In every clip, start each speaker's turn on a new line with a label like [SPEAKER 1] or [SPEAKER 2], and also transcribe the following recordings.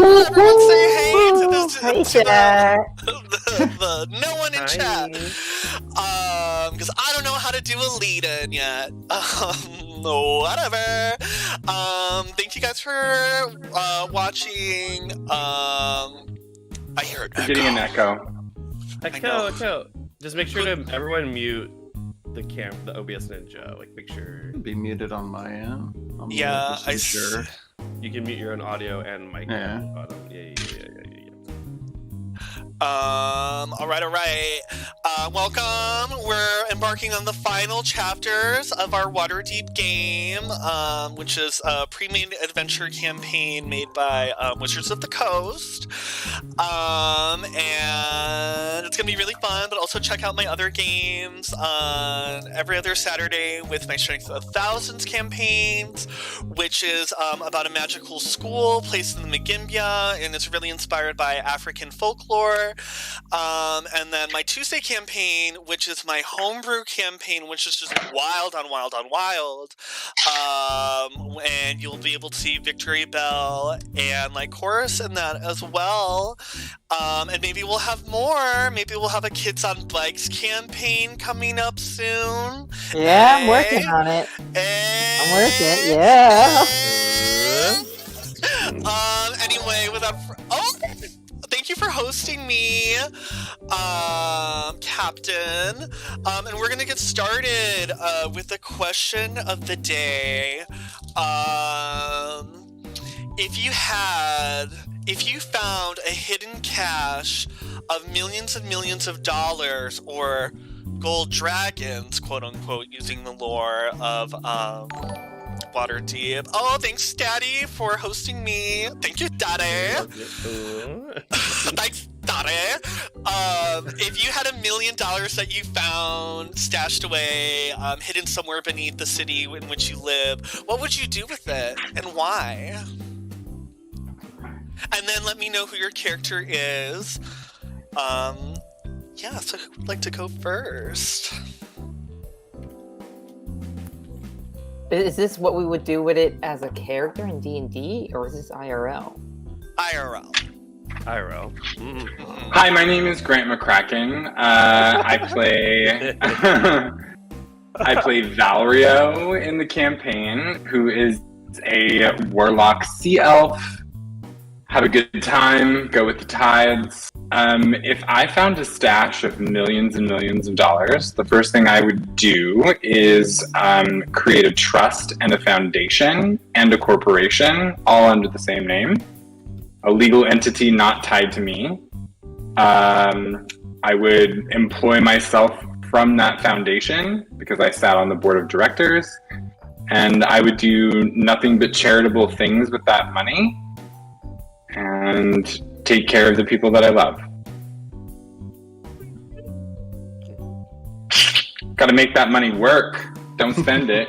[SPEAKER 1] Everyone say hey to this
[SPEAKER 2] Hey, chat.
[SPEAKER 1] the no one in chat. Because I don't know how to do a lead-in yet. Whatever. Thank you guys for watching. I hear an echo.
[SPEAKER 3] Getting an echo.
[SPEAKER 4] Echo. Just make sure to everyone mute the OBS Ninja. Like, make sure.
[SPEAKER 5] Be muted on my end.
[SPEAKER 1] Yeah, I
[SPEAKER 5] sure.
[SPEAKER 4] You can mute your own audio and mic.
[SPEAKER 5] Yeah.
[SPEAKER 4] Yeah.
[SPEAKER 1] All right. Welcome. We're embarking on the final chapters of our Waterdeep game, which is a pre-made adventure campaign made by Wizards of the Coast. And it's gonna be really fun, but also check out my other games on every other Saturday with my Strength of Thousands campaigns, which is about a magical school placed in the Magimbia, and it's really inspired by African folklore. And then my Tuesday campaign, which is my homebrew campaign, which is just wild on wild. And you'll be able to see Victory Bell and like chorus in that as well. And maybe we'll have more. Maybe we'll have a Kids on Bikes campaign coming up soon.
[SPEAKER 2] Yeah, I'm working on it. I'm working, yeah.
[SPEAKER 1] Anyway, thank you for hosting me, Captain. And we're gonna get started with the question of the day. If you found a hidden cache of millions and millions of dollars or gold dragons, quote unquote, using the lore of Waterdeep. Oh, thanks, Daddy, for hosting me. Thank you, Daddy. Thanks, Daddy. If you had $1 million that you found stashed away, hidden somewhere beneath the city in which you live, what would you do with it and why? And then let me know who your character is. So who would like to go first?
[SPEAKER 2] Is this what we would do with it as a character in D&D, or is this IRL?
[SPEAKER 1] IRL.
[SPEAKER 4] Mm-hmm.
[SPEAKER 3] Hi, my name is Grant McCracken. I play Valerio in the campaign, who is a warlock sea elf. Have a good time, go with the tides. If I found a stash of millions and millions of dollars, the first thing I would do is create a trust and a foundation and a corporation, all under the same name. A legal entity not tied to me. I would employ myself from that foundation because I sat on the board of directors, and I would do nothing but charitable things with that money and take care of the people that I love. Gotta make that money work. Don't spend it.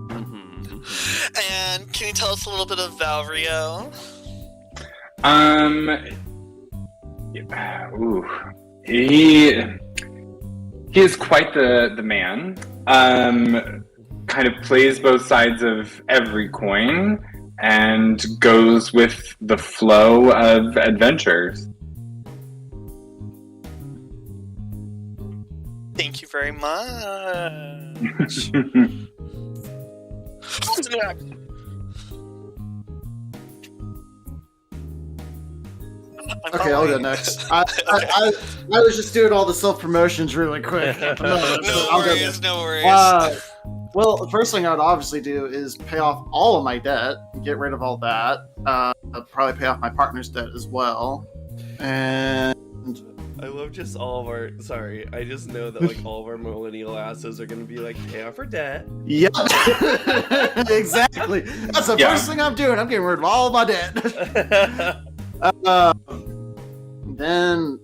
[SPEAKER 1] And can you tell us a little bit of Valerio?
[SPEAKER 3] He is quite the man. Kind of plays both sides of every coin and goes with the flow of adventures.
[SPEAKER 1] Thank you very much.
[SPEAKER 5] Okay, I'll go next. I was just doing all the self-promotions really quick.
[SPEAKER 1] No worries.
[SPEAKER 5] Well, the first thing I would obviously do is pay off all of my debt, get rid of all that. I'd probably pay off my partner's debt as well. And
[SPEAKER 4] I love just all of our. Sorry, I just know that like all of our millennial asses are gonna be like, pay off our debt.
[SPEAKER 5] Yep, exactly. That's the first thing I'm doing. I'm getting rid of all of my debt. Then,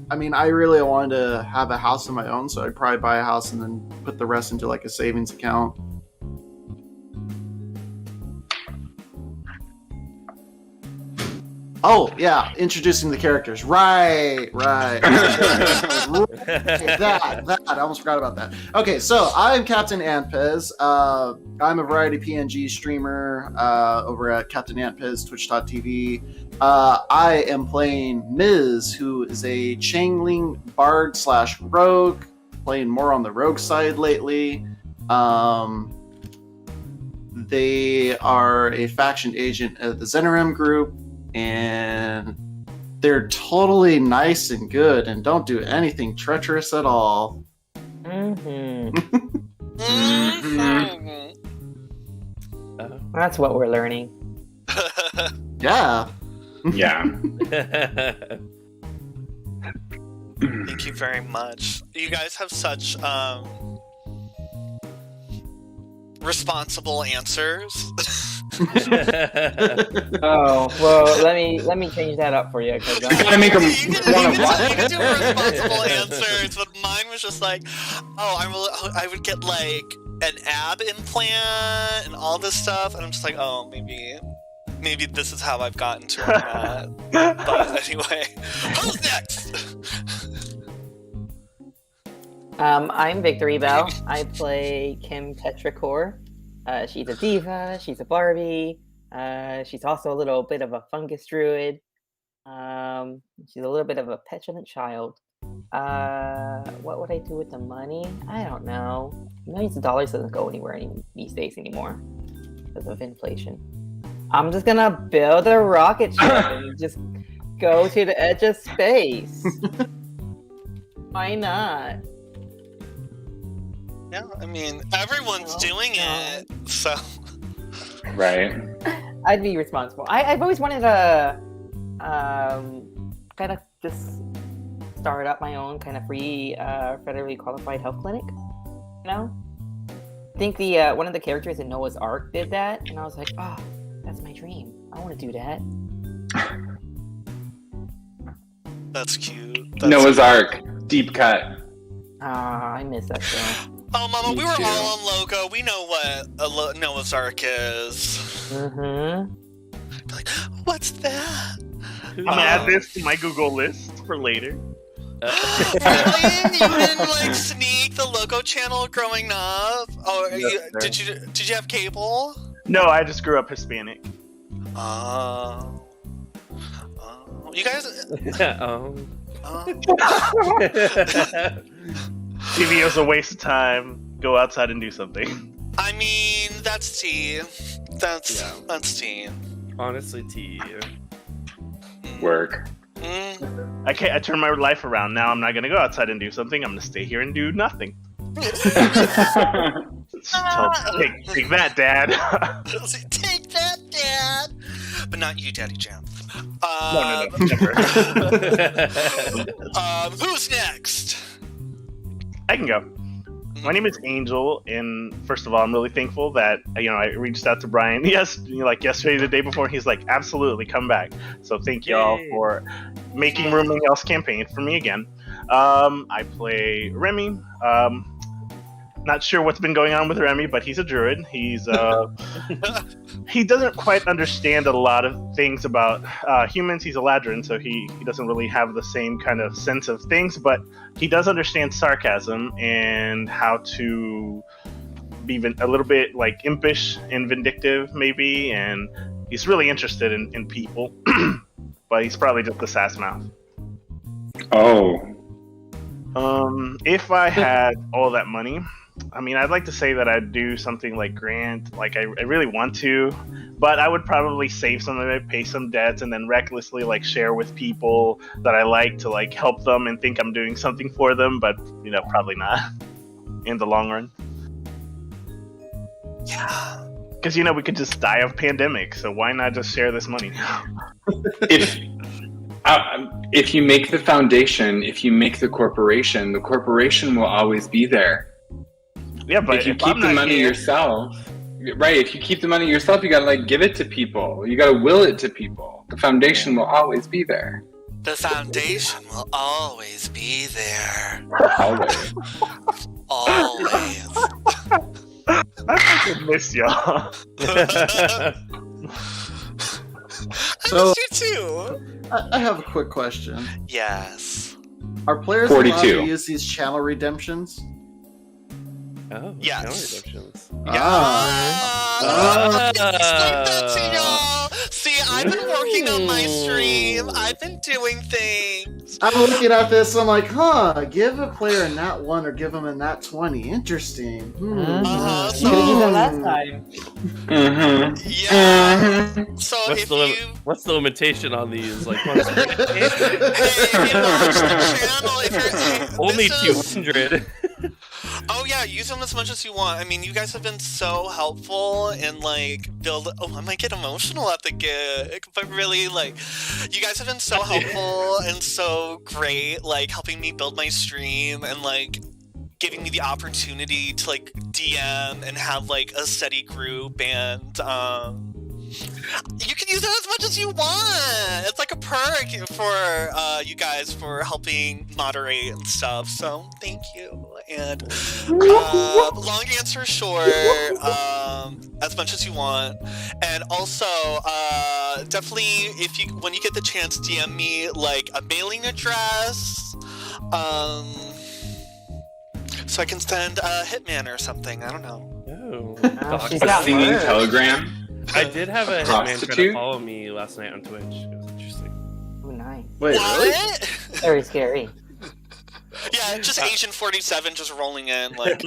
[SPEAKER 5] I mean, I really wanted to have a house of my own, so I'd probably buy a house and then put the rest into like a savings account. Oh, yeah, introducing the characters. Right. That, I almost forgot about that. Okay, so I'm Captain Antpez. I'm a variety PNG streamer over at Captain Antpez, twitch.tv. I am playing Miz, who is a Changling bard / rogue, playing more on the rogue side lately. They are a faction agent of the Zenerim group, and they're totally nice and good and don't do anything treacherous at all.
[SPEAKER 2] That's what we're learning.
[SPEAKER 5] Yeah.
[SPEAKER 3] Yeah.
[SPEAKER 1] Thank you very much. You guys have such responsible answers.
[SPEAKER 2] Oh well, let me change that up for you.
[SPEAKER 3] You gotta make them
[SPEAKER 1] You
[SPEAKER 3] want to watch.
[SPEAKER 1] can do responsible answers, but mine was just like, I would get like an ab implant and all this stuff, and I'm just like, oh, maybe this is how I've gotten to where I'm at. But anyway, who's next?
[SPEAKER 2] I'm Victory Bell. I play Kim Petrichor. She's a diva. She's a Barbie. She's also a little bit of a fungus druid. She's a little bit of a petulant child. What would I do with the money? I don't know. Millions of dollars doesn't go anywhere these days anymore because of inflation. I'm just gonna build a rocket ship and just go to the edge of space. Why not?
[SPEAKER 1] Yeah, I mean, everyone's doing it, so.
[SPEAKER 3] Right.
[SPEAKER 2] I'd be responsible. I've always wanted to kind of just start up my own kind of free, federally qualified health clinic. You know, I think the one of the characters in Noah's Ark did that, and I was like, oh, that's my dream. I want to do that.
[SPEAKER 1] That's cute.
[SPEAKER 3] Noah's Ark, deep cut.
[SPEAKER 2] I miss that show.
[SPEAKER 1] Oh, Mama,
[SPEAKER 3] Me
[SPEAKER 1] we were
[SPEAKER 3] too.
[SPEAKER 1] all on Logo. We know what a Noah's Ark is.
[SPEAKER 2] Mm-hmm.
[SPEAKER 1] Be like, what's that?
[SPEAKER 6] I'm gonna add this to my Google list for later.
[SPEAKER 1] Really? You didn't like sneak the Logo channel growing up? Oh, did you have cable?
[SPEAKER 6] No, I just grew up Hispanic.
[SPEAKER 1] Oh. You guys.
[SPEAKER 6] TV was a waste of time. Go outside and do something.
[SPEAKER 1] I mean, that's tea. That's tea.
[SPEAKER 4] Honestly, tea.
[SPEAKER 3] Work.
[SPEAKER 6] I turned my life around. Now I'm not gonna go outside and do something. I'm gonna stay here and do nothing. Take that, Dad.
[SPEAKER 1] Take that, Dad. But not you, Daddy Jam.
[SPEAKER 6] No, never.
[SPEAKER 1] Who's next?
[SPEAKER 6] I can go. My name is Angel, and first of all, I'm really thankful that I reached out to Brian. Yes, yesterday, the day before, he's like, absolutely, come back. So thank y'all for making room in y'all's campaign for me again. I play Remy. Not sure what's been going on with Remy, but he's a druid. He's he doesn't quite understand a lot of things about humans. He's a ladrin, so he doesn't really have the same kind of sense of things, but he does understand sarcasm and how to be a little bit like impish and vindictive, maybe, and he's really interested in people, but he's probably just a sass mouth.
[SPEAKER 3] Oh.
[SPEAKER 6] If I had all that money, I mean, I'd like to say that I'd do something like Grant, like I really want to, but I would probably save some of it, pay some debts, and then recklessly share with people that I like to help them and think I'm doing something for them, but probably not in the long run.
[SPEAKER 1] Yeah.
[SPEAKER 6] Because we could just die of pandemic, so why not just share this money?
[SPEAKER 3] If you make the foundation, if you make the corporation will always be there.
[SPEAKER 6] Yeah, but
[SPEAKER 3] if you keep the money yourself, right? If you keep the money yourself, you gotta give it to people. You gotta will it to people. The foundation will always be there.
[SPEAKER 1] The foundation will always be there.
[SPEAKER 3] Always.
[SPEAKER 1] Always.
[SPEAKER 6] I fucking miss y'all.
[SPEAKER 5] So-
[SPEAKER 1] missed you too.
[SPEAKER 5] I have a quick question.
[SPEAKER 1] Yes.
[SPEAKER 5] Are players allowed
[SPEAKER 3] 42.
[SPEAKER 5] to use these channel redemptions?
[SPEAKER 4] Oh,
[SPEAKER 1] Yes.
[SPEAKER 4] channel redemptions.
[SPEAKER 1] Explain that to y'all. See, I've been working on my stream. I've been doing things.
[SPEAKER 5] I'm looking at this, I'm like, give a player a nat 1 or give them a nat 20. Interesting.
[SPEAKER 1] So-
[SPEAKER 2] You could use that last time.
[SPEAKER 3] Mm-hmm.
[SPEAKER 1] Yeah. So
[SPEAKER 4] What's the limitation on these? Like,
[SPEAKER 1] Hey, if you watch the channel, if you're
[SPEAKER 4] only
[SPEAKER 1] this is-
[SPEAKER 4] 200.
[SPEAKER 1] Oh yeah, use them as much as you want. I mean, you guys have been so helpful in like build. Oh, I might get emotional at the gig, but really, like, you guys have been so helpful and so great, like helping me build my stream and like giving me the opportunity to like DM and have like a steady group and you can use it as much as you want. It's like a perk for you guys for helping moderate and stuff. So thank you. And long answer short, as much as you want. And also, definitely when you get the chance, DM me like a mailing address. So I can send a hitman or something. I don't know.
[SPEAKER 4] Oh.
[SPEAKER 2] Oh, she's
[SPEAKER 3] A
[SPEAKER 2] got
[SPEAKER 3] singing
[SPEAKER 2] words.
[SPEAKER 3] telegram.
[SPEAKER 4] I did have a hitman try to
[SPEAKER 3] Prostitute?
[SPEAKER 4] follow me last night on Twitch. It was interesting.
[SPEAKER 2] Oh, nice.
[SPEAKER 5] Wait, really?
[SPEAKER 1] What?
[SPEAKER 2] Very scary.
[SPEAKER 1] Yeah, just Asian 47 just rolling in like.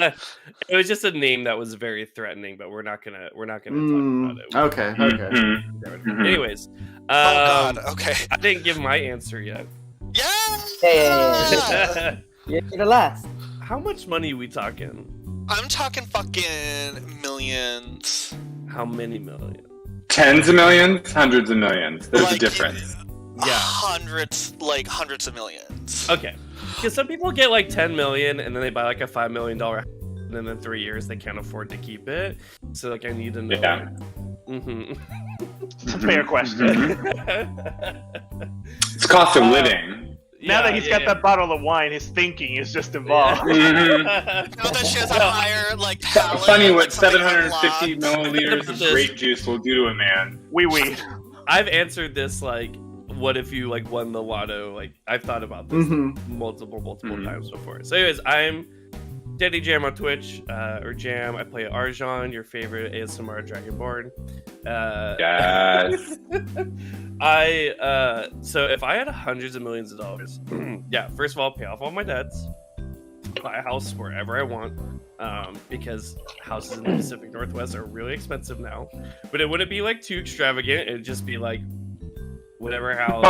[SPEAKER 4] It was just a name that was very threatening, but we're not gonna talk about it.
[SPEAKER 5] Okay.
[SPEAKER 3] Mhm.
[SPEAKER 4] Anyways,
[SPEAKER 1] Oh God. Okay.
[SPEAKER 4] I didn't give my answer yet.
[SPEAKER 1] Yeah.
[SPEAKER 2] Yeah. You're the last.
[SPEAKER 4] How much money we talking?
[SPEAKER 1] I'm talking fucking millions.
[SPEAKER 4] How many million?
[SPEAKER 3] Tens of millions, hundreds of millions. There's a
[SPEAKER 1] Like,
[SPEAKER 3] difference.
[SPEAKER 4] Yeah.
[SPEAKER 1] Hundreds of millions.
[SPEAKER 4] Okay. Because some people get like 10 million and then they buy like a $5 million house, and then in 3 years they can't afford to keep it. So like I need to know.
[SPEAKER 3] Yeah.
[SPEAKER 4] Mm-hmm.
[SPEAKER 6] It's a fair question.
[SPEAKER 3] It's cost of living.
[SPEAKER 6] Now that he's got that bottle of wine, his thinking is just involved.
[SPEAKER 3] Mhm.
[SPEAKER 1] Now that she has a higher like palate.
[SPEAKER 3] Funny
[SPEAKER 1] like
[SPEAKER 3] what
[SPEAKER 1] something
[SPEAKER 3] 750
[SPEAKER 1] unlocked.
[SPEAKER 3] milliliters of grape juice will do to a man.
[SPEAKER 6] Wee.
[SPEAKER 4] I've answered this like, what if you like won the lotto? Like I've thought about this multiple
[SPEAKER 3] Mhm.
[SPEAKER 4] times before. So anyways, I'm Daddy Jam on Twitch, or Jam. I play Arjan, your favorite ASMR Dragonborn.
[SPEAKER 3] Yes.
[SPEAKER 4] So if I had hundreds of millions of dollars, yeah, first of all, pay off all my debts, buy a house wherever I want, because houses in the Pacific Northwest are really expensive now. But it wouldn't be like too extravagant. It'd just be like whatever house.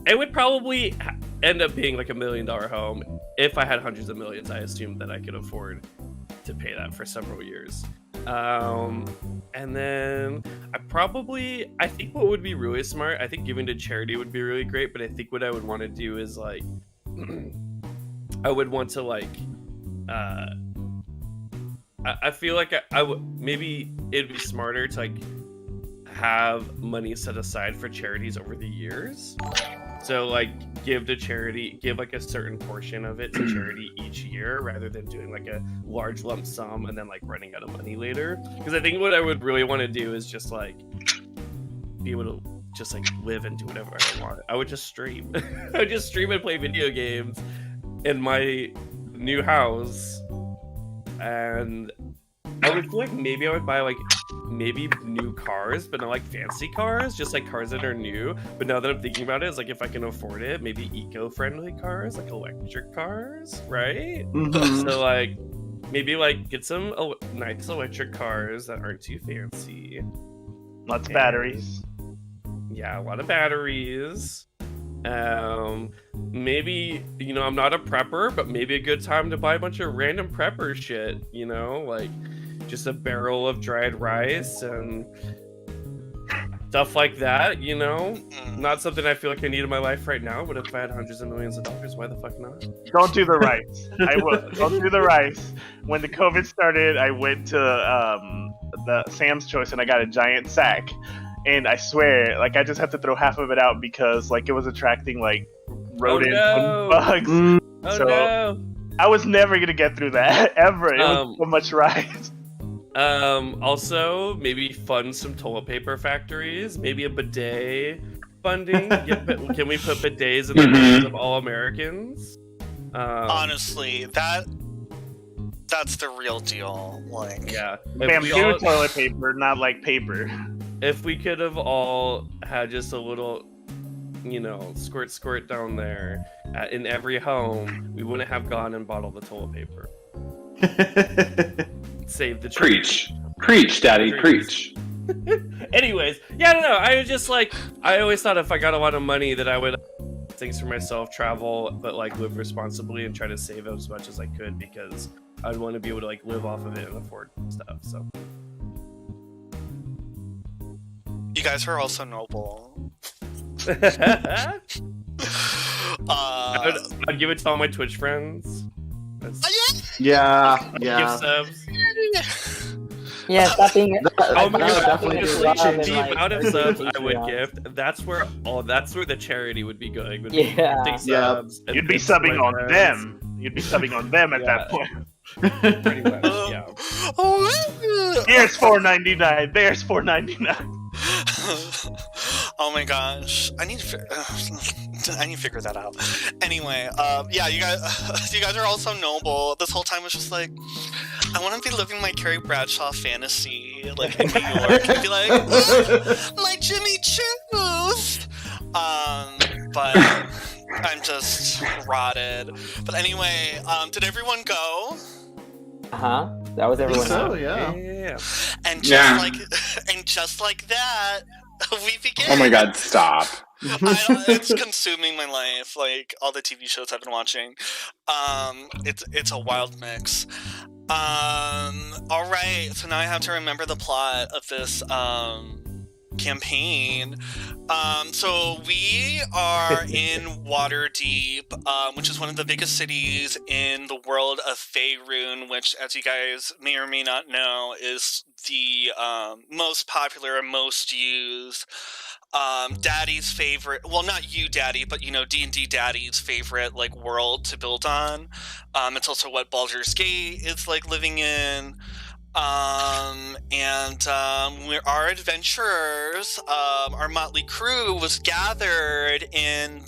[SPEAKER 4] It would probably end up being like $1 million home. If I had hundreds of millions, I assumed that I could afford to pay that for several years. And then I think what would be really smart, I think giving to charity would be really great, but I think what I would want to do is like, I would want to like, I feel like I would, maybe it'd be smarter to like have money set aside for charities over the years. So like give like a certain portion of it to charity each year rather than doing like a large lump sum and then like running out of money later. Because I think what I would really want to do is just like be able to just like live and do whatever I want. I would just stream. I would just stream and play video games in my new house, and I would feel like maybe I would buy like maybe new cars, but not like fancy cars, just like cars that are new. But now that I'm thinking about it, it's like if I can afford it, maybe eco-friendly cars, like electric cars, right? So like maybe like get some nice electric cars that aren't too fancy.
[SPEAKER 6] Lots of batteries.
[SPEAKER 4] Yeah, a lot of batteries. Maybe, you know, I'm not a prepper, but maybe a good time to buy a bunch of random prepper shit, you know, like just a barrel of dried rice and stuff like that, you know? Not something I feel like I need in my life right now, but if I had hundreds of millions of dollars, why the fuck not?
[SPEAKER 6] Don't do the rice. I will. Don't do the rice. When the COVID started, I went to the Sam's Choice and I got a giant sack. And I swear, like I just had to throw half of it out because like it was attracting like rodents and bugs.
[SPEAKER 4] Oh
[SPEAKER 6] So
[SPEAKER 4] no!
[SPEAKER 6] I was never gonna get through that ever. It was so much rice.
[SPEAKER 4] Also, maybe fund some toilet paper factories. Maybe a bidet funding. Can we put bidets in the hands of all Americans?
[SPEAKER 1] Honestly, that's the real deal. Like,
[SPEAKER 4] Yeah.
[SPEAKER 6] Bamboo toilet paper, not like paper.
[SPEAKER 4] If we could have all had just a little, squirt down there in every home, we wouldn't have gone and bought all the toilet paper. Save the trees.
[SPEAKER 3] Preach, Daddy, preach.
[SPEAKER 4] Anyways, yeah, I don't know. I was just like, I always thought if I got a lot of money that I would things for myself, travel, but like live responsibly and try to save as much as I could because I'd want to be able to like live off of it and afford stuff. So
[SPEAKER 1] you guys are also noble.
[SPEAKER 4] I'd give it to all my Twitch friends.
[SPEAKER 5] Yeah.
[SPEAKER 4] Give subs.
[SPEAKER 2] Yeah, stop being.
[SPEAKER 4] Oh my god!
[SPEAKER 5] definitely
[SPEAKER 4] Honestly,
[SPEAKER 5] do that.
[SPEAKER 4] the amount of subs I would
[SPEAKER 2] Patreon.
[SPEAKER 4] gift, that's where the charity would be going. Would
[SPEAKER 2] Yeah.
[SPEAKER 4] be 50 subs. and
[SPEAKER 6] You'd be
[SPEAKER 4] gifts to
[SPEAKER 6] subbing
[SPEAKER 4] my
[SPEAKER 6] on
[SPEAKER 4] friends.
[SPEAKER 6] them. You'd be subbing on them at
[SPEAKER 4] Yeah.
[SPEAKER 6] that point.
[SPEAKER 4] Pretty much, yeah.
[SPEAKER 6] Here's $4.99. There's $4.99.
[SPEAKER 1] Oh my gosh, I need to figure that out. Anyway, yeah, you guys are all so noble. This whole time was just like, I want to be living my Carrie Bradshaw fantasy, like in New York, and be like, my Jimmy Choo's. But I'm just rotted. But anyway, did everyone go?
[SPEAKER 2] That was everyone.
[SPEAKER 5] So, yeah.
[SPEAKER 4] Yeah.
[SPEAKER 1] And
[SPEAKER 3] Yeah.
[SPEAKER 1] just like that, we begin.
[SPEAKER 3] Oh my god, stop.
[SPEAKER 1] It's consuming my life, like all the TV shows I've been watching. It's a wild mix. All right, so now I have to remember the plot of this campaign. So we are in Waterdeep, which is one of the biggest cities in the world of Faerun, which, as you guys may or may not know, is the most popular and most used Daddy's favorite, well, not you, Daddy, but D&D Daddy's favorite like world to build on. It's also what Baldur's Gate is like living in. Our adventurers, our motley crew was gathered in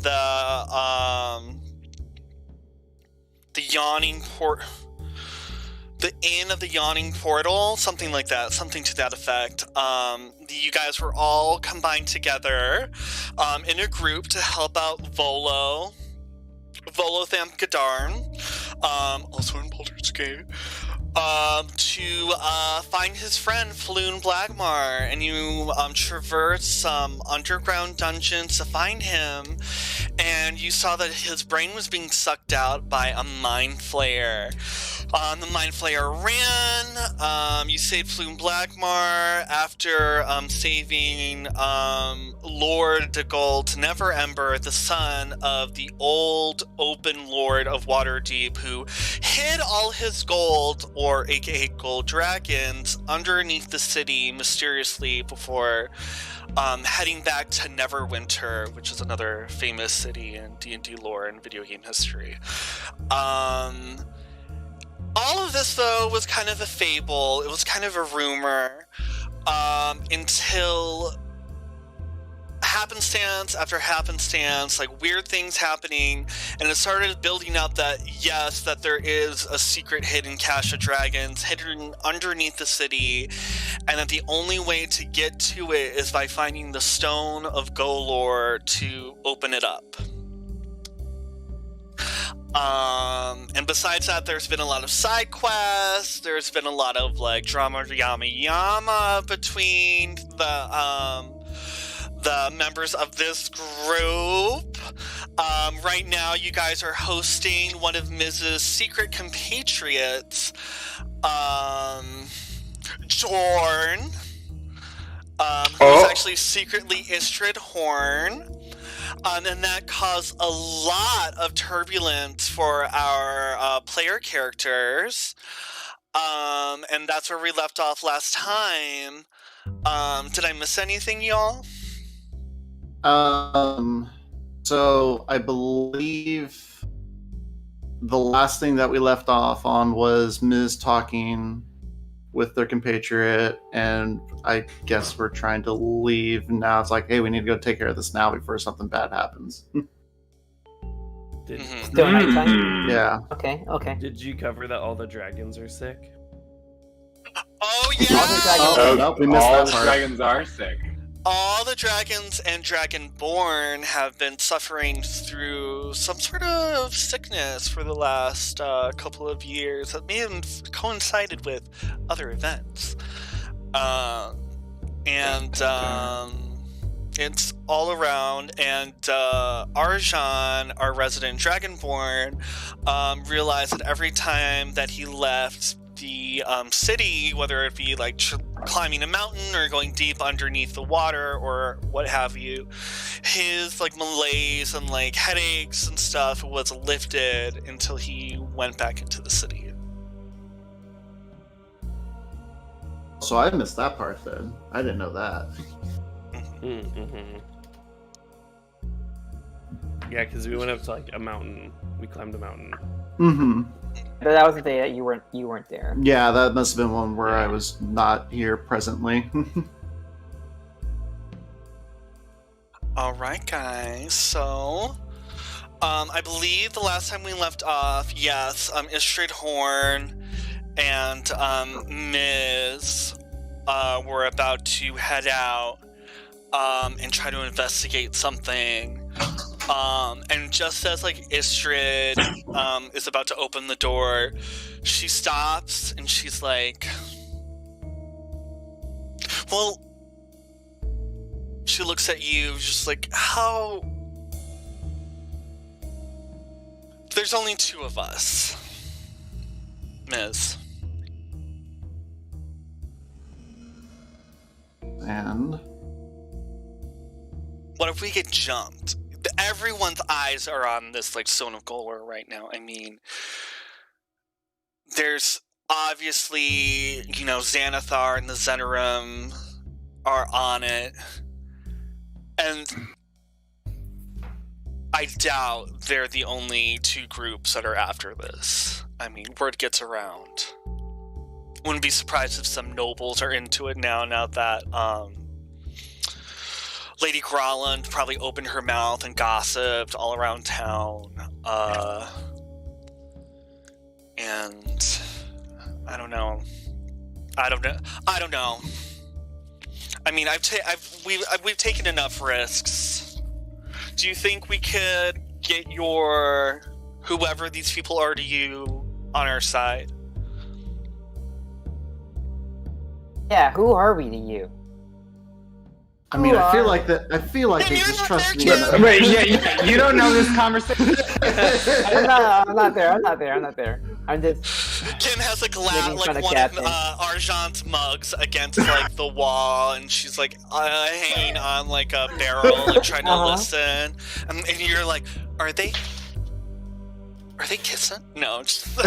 [SPEAKER 1] the Yawning Port, the Inn of the Yawning Portal, something like that, something to that effect. You guys were all combined together in a group to help out Volothamp Gadarn, also in Baldur's Gate, to find his friend Floon Blagmar, and you traverse some underground dungeons to find him, and you saw that his brain was being sucked out by a mind flayer. The mind flayer ran. You saved Floon Blagmar after saving Lord de Gold Neverember, the son of the old open lord of Waterdeep, who hid all his gold, or aka gold dragons, underneath the city mysteriously before heading back to Neverwinter, which is another famous city in D&D lore and video game history. All of this, though, was kind of a fable. It was kind of a rumor, until happenstance after happenstance, like weird things happening, and it started building up that, yes, that there is a secret hidden cache of dragons hidden underneath the city, and that the only way to get to it is by finding the Stone of Golorr to open it up. And besides that, there's been a lot of side quests. There's been a lot of like drama yama between the members of this group. Right now, you guys are hosting one of Mrs. secret compatriots, Jorn, who's actually secretly Istrid Horn. And that caused a lot of turbulence for our player characters. And that's where we left off last time. Did I miss anything, y'all?
[SPEAKER 5] So I believe the last thing that we left off on was Ms. talking with their compatriot, and I guess we're trying to leave now. It's like, hey, we need to go take care of this now before something bad happens.
[SPEAKER 4] Did,
[SPEAKER 2] Still nighttime?
[SPEAKER 5] Yeah.
[SPEAKER 2] Okay.
[SPEAKER 4] did you cover that all the dragons are sick?
[SPEAKER 1] Oh
[SPEAKER 2] All the
[SPEAKER 1] yeah!
[SPEAKER 2] dragons-
[SPEAKER 5] Oh, nope, we missed
[SPEAKER 3] all
[SPEAKER 5] that
[SPEAKER 3] the
[SPEAKER 5] part.
[SPEAKER 3] dragons are sick.
[SPEAKER 1] All the dragons and Dragonborn have been suffering through some sort of sickness for the last couple of years that may have coincided with other events. It's all around, and Arjan, our resident Dragonborn, realized that every time that he left the city, whether it be like climbing a mountain or going deep underneath the water or what have you, his like malaise and like headaches and stuff was lifted until he went back into the city.
[SPEAKER 5] So I missed that part then. I didn't know that.
[SPEAKER 4] Mm-hmm. Yeah, because we went up to like a mountain. We climbed a mountain.
[SPEAKER 5] Mm-hmm.
[SPEAKER 2] But that was the day that you weren't there.
[SPEAKER 5] Yeah, that must have been one where I was not here presently.
[SPEAKER 1] All right, guys. So, I believe the last time we left off, yes, Istrid Horn and Ms. Were about to head out and try to investigate something. And just as like Istrid is about to open the door, she stops and she's like, well, she looks at you just like, how? There's only two of us, Ms.
[SPEAKER 5] And
[SPEAKER 1] What if we get jumped? Everyone's eyes are on this like Stone of Golorr right now. I mean, there's obviously, you know, Xanathar and the Zenorim are on it, and I doubt they're the only two groups that are after this. I mean, word gets around. Wouldn't be surprised if some nobles are into it now that Lady Grolland probably opened her mouth and gossiped all around town. And I don't know. I don't know. I mean, we've taken enough risks. Do you think we could get whoever these people are to you on our side?
[SPEAKER 2] Yeah, who are we to you?
[SPEAKER 5] I mean,
[SPEAKER 2] Who
[SPEAKER 5] I feel
[SPEAKER 2] are-
[SPEAKER 5] like that. I feel like
[SPEAKER 1] Then
[SPEAKER 5] they
[SPEAKER 1] you're
[SPEAKER 5] just
[SPEAKER 1] not
[SPEAKER 5] trust
[SPEAKER 1] there,
[SPEAKER 5] me.
[SPEAKER 1] kid.
[SPEAKER 5] enough.
[SPEAKER 3] Wait, yeah, you don't know this conversation.
[SPEAKER 2] I'm not there. I'm just.
[SPEAKER 1] Kim has
[SPEAKER 2] Making
[SPEAKER 1] like
[SPEAKER 2] fun
[SPEAKER 1] one
[SPEAKER 2] of
[SPEAKER 1] of
[SPEAKER 2] Captain.
[SPEAKER 1] Arjan's mugs against like the wall, and she's like hanging on like a barrel and trying to
[SPEAKER 2] Uh-huh.
[SPEAKER 1] listen. And you're like, are they kissing? No. Just...
[SPEAKER 2] It's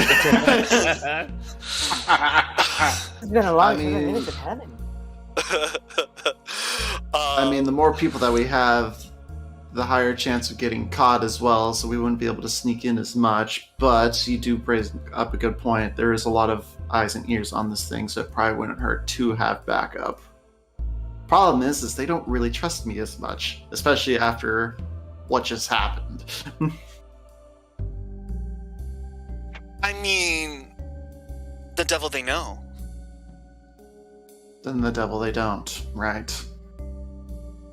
[SPEAKER 2] been a long
[SPEAKER 5] I mean-
[SPEAKER 2] 7 minutes of heaven.
[SPEAKER 5] I mean, the more people that we have, the higher chance of getting caught as well. So we wouldn't be able to sneak in as much. But you do raise up a good point. There is a lot of eyes and ears on this thing, so it probably wouldn't hurt to have backup. Problem is they don't really trust me as much, especially after what just happened.
[SPEAKER 1] I mean, the devil they know.
[SPEAKER 5] Then the devil they don't, right?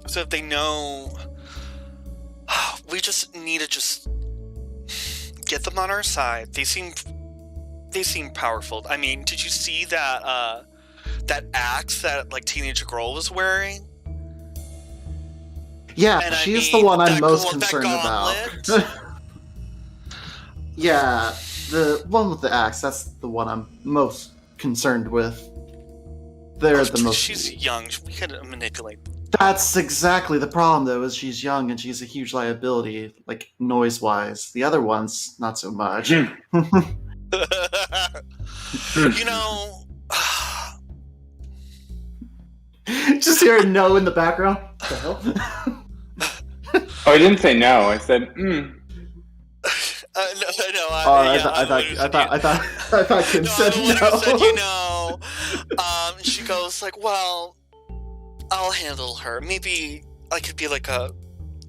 [SPEAKER 1] So if they know, we just need to just get them on our side. They seem powerful. I mean, did you see that that axe that like teenage girl was wearing?
[SPEAKER 5] Yeah,
[SPEAKER 1] And I
[SPEAKER 5] she's
[SPEAKER 1] mean,
[SPEAKER 5] the one I'm
[SPEAKER 1] that
[SPEAKER 5] most
[SPEAKER 1] that
[SPEAKER 5] concerned about.
[SPEAKER 1] gauntlet?
[SPEAKER 5] Yeah, the one with the axe, that's the one I'm most concerned with. They're the most.
[SPEAKER 1] She's young. We could manipulate.
[SPEAKER 5] That's exactly the problem, though, is she's young and she's a huge liability, like noise-wise. The other ones, not so much.
[SPEAKER 1] You know,
[SPEAKER 5] Just hear a no in the background. What the hell?
[SPEAKER 3] Oh, I didn't say no. I said,
[SPEAKER 1] no.
[SPEAKER 5] I thought Kim
[SPEAKER 1] No,
[SPEAKER 5] said
[SPEAKER 1] I would've
[SPEAKER 5] no.
[SPEAKER 1] said, you know, She goes like, well, I'll handle her. Maybe I could be like a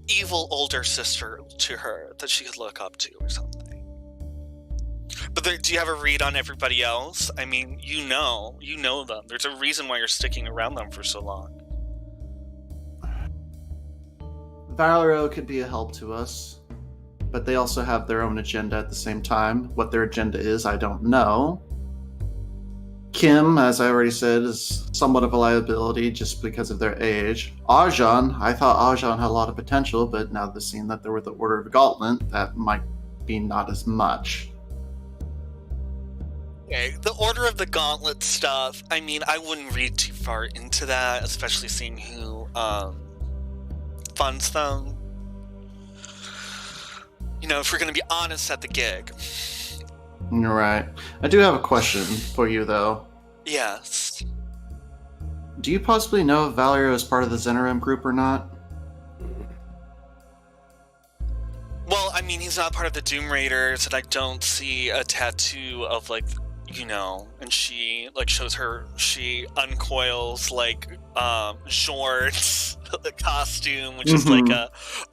[SPEAKER 1] evil older sister to her that she could look up to or something. But do you have a read on everybody else? I mean, you know them. There's a reason why you're sticking around them for so long.
[SPEAKER 5] Valero could be a help to us, but they also have their own agenda at the same time. What their agenda is, I don't know. Kim, as I already said, is somewhat of a liability just because of their age. Arjan, I thought Arjan had a lot of potential, but now they've seen that there were the Order of Gauntlet, that might be not as much.
[SPEAKER 1] Okay, the Order of the Gauntlet stuff, I mean, I wouldn't read too far into that, especially seeing who funds them. You know, if we're going to be honest at the gig.
[SPEAKER 5] You're right. I do have a question for you, though.
[SPEAKER 1] Yes.
[SPEAKER 5] Do you possibly know if Valerio is part of the Zenerim group or not?
[SPEAKER 1] Well, I mean, he's not part of the Doom Raiders, and I don't see a tattoo of, like, you know, and she, like, shows her, she uncoils, like, Jord's costume, which is, like, a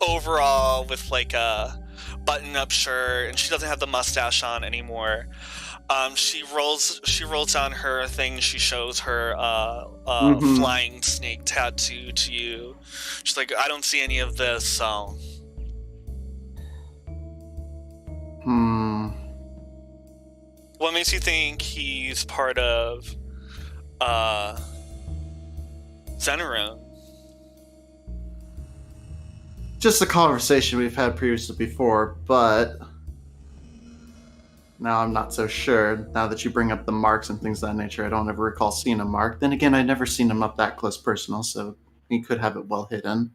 [SPEAKER 1] overall with, like, a button-up shirt, and she doesn't have the mustache on anymore. She rolls down her thing, she shows her, flying snake tattoo to you. She's like, I don't see any of this, so... What makes you think he's part of Zenerim?
[SPEAKER 5] Just a conversation we've had previously before, but now I'm not so sure. Now that you bring up the marks and things of that nature, I don't ever recall seeing a mark. Then again, I've never seen him up that close personal, so he could have it well hidden.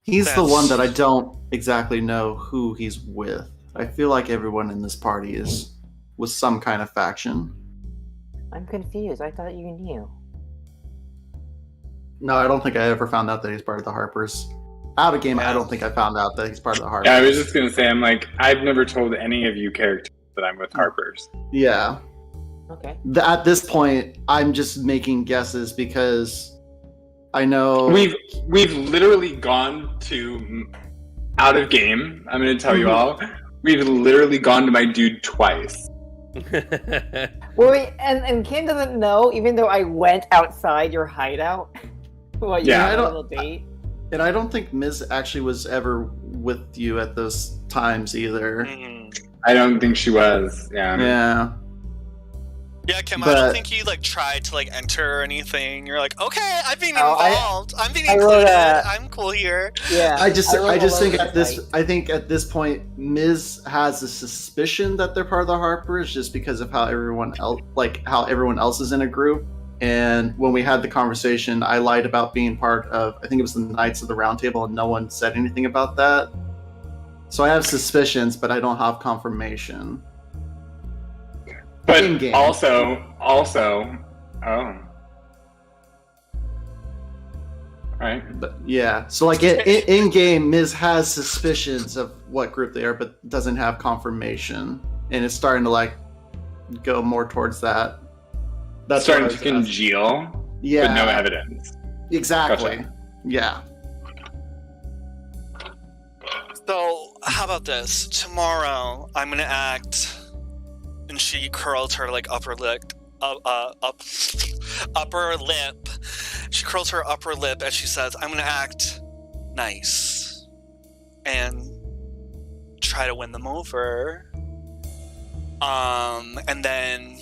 [SPEAKER 5] He's the one that I don't exactly know who he's with. I feel like everyone in this party is with some kind of faction.
[SPEAKER 2] I'm confused. I thought you knew.
[SPEAKER 5] No, I don't think I ever found out that he's part of the Harpers. Out of game, I don't think I found out that he's part of the Harpers.
[SPEAKER 3] Yeah, I was just gonna say, I'm like, I've never told any of you characters that I'm with Harpers.
[SPEAKER 5] Yeah.
[SPEAKER 2] Okay.
[SPEAKER 5] At this point, I'm just making guesses because I know
[SPEAKER 3] we've literally gone to out of game. I'm gonna tell you all. We've literally gone to my dude twice.
[SPEAKER 2] Well, wait, and Kim doesn't know, even though I went outside your hideout. What, you had a little date?
[SPEAKER 5] And I don't think Ms. actually was ever with you at those times either.
[SPEAKER 3] I don't think she was.
[SPEAKER 5] Yeah.
[SPEAKER 1] Yeah, Kim, I don't think you, like, tried to, like, enter or anything. You're like, okay, I'm being involved. I'm being included. I'm cool here.
[SPEAKER 2] Yeah.
[SPEAKER 5] I just think at this point, Ms. has a suspicion that they're part of the Harpers just because of how everyone else is in a group. And when we had the conversation, I lied about being part of, I think it was the Knights of the Round Table, and no one said anything about that. So I have suspicions, but I don't have confirmation.
[SPEAKER 3] But
[SPEAKER 5] in-game.
[SPEAKER 3] also, right?
[SPEAKER 5] But yeah, so like in game, Miz has suspicions of what group they are, but doesn't have confirmation, and it's starting to like go more towards that.
[SPEAKER 3] That's starting to congeal,
[SPEAKER 5] yeah,
[SPEAKER 3] with no evidence.
[SPEAKER 5] Exactly.
[SPEAKER 3] Gotcha.
[SPEAKER 5] Yeah.
[SPEAKER 1] So how about this? Tomorrow, I'm gonna act. And she curls her like upper lip. She curls her upper lip as she says, "I'm gonna act nice and try to win them over. And then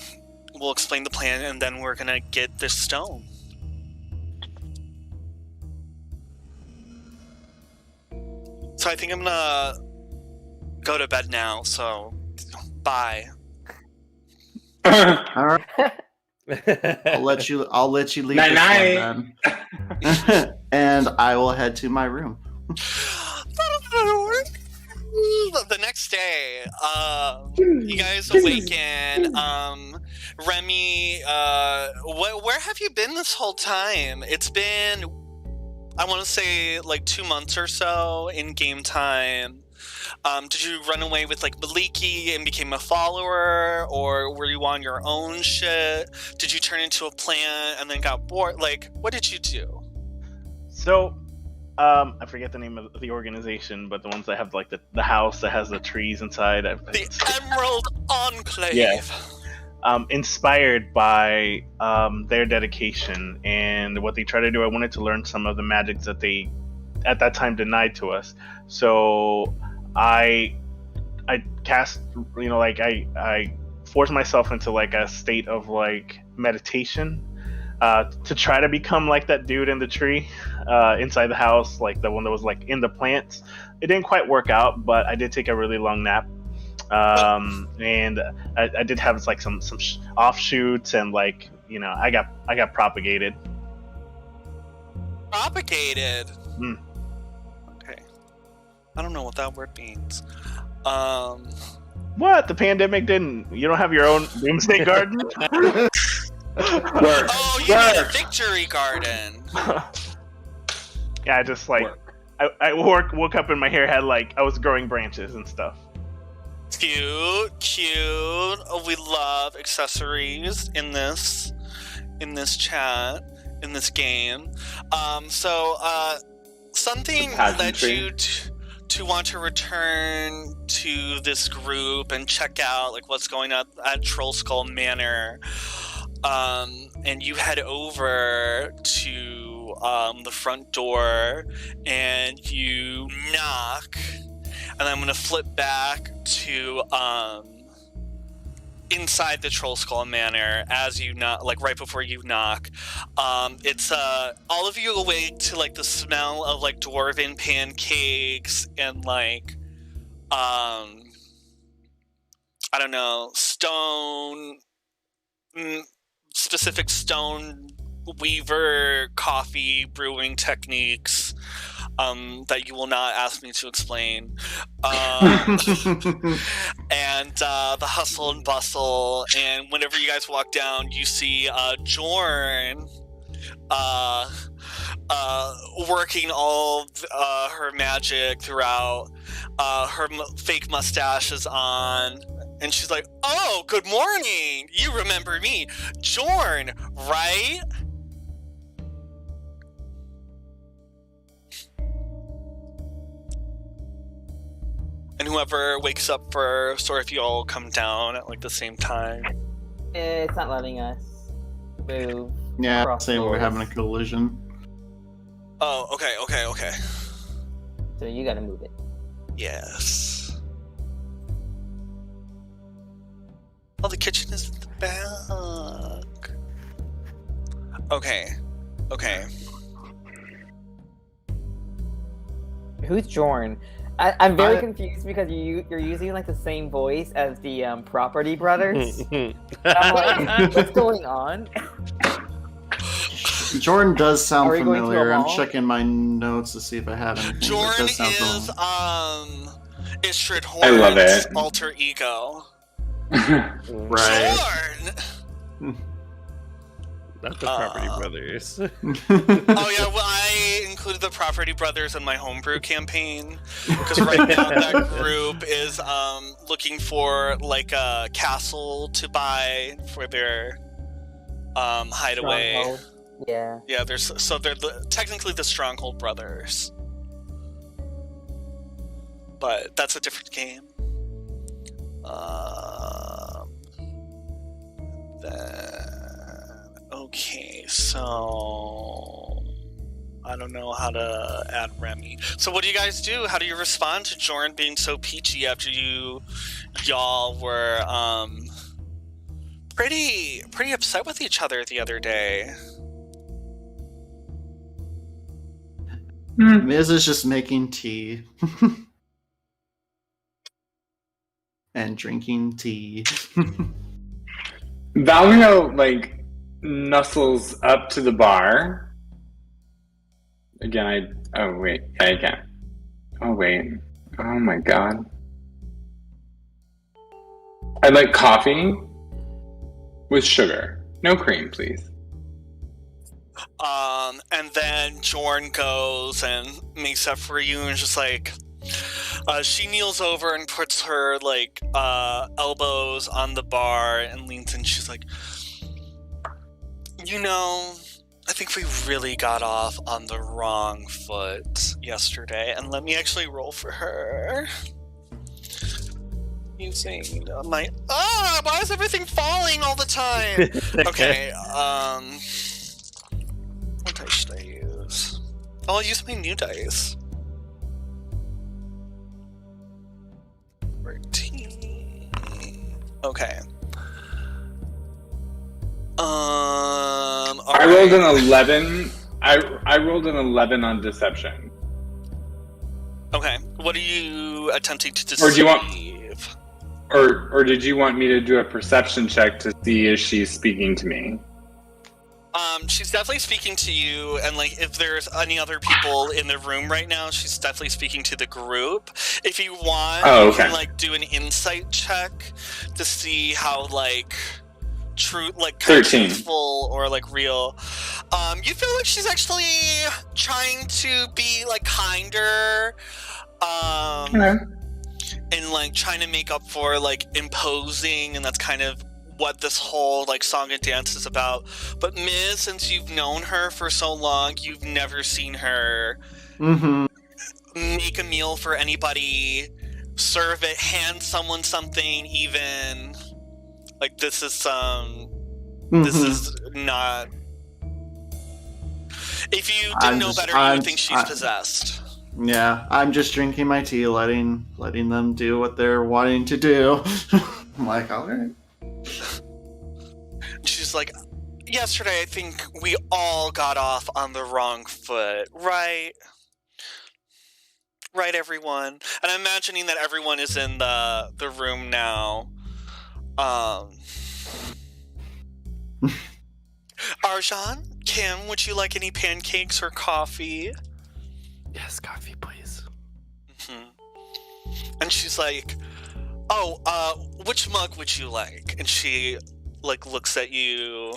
[SPEAKER 1] we'll explain the plan, and then we're gonna get this stone." So I think I'm gonna go to bed now. So bye.
[SPEAKER 5] All right. I'll let you leave this one then. And I will head to my room.
[SPEAKER 1] The next day, you guys awaken. Remy, where have you been this whole time? It's been, I want to say, like 2 months or so in game time. Did you run away with like Maliki and became a follower, or were you on your own shit? Did you turn into a plant and then got bored? Like, what did you do?
[SPEAKER 6] So, I forget the name of the organization, but the ones that have like the house that has the trees inside.
[SPEAKER 1] The Emerald Enclave.
[SPEAKER 6] Yeah. Inspired by their dedication and what they try to do. I wanted to learn some of the magics that they at that time denied to us. So I cast, I forced myself into like a state of like meditation to try to become like that dude in the tree inside the house, like the one that was like in the plants. It didn't quite work out, but I did take a really long nap. And I did have like some offshoots, and like I got propagated.
[SPEAKER 1] Propagated.
[SPEAKER 6] Mm.
[SPEAKER 1] Okay, I don't know what that word means.
[SPEAKER 6] What? The pandemic didn't? You don't have your own doomsday garden?
[SPEAKER 1] Oh, you mean a victory garden?
[SPEAKER 6] Yeah, I just like I woke up and my hair had like I was growing branches and stuff.
[SPEAKER 1] Cute. Oh, we love accessories in this chat, in this game. Something led you to want to return to this group and check out like what's going on at Troll Skull Manor. And you head over to the front door and you knock. And I'm going to flip back to inside the Troll Skull Manor as you knock, like right before you knock. It's all of you awake to like the smell of like dwarven pancakes and like I don't know, specific stone weaver coffee brewing techniques that you will not ask me to explain. And the hustle and bustle. And whenever you guys walk down, you see Jorn working all her magic throughout. Her fake mustache is on. And she's like, "Oh, good morning. You remember me. Jorn, right?" And whoever wakes up first, or if you all come down at like the same time.
[SPEAKER 2] It's not letting us move.
[SPEAKER 5] Yeah,
[SPEAKER 2] across
[SPEAKER 5] saying we're
[SPEAKER 2] doors.
[SPEAKER 5] having a collision.
[SPEAKER 1] Oh, okay.
[SPEAKER 2] So you gotta move it.
[SPEAKER 1] Yes. Oh, the kitchen is in the back. Okay.
[SPEAKER 2] Who's Jorn? I'm very confused because you're using like the same voice as the Property Brothers. I'm like, what's going on?
[SPEAKER 5] Jordan does sound
[SPEAKER 2] Are we going to a
[SPEAKER 5] familiar. I'm
[SPEAKER 2] mall?
[SPEAKER 5] checking my notes to see if I have anything. but it
[SPEAKER 1] Jorn
[SPEAKER 5] does sound
[SPEAKER 1] is
[SPEAKER 5] familiar.
[SPEAKER 1] Istrid
[SPEAKER 3] I love
[SPEAKER 1] Horn's
[SPEAKER 3] it.
[SPEAKER 1] alter ego.
[SPEAKER 5] Right.
[SPEAKER 1] Jorn!
[SPEAKER 4] Not the Property Brothers.
[SPEAKER 1] Oh yeah, well I included the Property Brothers in my homebrew campaign because right now that group is looking for like a castle to buy for their hideaway.
[SPEAKER 2] Stronghold. Yeah.
[SPEAKER 1] Yeah, they're technically the Stronghold Brothers, but that's a different game. Okay, so I don't know how to add Remy. So what do you guys do? How do you respond to Jorn being so peachy after y'all were pretty upset with each other the other day?
[SPEAKER 5] Miz is just making tea. And drinking tea.
[SPEAKER 3] Valio like nuzzles up to the bar. Again, I can't. Oh wait. Oh my god. I'd like coffee with sugar. No cream, please.
[SPEAKER 1] And then Jorn goes and makes up for you and is just like, She kneels over and puts her like elbows on the bar and leans in. She's like, you know, I think we really got off on the wrong foot yesterday, and let me actually roll for her. Using my why is everything falling all the time? Okay, what dice should I use? I'll use my new dice. 13. Okay.
[SPEAKER 3] I rolled an 11. I rolled an 11 on deception.
[SPEAKER 1] Okay. What are you attempting to deceive?
[SPEAKER 3] Or do you want? Or did you want me to do a perception check to see if she's speaking to me?
[SPEAKER 1] She's definitely speaking to you, and like if there's any other people in the room right now, she's definitely speaking to the group. If you want, you can like do an insight check to see how like true, like kind of
[SPEAKER 3] 13.
[SPEAKER 1] truthful or like real. You feel like she's actually trying to be like kinder. And like trying to make up for like imposing, and that's kind of what this whole like song and dance is about. But Miz, since you've known her for so long, you've never seen her make a meal for anybody, serve it, hand someone something, even. Like this is this is not. If you didn't know better, you would think she's possessed.
[SPEAKER 5] Yeah, I'm just drinking my tea, letting them do what they're wanting to do. I'm like, all right.
[SPEAKER 1] She's like, yesterday I think we all got off on the wrong foot, right? Right, everyone? And I'm imagining that everyone is in the room now. Arjan, Kim, would you like any pancakes or coffee?
[SPEAKER 4] Yes, coffee, please.
[SPEAKER 1] And she's like, oh, which mug would you like? And she like looks at you.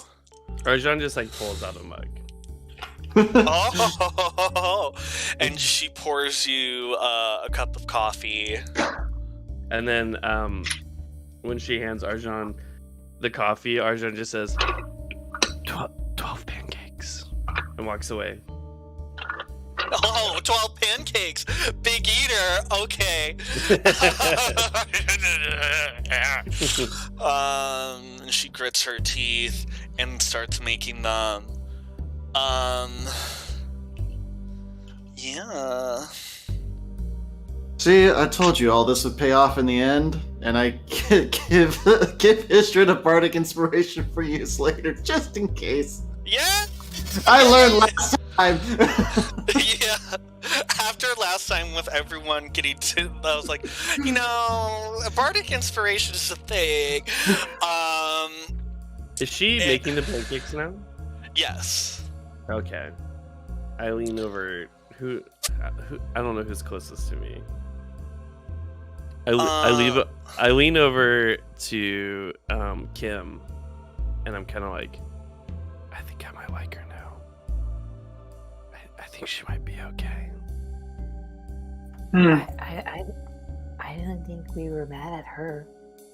[SPEAKER 4] Arjan just like pulls out a mug.
[SPEAKER 1] Oh, and she pours you a cup of coffee.
[SPEAKER 4] And then when she hands Arjan the coffee, Arjan just says 12 pancakes and walks away.
[SPEAKER 1] Oh, 12 pancakes. Big eater. Okay. And she grits her teeth and starts making them. Yeah.
[SPEAKER 5] See, I told you all this would pay off in the end, and I give Istrid a bardic inspiration for use later, just in case.
[SPEAKER 1] Yeah.
[SPEAKER 5] I learned last time.
[SPEAKER 1] Yeah. After last time with everyone getting to, I was like, you know, a bardic inspiration is a thing.
[SPEAKER 4] Is she making the pancakes now?
[SPEAKER 1] Yes.
[SPEAKER 4] Okay. I lean over. Who? I don't know who's closest to me. I lean over to Kim, and I'm kind of like, I think I might like her now. I think she might be okay.
[SPEAKER 2] I didn't think we were mad at her.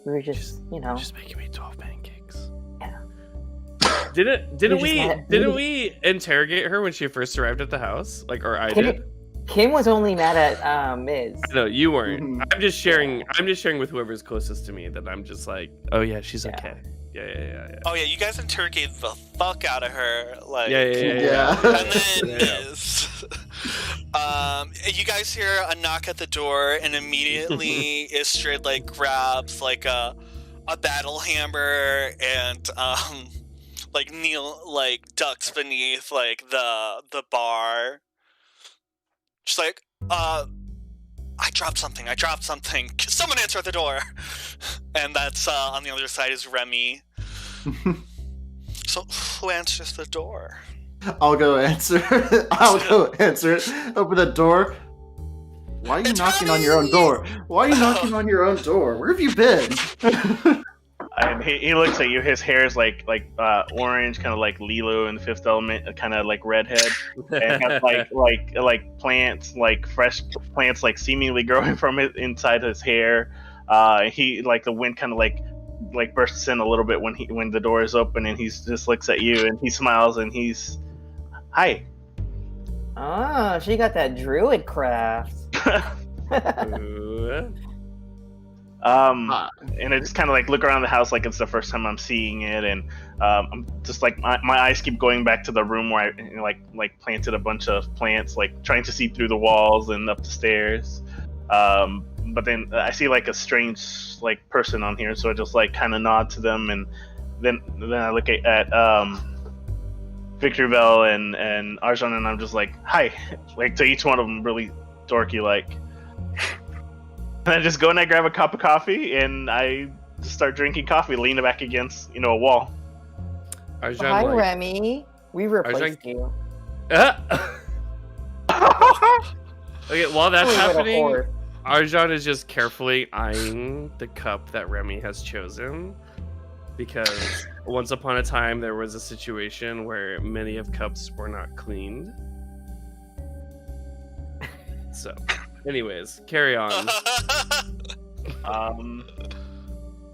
[SPEAKER 2] We were just, you know.
[SPEAKER 4] Just making me 12 pancakes.
[SPEAKER 2] Yeah.
[SPEAKER 4] Didn't we interrogate her when she first arrived at the house? Like, or I did.
[SPEAKER 2] Kim was only mad at Miz.
[SPEAKER 4] No, you weren't.
[SPEAKER 5] Mhm.
[SPEAKER 4] I'm just sharing. I'm just sharing with whoever's closest to me that I'm just like, oh yeah, she's
[SPEAKER 2] Yeah.
[SPEAKER 4] okay. Yeah.
[SPEAKER 1] Oh yeah, you guys interrogated the fuck out of her. Like,
[SPEAKER 5] Yeah.
[SPEAKER 1] And then
[SPEAKER 4] Yeah.
[SPEAKER 1] you guys hear a knock at the door, and immediately Istrid like grabs like a battle hammer and like ducks beneath like the bar. She's like, I dropped something. Someone answer the door. And that's on the other side is Remy. So who answers the door?
[SPEAKER 5] I'll go answer. I'll go answer it. Open the door. Why are you
[SPEAKER 1] It's
[SPEAKER 5] knocking on
[SPEAKER 1] Remy!
[SPEAKER 5] your own door? Why are you knocking on your own door? Where have you been?
[SPEAKER 6] And he looks at you. His hair is like orange, kind of like Lilo in the Fifth Element, kind of like redhead, and has like plants, like fresh plants, like seemingly growing from it inside his hair. He like the wind kind of like bursts in a little bit when the door is open, and he just looks at you and he smiles and he's, hi.
[SPEAKER 2] Oh, she got that druid craft.
[SPEAKER 4] Ooh.
[SPEAKER 6] And I just kind of like look around the house like it's the first time I'm seeing it, and I'm just like my eyes keep going back to the room where I like planted a bunch of plants, like trying to see through the walls and up the stairs. But then I see like a strange like person on here, so I just like kind of nod to them, and then I look at Victory Bell and Arjan, and I'm just like, hi, like to each one of them, really dorky like. And I just go and I grab a cup of coffee and I just start drinking coffee, leaning back against a wall.
[SPEAKER 4] Arjan,
[SPEAKER 2] Hi,
[SPEAKER 4] like,
[SPEAKER 2] Remy. We replaced
[SPEAKER 4] Arjan-
[SPEAKER 2] you.
[SPEAKER 4] Okay, while that's
[SPEAKER 2] Poor little
[SPEAKER 4] happening,
[SPEAKER 2] whore.
[SPEAKER 4] Arjan is just carefully eyeing the cup that Remy has chosen, because once upon a time there was a situation where many of cups were not cleaned. So, anyways, carry on.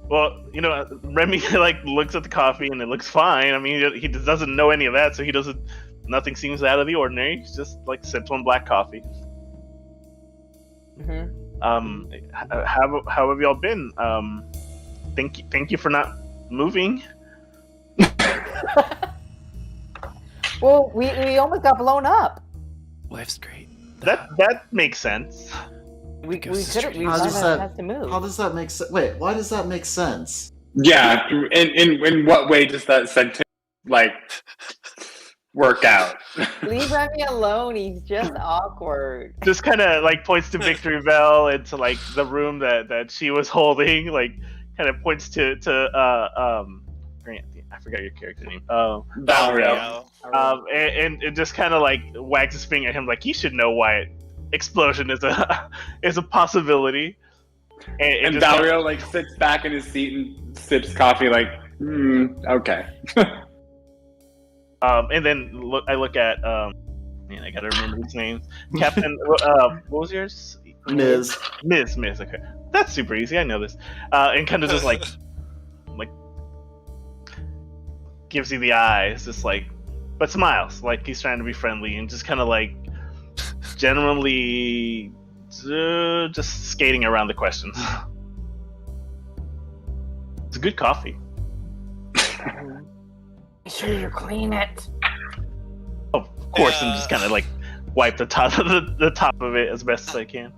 [SPEAKER 6] Well, Remy like looks at the coffee and it looks fine. I mean, he just doesn't know any of that, so nothing seems out of the ordinary. He's just like sips on black coffee.
[SPEAKER 2] Mm-hmm.
[SPEAKER 6] How have y'all been? Thank you for not moving.
[SPEAKER 2] Well, we almost got blown up.
[SPEAKER 4] Life's great.
[SPEAKER 6] That makes sense.
[SPEAKER 2] We
[SPEAKER 4] Ghost is
[SPEAKER 2] could have.
[SPEAKER 4] straight.
[SPEAKER 2] We
[SPEAKER 5] How
[SPEAKER 2] might
[SPEAKER 5] does
[SPEAKER 2] have
[SPEAKER 5] that-
[SPEAKER 2] had to move.
[SPEAKER 5] How does that make sense? Wait, why does that make sense?
[SPEAKER 3] Yeah, in what way does that sentence like work out?
[SPEAKER 2] Leave Remy alone. He's just awkward.
[SPEAKER 6] Just kind of like points to Victory Bell and to like the room that she was holding. Like kind of points to Grant. I forgot your character name.
[SPEAKER 3] Valerio.
[SPEAKER 6] And it just kind of like wags his finger at him, like he should know why explosion is a possibility.
[SPEAKER 3] And
[SPEAKER 6] just
[SPEAKER 3] Valerio like sits back in his seat and sips coffee, like, okay.
[SPEAKER 6] And then I look at man, I gotta remember his name. Captain. What was yours?
[SPEAKER 5] Ms.
[SPEAKER 6] Ms. Okay, that's super easy. I know this. And kind of just like gives you the eyes, just like, but smiles, like he's trying to be friendly, and just kind of like generally just skating around the questions. It's good coffee.
[SPEAKER 2] Be sure you clean it.
[SPEAKER 6] Of course, I'm just kind of like wipe the top of the top of it as best as I can.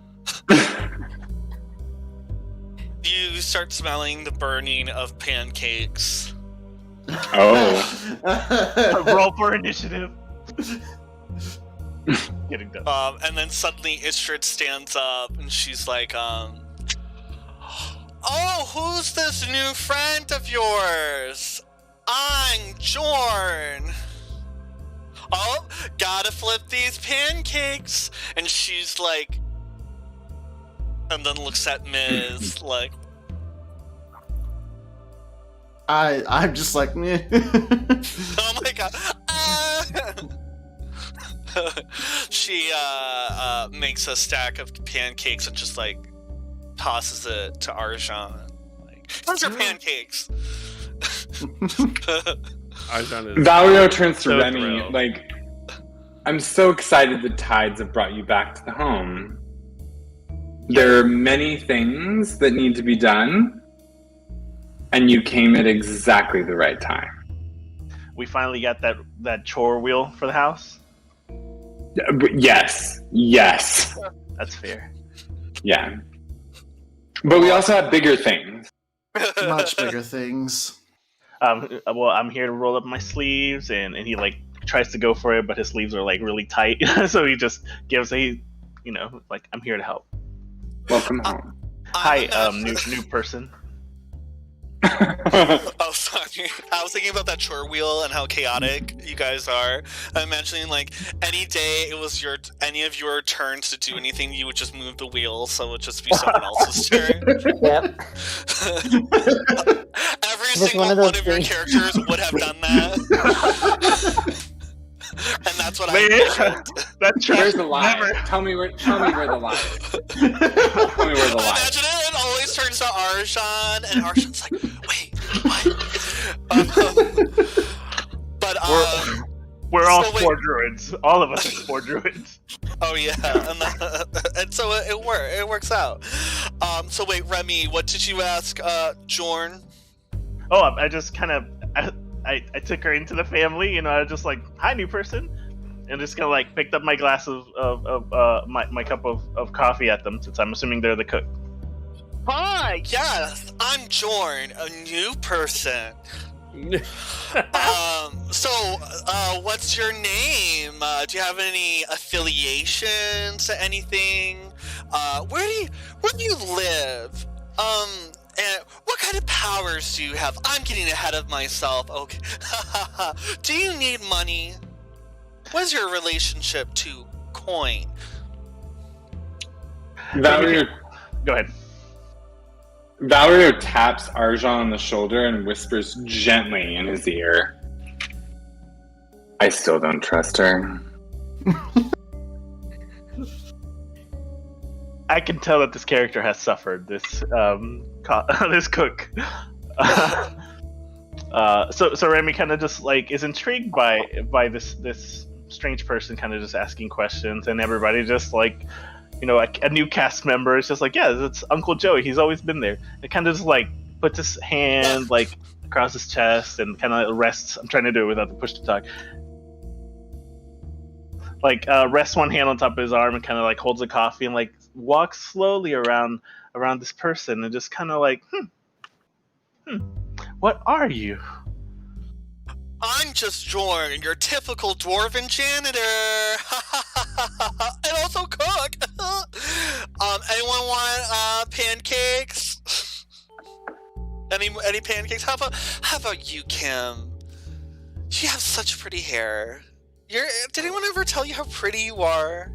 [SPEAKER 1] You start smelling the burning of pancakes.
[SPEAKER 3] Oh.
[SPEAKER 6] Roll for initiative. Getting done.
[SPEAKER 1] And then suddenly Istrid stands up and she's like, oh, who's this new friend of yours? I'm Jorn. Oh, gotta flip these pancakes. And she's like, and then looks at Miz like,
[SPEAKER 5] I'm just like, meh.
[SPEAKER 1] oh my god. She makes a stack of pancakes and just like tosses it to Arjan. Like, those are pancakes.
[SPEAKER 4] Arjan is
[SPEAKER 3] Valerio turns to
[SPEAKER 4] so
[SPEAKER 3] Remy,
[SPEAKER 4] thrilled.
[SPEAKER 3] like, I'm so excited the tides have brought you back to the home. There are many things that need to be done, and you came at exactly the right time.
[SPEAKER 6] We finally got that chore wheel for the house.
[SPEAKER 3] Yes.
[SPEAKER 6] That's fair.
[SPEAKER 3] Yeah. But we also have bigger things.
[SPEAKER 5] Much bigger things.
[SPEAKER 6] Well, I'm here to roll up my sleeves, and he like tries to go for it, but his sleeves are like really tight, so he just gives like, I'm here to help.
[SPEAKER 3] Welcome home.
[SPEAKER 6] Hi, new person.
[SPEAKER 1] Oh, sorry. I was thinking about that chore wheel and how chaotic you guys are. I'm imagining like any day it was any of your turns to do anything, you would just move the wheel, so it would just be someone else's turn.
[SPEAKER 2] Yep.
[SPEAKER 1] Every
[SPEAKER 2] Just
[SPEAKER 1] single
[SPEAKER 2] one
[SPEAKER 1] one
[SPEAKER 2] of
[SPEAKER 1] of,
[SPEAKER 2] those
[SPEAKER 1] your
[SPEAKER 2] things.
[SPEAKER 1] characters would have done that. And that's what I
[SPEAKER 6] Man,
[SPEAKER 1] envisioned.
[SPEAKER 6] that's
[SPEAKER 3] Where's the lie?
[SPEAKER 6] never.
[SPEAKER 3] Tell me where the lie is. Tell me where the
[SPEAKER 1] I
[SPEAKER 3] lie is.
[SPEAKER 1] imagine it always turns to Arjan, and Arjan's like, wait, what? But,
[SPEAKER 6] We're all
[SPEAKER 1] So wait-
[SPEAKER 6] 4 druids. All of us are 4 druids.
[SPEAKER 1] oh yeah, and so it works out. So wait, Remy, what did you ask, Jorn?
[SPEAKER 6] Oh, I just kind of I took her into the family. I was just like, hi, new person, and just kind of like picked up my glass of my cup of coffee at them, since I'm assuming they're the cook.
[SPEAKER 1] Hi, yes, I'm Jorn, a new person. What's your name? Do you have any affiliations to anything? Where do you live? And what kind of powers do you have? I'm getting ahead of myself. Okay. Do you need money? What is your relationship to coin?
[SPEAKER 3] Valerio
[SPEAKER 6] Go ahead.
[SPEAKER 3] taps Arjan on the shoulder and whispers gently in his ear, I still don't trust her.
[SPEAKER 6] I can tell that this character has suffered. This this cook. So Remy kind of just like is intrigued by this strange person, kind of just asking questions, and everybody just like, a new cast member is just like, yeah, it's Uncle Joey. He's always been there. It kind of just like puts his hand like across his chest and kind of rests. I'm trying to do it without the push to talk. Like rests one hand on top of his arm and kind of like holds a coffee and like walks slowly around this person and just kind of like, what are you?
[SPEAKER 1] I'm just Jorn, your typical dwarven janitor. And also cook. Anyone want pancakes? Any pancakes? How about you, Kim? You have such pretty hair. Did anyone ever tell you how pretty you are?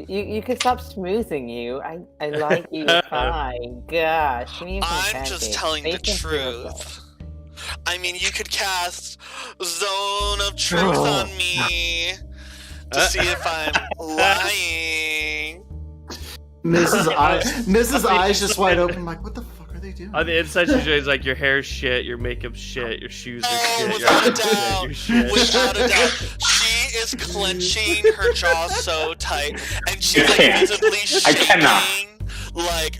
[SPEAKER 2] You could stop smoothing you. I like you fine. Gosh, give me some
[SPEAKER 1] I'm
[SPEAKER 2] pancakes.
[SPEAKER 1] just telling the
[SPEAKER 2] Make them feel
[SPEAKER 1] truth. I mean, you could cast Zone of Truth on me to see if I'm lying.
[SPEAKER 5] Mrs. Eyes just wide open, like, what the fuck are they doing?
[SPEAKER 4] On the inside, she's like, your hair's shit, your makeup's shit, your shoes are
[SPEAKER 1] Oh,
[SPEAKER 4] shit, your
[SPEAKER 1] without a
[SPEAKER 4] outfit's shit,
[SPEAKER 1] doubt.
[SPEAKER 4] you're shit.
[SPEAKER 1] Without a doubt. She is clenching her jaw so tight, and she's like
[SPEAKER 3] can't.
[SPEAKER 1] visibly
[SPEAKER 3] I
[SPEAKER 1] shaking.
[SPEAKER 3] cannot.
[SPEAKER 1] Like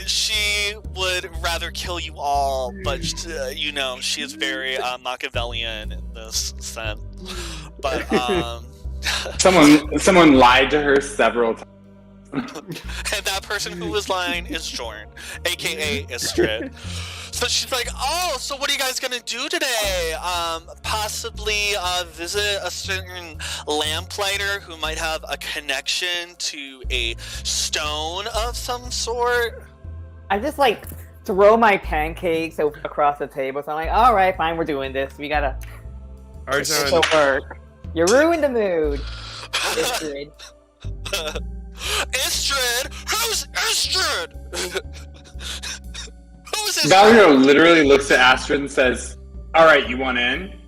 [SPEAKER 1] she would rather kill you all, but she is very Machiavellian in this sense. But
[SPEAKER 3] Someone lied to her several times.
[SPEAKER 1] and that person who was lying is Jorn, aka Istrid. So she's like, oh, so what are you guys gonna do today? Possibly visit a certain lamplighter who might have a connection to a stone of some sort?
[SPEAKER 2] I just like throw my pancakes across the table. So I'm like, all right, fine, we're doing this. We gotta
[SPEAKER 4] Arjan,
[SPEAKER 2] work. You ruined the mood. Istrid.
[SPEAKER 1] Istrid? Who's Istrid? Who's Istrid?
[SPEAKER 3] Valerio literally looks at Astrid and says, all right, you want in?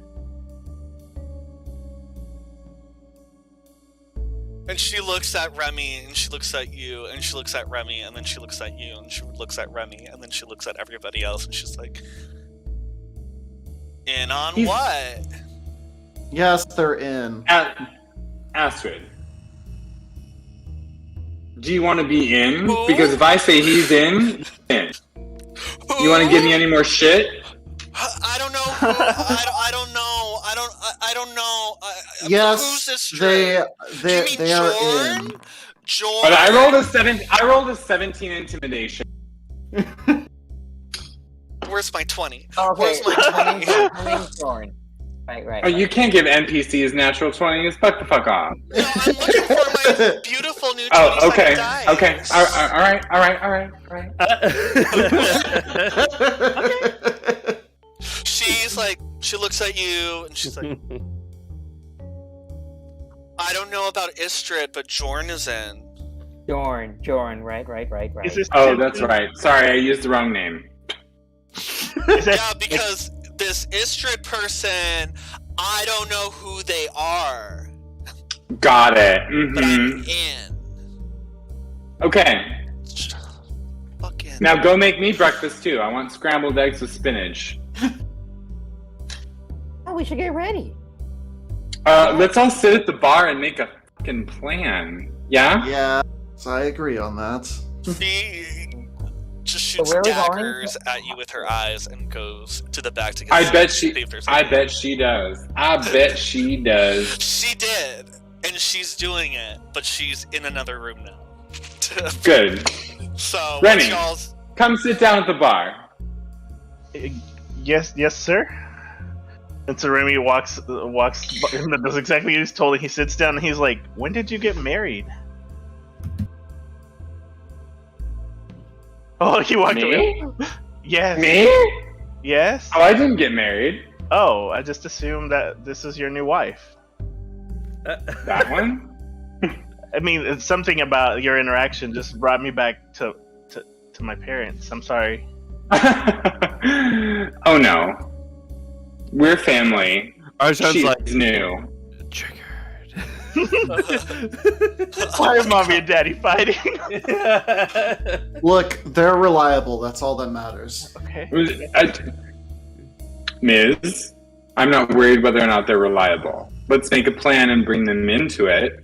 [SPEAKER 1] And she looks at Remy, and she looks at you, and she looks at Remy, and then she looks at you, and she looks at Remy, and then she looks at everybody else, and she's like, in on
[SPEAKER 5] He's-
[SPEAKER 1] what?
[SPEAKER 5] Yes, they're in.
[SPEAKER 3] Astrid, do you want to be in?
[SPEAKER 1] Who?
[SPEAKER 3] Because if I say he's in, he's in. You want to give me any more shit?
[SPEAKER 1] I don't know. I don't know. I don't know. Who's
[SPEAKER 5] Yes,
[SPEAKER 1] Istrid?
[SPEAKER 5] they
[SPEAKER 1] Do you mean
[SPEAKER 5] are
[SPEAKER 1] Jorn?
[SPEAKER 5] in.
[SPEAKER 1] Jorn?
[SPEAKER 3] But I rolled a 17 intimidation.
[SPEAKER 1] Where's my 20?
[SPEAKER 2] Okay,
[SPEAKER 1] Where's my 20?
[SPEAKER 2] Thorn. Right.
[SPEAKER 3] Oh, you can't give NPCs natural 20s. Fuck the fuck off.
[SPEAKER 1] No, I'm looking for my 4 beautiful new 20
[SPEAKER 3] Oh, okay.
[SPEAKER 1] dice.
[SPEAKER 3] Okay. All right.
[SPEAKER 1] She's like, she looks at you and she's like, I don't know about Istrid, but Jorn is in.
[SPEAKER 2] Jorn, right.
[SPEAKER 6] Is this
[SPEAKER 3] Oh, that's right. Sorry, I used the wrong name.
[SPEAKER 6] Is that,
[SPEAKER 1] Yeah, because this Istrid person, I don't know who they are,
[SPEAKER 3] Got it.
[SPEAKER 1] but I'm
[SPEAKER 3] Mhm.
[SPEAKER 1] in.
[SPEAKER 3] Okay.
[SPEAKER 1] Fucking.
[SPEAKER 3] Now go make me breakfast too. I want scrambled eggs with spinach.
[SPEAKER 2] Oh, we should get ready.
[SPEAKER 3] Let's all sit at the bar and make a fucking plan. Yeah?
[SPEAKER 5] Yeah, so I agree on that.
[SPEAKER 1] She just shoots
[SPEAKER 2] where are we going?
[SPEAKER 1] daggers at you with her eyes and goes to the back to get
[SPEAKER 3] I bet
[SPEAKER 1] see
[SPEAKER 3] she
[SPEAKER 1] if there's
[SPEAKER 3] I
[SPEAKER 1] anything.
[SPEAKER 3] bet she does. I bet she does.
[SPEAKER 1] She did, and she's doing it, but she's in another room now.
[SPEAKER 3] Good.
[SPEAKER 1] So,
[SPEAKER 3] Rennie.
[SPEAKER 1] what's y'all's?
[SPEAKER 3] Come sit down at the bar.
[SPEAKER 6] yes, sir. And so Remy walks, and does exactly what he's told. He sits down and he's like, "When did you get married?" Oh, he walked
[SPEAKER 3] Me?
[SPEAKER 6] away. Yes.
[SPEAKER 3] Me?
[SPEAKER 6] Yes.
[SPEAKER 3] Oh, I didn't get married.
[SPEAKER 6] Oh, I just assumed that this is your new wife.
[SPEAKER 3] That one?
[SPEAKER 6] I mean, it's something about your interaction just brought me back to my parents. I'm sorry.
[SPEAKER 3] Oh no. We're family.
[SPEAKER 4] Ours sounds
[SPEAKER 3] She's
[SPEAKER 4] like
[SPEAKER 3] new.
[SPEAKER 4] triggered.
[SPEAKER 6] Why are mommy and daddy fighting?
[SPEAKER 5] Look, they're reliable. That's all that matters.
[SPEAKER 6] Okay.
[SPEAKER 3] Ms., I'm not worried whether or not they're reliable. Let's make a plan and bring them into it.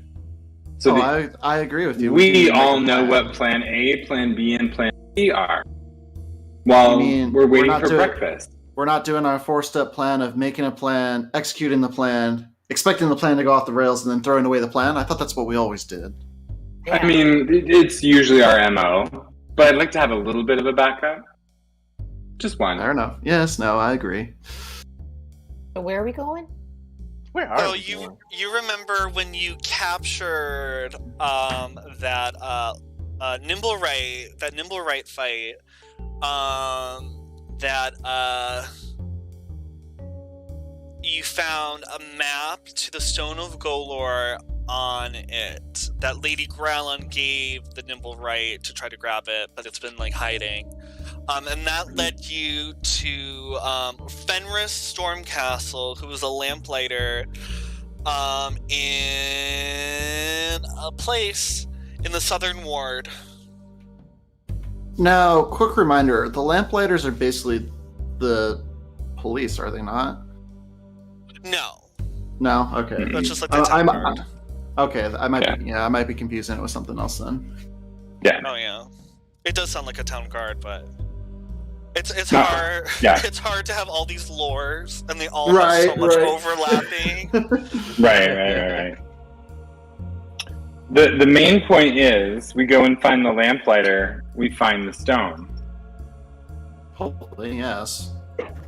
[SPEAKER 3] So
[SPEAKER 5] I agree with you.
[SPEAKER 3] we
[SPEAKER 5] can make
[SPEAKER 3] all
[SPEAKER 5] a
[SPEAKER 3] know
[SPEAKER 5] plan.
[SPEAKER 3] what plan A, plan B, and plan C are. While
[SPEAKER 5] You mean
[SPEAKER 3] we're waiting
[SPEAKER 5] we're not
[SPEAKER 3] for
[SPEAKER 5] doing-
[SPEAKER 3] breakfast.
[SPEAKER 5] We're not doing our 4-step plan of making a plan, executing the plan, expecting the plan to go off the rails, and then throwing away the plan. I thought that's what we always did.
[SPEAKER 3] I mean, it's usually our MO, but I'd like to have a little bit of a backup. Just one.
[SPEAKER 5] Fair enough. Yes, no, I agree.
[SPEAKER 2] So where are we going?
[SPEAKER 6] Where are
[SPEAKER 1] Oh,
[SPEAKER 6] we?
[SPEAKER 1] you remember when you captured that Nimblewright fight? You found a map to the Stone of Golorr on it that Lady Growlin gave the Nimblewright to try to grab it, but it's been like hiding. And that led you to Fenris Stormcastle, who was a lamplighter in a place in the Southern Ward.
[SPEAKER 5] Now, quick reminder: the lamplighters are basically the police, are they not?
[SPEAKER 1] No,
[SPEAKER 5] No. Okay.
[SPEAKER 1] that's just like the town guard.
[SPEAKER 5] Okay. I might be confusing it with something else then.
[SPEAKER 3] Yeah.
[SPEAKER 1] Oh yeah, it does sound like a town guard, but it's
[SPEAKER 3] No,
[SPEAKER 1] hard.
[SPEAKER 3] yeah.
[SPEAKER 1] It's hard to have all these lores, and they all
[SPEAKER 5] Right,
[SPEAKER 1] have so much
[SPEAKER 5] right.
[SPEAKER 1] overlapping.
[SPEAKER 3] Right. The main point is we go and find the lamplighter, we find the stone.
[SPEAKER 5] Hopefully, yes.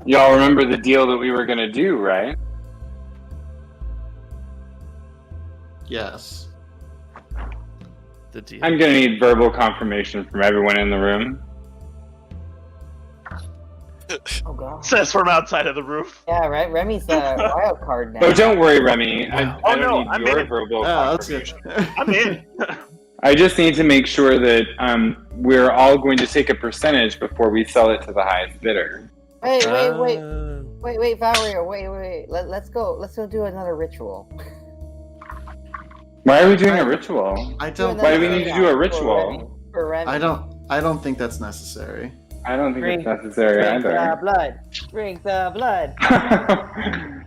[SPEAKER 3] Y'all remember the deal that we were gonna do, right?
[SPEAKER 5] Yes.
[SPEAKER 4] The deal.
[SPEAKER 3] I'm gonna need verbal confirmation from everyone in the room.
[SPEAKER 2] Oh god.
[SPEAKER 6] Says from outside of the roof.
[SPEAKER 2] Yeah, right. Remy's a wild card now.
[SPEAKER 3] Oh, don't worry, Remy. I
[SPEAKER 6] Oh,
[SPEAKER 3] don't
[SPEAKER 6] no,
[SPEAKER 3] need
[SPEAKER 6] I'm
[SPEAKER 3] your
[SPEAKER 6] in.
[SPEAKER 3] verbal
[SPEAKER 5] Yeah, that's good.
[SPEAKER 3] confirmation.
[SPEAKER 6] I'm in.
[SPEAKER 3] I just need to make sure that we're all going to take a percentage before we sell it to the highest bidder.
[SPEAKER 2] Wait,
[SPEAKER 4] Uh,
[SPEAKER 2] Valeria, wait. Let's go do another ritual.
[SPEAKER 3] Why are we doing a ritual?
[SPEAKER 5] I don't.
[SPEAKER 3] Why do we need to do a ritual?
[SPEAKER 2] For Remy.
[SPEAKER 5] I don't think that's necessary.
[SPEAKER 3] I don't think
[SPEAKER 2] Drink-
[SPEAKER 3] it's necessary
[SPEAKER 2] Drink the
[SPEAKER 3] either.
[SPEAKER 2] blood. Drink the blood.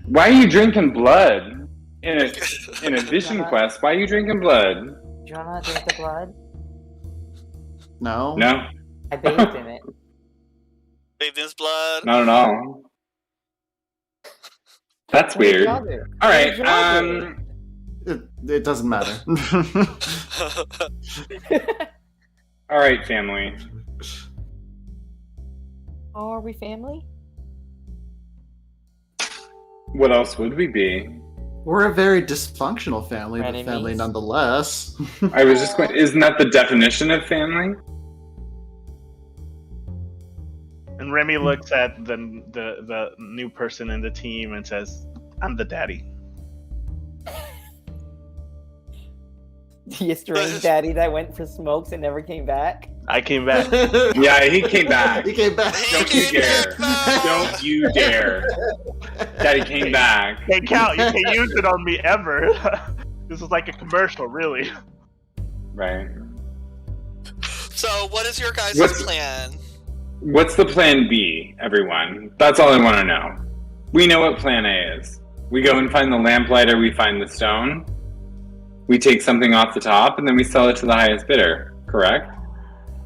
[SPEAKER 3] Why are you drinking blood in a vision quest? Why are you drinking blood?
[SPEAKER 2] Do you wanna drink the blood?
[SPEAKER 5] No.
[SPEAKER 3] No,
[SPEAKER 2] I bathed in it.
[SPEAKER 1] Bathed in his blood.
[SPEAKER 3] not at all. That's
[SPEAKER 2] What did
[SPEAKER 3] weird.
[SPEAKER 2] y'all do?
[SPEAKER 3] All
[SPEAKER 2] What
[SPEAKER 3] right.
[SPEAKER 2] did y'all do?
[SPEAKER 5] It doesn't matter.
[SPEAKER 3] All right, family.
[SPEAKER 2] Oh, are we family?
[SPEAKER 3] What else would we be?
[SPEAKER 5] We're a very dysfunctional family, but
[SPEAKER 2] Frenemies?
[SPEAKER 5] family nonetheless.
[SPEAKER 3] I was just going, isn't that the definition of family?
[SPEAKER 6] And Remy looks at the new person in the team and says, "I'm the daddy."
[SPEAKER 2] The strange daddy that went for smokes and never came back.
[SPEAKER 6] I came back.
[SPEAKER 3] Yeah, he came back.
[SPEAKER 5] He came back.
[SPEAKER 3] Don't you dare. Don't you dare. Daddy came back.
[SPEAKER 6] Can't count. You can't use it on me ever. This is like a commercial, really.
[SPEAKER 3] Right.
[SPEAKER 1] So, what is your guys'
[SPEAKER 3] What's-
[SPEAKER 1] plan?
[SPEAKER 3] What's the plan B, everyone? That's all I want to know. We know what plan A is. We go and find the lamplighter, we find the stone, we take something off the top, and then we sell it to the highest bidder, correct?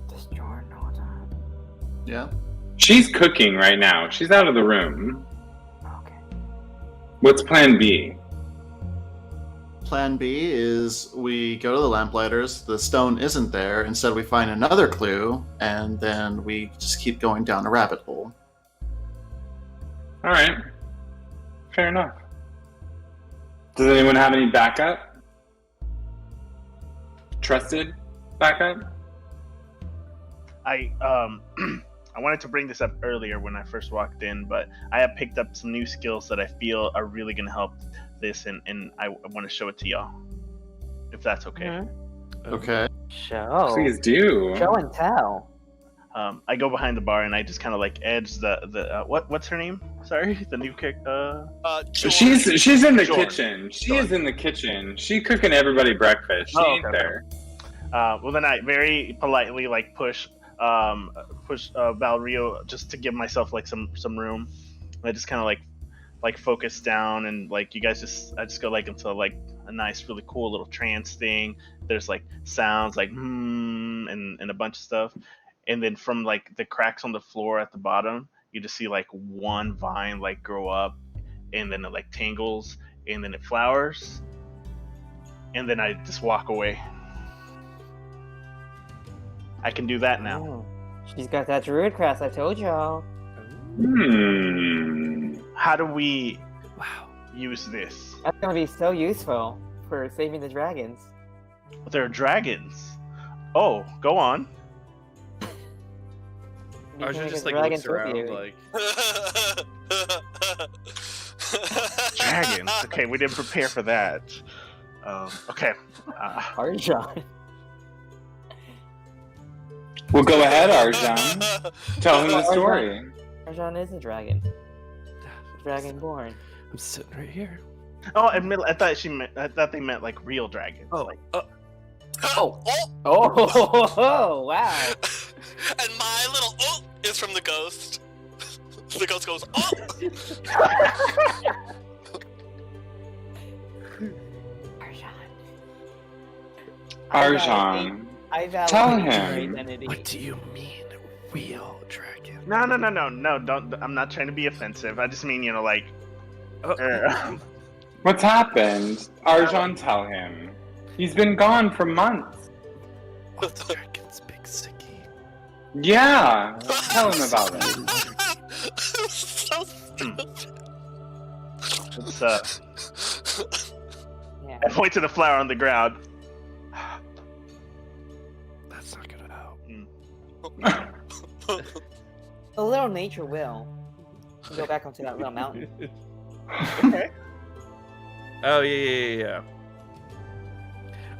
[SPEAKER 2] Does Jordan know that?
[SPEAKER 5] Yeah.
[SPEAKER 3] She's cooking right now. She's out of the room.
[SPEAKER 2] Okay.
[SPEAKER 3] What's plan B?
[SPEAKER 5] Plan B is we go to the lamplighters, the stone isn't there, instead we find another clue, and then we just keep going down a rabbit hole.
[SPEAKER 3] All right. Fair enough. Does anyone have any backup? Trusted backup?
[SPEAKER 6] I I wanted to bring this up earlier when I first walked in, but I have picked up some new skills that I feel are really going to help this, and I want to show it to y'all, if that's okay.
[SPEAKER 2] Mhm.
[SPEAKER 5] Okay.
[SPEAKER 2] Show.
[SPEAKER 3] Please do.
[SPEAKER 2] Show and tell.
[SPEAKER 6] I go behind the bar and I just kind of like edge the what's her name? Sorry, the new kick.
[SPEAKER 1] George.
[SPEAKER 3] She's in the
[SPEAKER 6] Sure.
[SPEAKER 3] kitchen. She
[SPEAKER 6] Sure.
[SPEAKER 3] is in the kitchen. She cooking everybody breakfast. She
[SPEAKER 6] Oh,
[SPEAKER 3] ain't
[SPEAKER 6] okay.
[SPEAKER 3] there.
[SPEAKER 6] Well, then I very politely like push Val Rio just to give myself like some room. I just kind of like focus down and like I just go like into like a nice, really cool little trance thing. There's like sounds like and a bunch of stuff, and then from like the cracks on the floor at the bottom, you just see like one vine like grow up, and then it like tangles, and then it flowers, and then I just walk away. I can do that now.
[SPEAKER 2] Oh, she's got that druid crest, I told y'all.
[SPEAKER 6] How do we
[SPEAKER 4] Wow.
[SPEAKER 6] use this?
[SPEAKER 2] That's gonna be so useful for saving the dragons.
[SPEAKER 6] There are dragons. Oh, go on.
[SPEAKER 2] You
[SPEAKER 4] Arjun
[SPEAKER 2] can
[SPEAKER 4] just
[SPEAKER 2] take
[SPEAKER 4] like
[SPEAKER 2] the
[SPEAKER 4] looks
[SPEAKER 2] dragons with
[SPEAKER 4] around
[SPEAKER 2] you.
[SPEAKER 4] like.
[SPEAKER 6] Dragons. Okay, we didn't prepare for that. Okay.
[SPEAKER 2] Arjun.
[SPEAKER 3] Well, go ahead, Arjan. Tell him the story.
[SPEAKER 2] Arjun is a dragon. Dragonborn.
[SPEAKER 4] I'm sitting right here.
[SPEAKER 6] Oh, I thought they meant like real dragons. Like,
[SPEAKER 2] Oh.
[SPEAKER 1] Oh,
[SPEAKER 2] Oh, wow.
[SPEAKER 1] and my little oh is from the ghost. The ghost goes oh.
[SPEAKER 2] Arjun.
[SPEAKER 3] Arjan.
[SPEAKER 2] I validate
[SPEAKER 3] Tell
[SPEAKER 2] your
[SPEAKER 3] him.
[SPEAKER 2] identity.
[SPEAKER 4] What do you mean, real dragon?
[SPEAKER 6] no, don't. I'm not trying to be offensive. I just mean, like.
[SPEAKER 3] What's happened? Arjan, tell him. He's been gone for months.
[SPEAKER 4] Oh, the dragon's big sicky.
[SPEAKER 3] Yeah. Tell him about it.
[SPEAKER 1] So stupid.
[SPEAKER 6] It's
[SPEAKER 2] Yeah.
[SPEAKER 6] I point to the flower on the ground.
[SPEAKER 4] That's not gonna help.
[SPEAKER 2] A little nature will. Go back onto that little mountain.
[SPEAKER 6] Okay.
[SPEAKER 4] Oh yeah.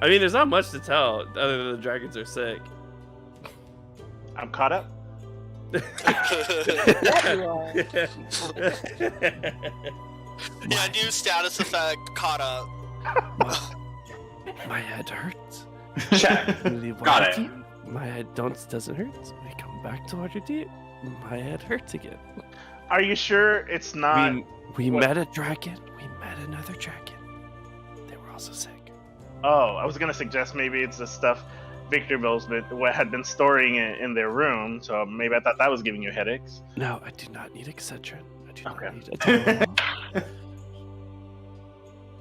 [SPEAKER 4] I mean, there's not much to tell other than the dragons are sick.
[SPEAKER 6] I'm caught up.
[SPEAKER 2] Yeah, you are.
[SPEAKER 1] Yeah, new status effect caught up.
[SPEAKER 4] My head hurts.
[SPEAKER 3] Check.
[SPEAKER 4] Really
[SPEAKER 3] Got
[SPEAKER 4] wanted
[SPEAKER 3] it.
[SPEAKER 4] to. My head doesn't hurt. So we come back to Waterdeep. My head hurts again.
[SPEAKER 6] Are you sure it's not?
[SPEAKER 4] We
[SPEAKER 6] what-
[SPEAKER 4] met a dragon. We met another dragon. They were also sick.
[SPEAKER 6] Oh, I was gonna suggest maybe it's the stuff Victorville's had been storing in their room. So maybe I thought that was giving you headaches.
[SPEAKER 4] No, I do not need Excedrin. I do
[SPEAKER 6] Okay.
[SPEAKER 4] not need Tylenol.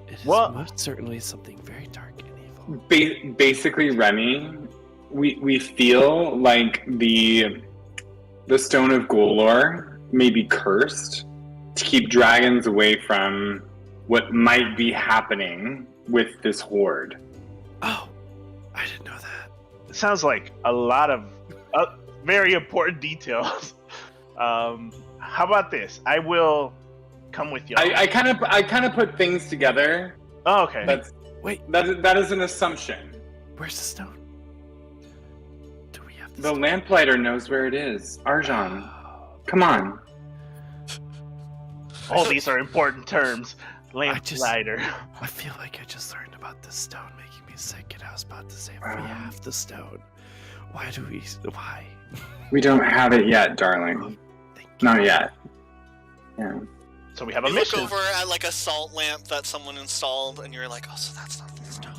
[SPEAKER 4] It is
[SPEAKER 6] Well-
[SPEAKER 4] most certainly something very dark and evil.
[SPEAKER 3] Basically, Remy, we feel like the Stone of Golorr may be cursed to keep dragons away from what might be happening with this horde.
[SPEAKER 4] Oh, I didn't know that.
[SPEAKER 6] It sounds like a lot of very important details. How about this? I will come with y'all.
[SPEAKER 3] I kind of put things together.
[SPEAKER 6] Oh, okay.
[SPEAKER 3] That is an assumption.
[SPEAKER 4] Where's the stone? Do we have
[SPEAKER 3] The lamplighter knows where it is. Arjan, come on.
[SPEAKER 6] All these are important terms. Lamplighter.
[SPEAKER 4] I feel like I just learned about this stone making me sick, and I was about to say, if we have the stone, why?
[SPEAKER 3] We don't have it yet, darling. Not yet. Yeah.
[SPEAKER 6] So we have a
[SPEAKER 1] You
[SPEAKER 6] mission.
[SPEAKER 1] look over at like a salt lamp that someone installed, and you're like, "Oh, so that's not the stone."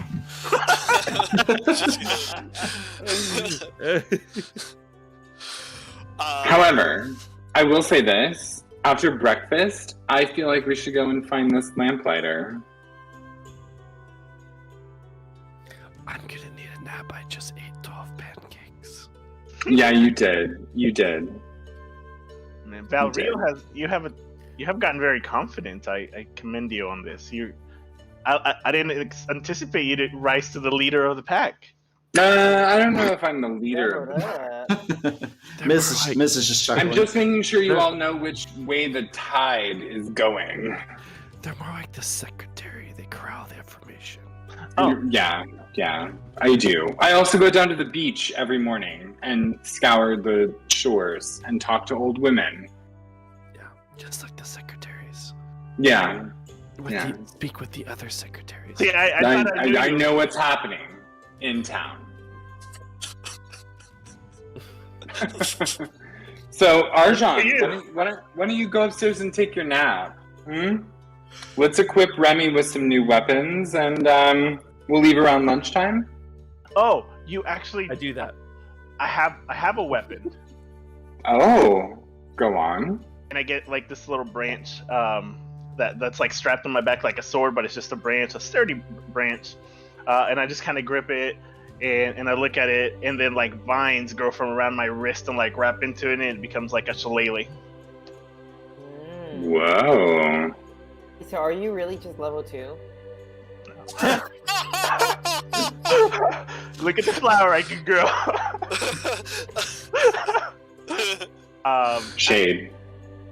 [SPEAKER 3] However, I will say this. After breakfast, I feel like we should go and find this lamplighter.
[SPEAKER 4] I'm gonna need a nap. I just ate 12 pancakes.
[SPEAKER 3] Yeah, you did. You did.
[SPEAKER 6] Man, Valrio you have gotten very confident. I commend you on this. I didn't anticipate you to rise to the leader of the pack.
[SPEAKER 3] I don't know if I'm the leader.
[SPEAKER 5] Miss is just chuckling.
[SPEAKER 3] I'm just making sure you all know which way the tide is going.
[SPEAKER 4] They're more like the secretary. They corral the information.
[SPEAKER 6] Oh.
[SPEAKER 3] Yeah, I do. I also go down to the beach every morning and scour the shores and talk to old women.
[SPEAKER 4] Yeah, just like the secretaries.
[SPEAKER 3] Yeah.
[SPEAKER 4] Speak with the other secretaries.
[SPEAKER 6] See, I
[SPEAKER 3] know what's happening in town. So, Arjan, why don't you go upstairs and take your nap? Let's equip Remy with some new weapons, and we'll leave around lunchtime.
[SPEAKER 6] Oh, you actually?
[SPEAKER 4] I do that.
[SPEAKER 6] I have a weapon.
[SPEAKER 3] Oh, go on.
[SPEAKER 6] And I get like this little branch that's like strapped on my back like a sword, but it's just a branch, a sturdy branch. And I just kind of grip it, and I look at it, and then like vines grow from around my wrist and like wrap into it, and it becomes like a shillelagh.
[SPEAKER 3] Whoa.
[SPEAKER 2] So are you really just level 2?
[SPEAKER 6] Look at the flower I can grow.
[SPEAKER 3] Shade.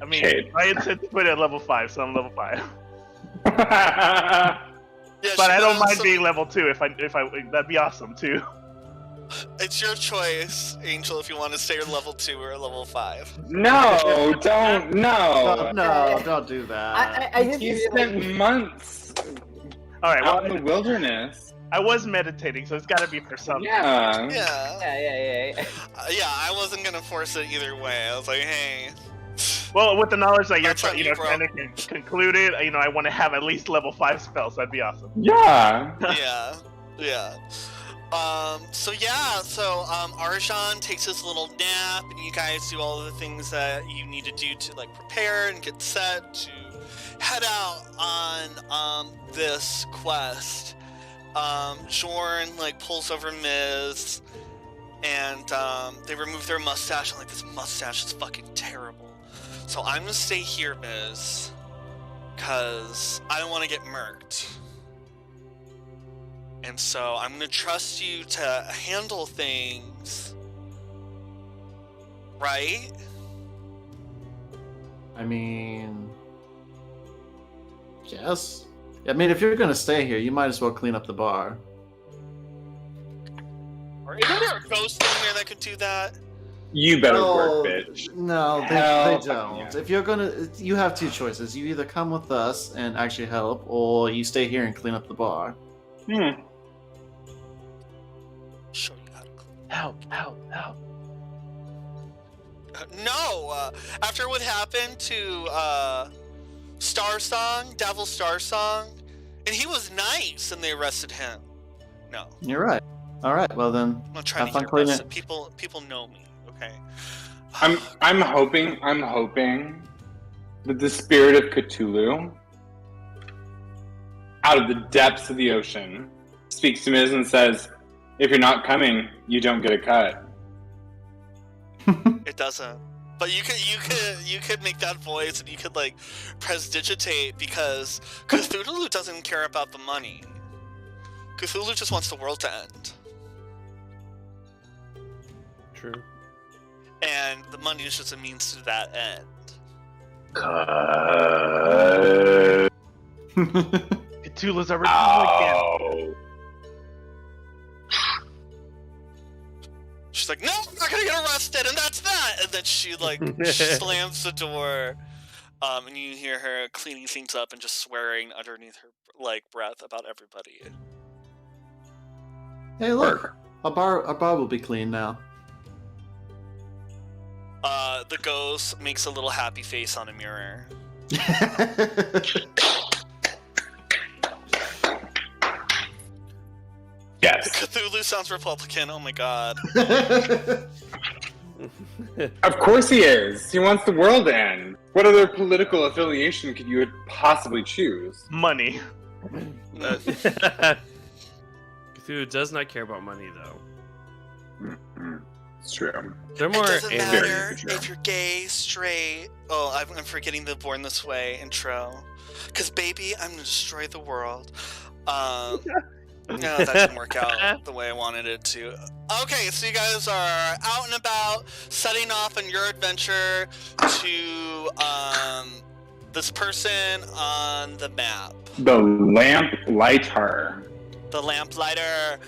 [SPEAKER 6] I mean,
[SPEAKER 3] Shade.
[SPEAKER 6] I intend to put it at level 5, so I'm level 5.
[SPEAKER 1] Yeah,
[SPEAKER 6] But I don't
[SPEAKER 1] should
[SPEAKER 6] mind
[SPEAKER 1] also-
[SPEAKER 6] being level 2 if I that'd be awesome too.
[SPEAKER 1] It's your choice, Angel, if you want to stay level 2 or level 5.
[SPEAKER 3] No, don't. No.
[SPEAKER 5] No, don't do that.
[SPEAKER 2] I just
[SPEAKER 3] You
[SPEAKER 2] feel
[SPEAKER 3] spent
[SPEAKER 2] like-
[SPEAKER 3] months
[SPEAKER 6] All right,
[SPEAKER 3] out in
[SPEAKER 6] well,
[SPEAKER 3] the wilderness.
[SPEAKER 6] I was meditating, so it's got to be for something.
[SPEAKER 3] Yeah.
[SPEAKER 1] Yeah, I wasn't gonna force it either way. I was like, hey.
[SPEAKER 6] Well, with the knowledge that you're
[SPEAKER 1] That's on you, bro.
[SPEAKER 6] trying to conclude it, I want to have at least level 5 spells. That'd be awesome.
[SPEAKER 3] Yeah.
[SPEAKER 1] Yeah. So Arjan takes his little nap, and you guys do all the things that you need to do to like prepare and get set to head out on this quest. Jorn like pulls over Miz, and they remove their mustache, and like this mustache is fucking terrible. So I'm gonna stay here, Miz, cause I don't want to get murked. And so I'm gonna trust you to handle things, right?
[SPEAKER 5] I mean, yes. I mean, if you're gonna stay here, you might as well clean up the bar.
[SPEAKER 1] Or isn't there a ghost in here that could do that?
[SPEAKER 3] You better
[SPEAKER 5] No,
[SPEAKER 3] work, bitch.
[SPEAKER 5] No,
[SPEAKER 3] Hell
[SPEAKER 5] they
[SPEAKER 3] fucking
[SPEAKER 5] don't.
[SPEAKER 3] yeah.
[SPEAKER 5] If you're gonna, you have two choices. You either come with us and actually help, or you stay here and clean up the bar.
[SPEAKER 1] Show you how to clean.
[SPEAKER 6] Help.
[SPEAKER 1] No! After what happened to Star Song, Devil Star Song, and he was nice and they arrested him. No.
[SPEAKER 5] You're right. All right. Well then,
[SPEAKER 1] I'm not trying
[SPEAKER 5] Have
[SPEAKER 1] to
[SPEAKER 5] fun
[SPEAKER 1] get
[SPEAKER 5] cleaning
[SPEAKER 1] arrested. People know me, okay?
[SPEAKER 3] I'm hoping that the spirit of Cthulhu, out of the depths of the ocean, speaks to Miz and says, "If you're not coming, you don't get a cut."
[SPEAKER 1] It doesn't. But you could make that voice, and you could like press digitate, because Cthulhu doesn't care about the money. Cthulhu just wants the world to end,
[SPEAKER 4] True.
[SPEAKER 1] and the money is just a means to that end.
[SPEAKER 6] Cthulhu's a Republican.
[SPEAKER 3] Ow.
[SPEAKER 1] She's like, no, I'm not gonna get arrested, and that's that. And then she like slams the door, and you hear her cleaning things up and just swearing underneath her like breath about everybody.
[SPEAKER 5] Hey, look, our bar will be clean now.
[SPEAKER 1] The ghost makes a little happy face on a mirror.
[SPEAKER 3] Yes.
[SPEAKER 1] Cthulhu sounds Republican. Oh my god.
[SPEAKER 3] Of course he is. He wants the world to end. What other political affiliation could you possibly choose?
[SPEAKER 6] Money.
[SPEAKER 4] Cthulhu does not care about money, though.
[SPEAKER 3] It's true.
[SPEAKER 4] They're
[SPEAKER 1] It
[SPEAKER 4] more
[SPEAKER 1] doesn't
[SPEAKER 4] angry.
[SPEAKER 1] matter if you're gay, straight. Oh, I'm forgetting the Born This Way intro. Cause baby, I'm gonna destroy the world. No, that didn't work out the way I wanted it to. Okay, so you guys are out and about, setting off on your adventure to this person on the map.
[SPEAKER 3] The lamp lighter.
[SPEAKER 1] The lamplighter.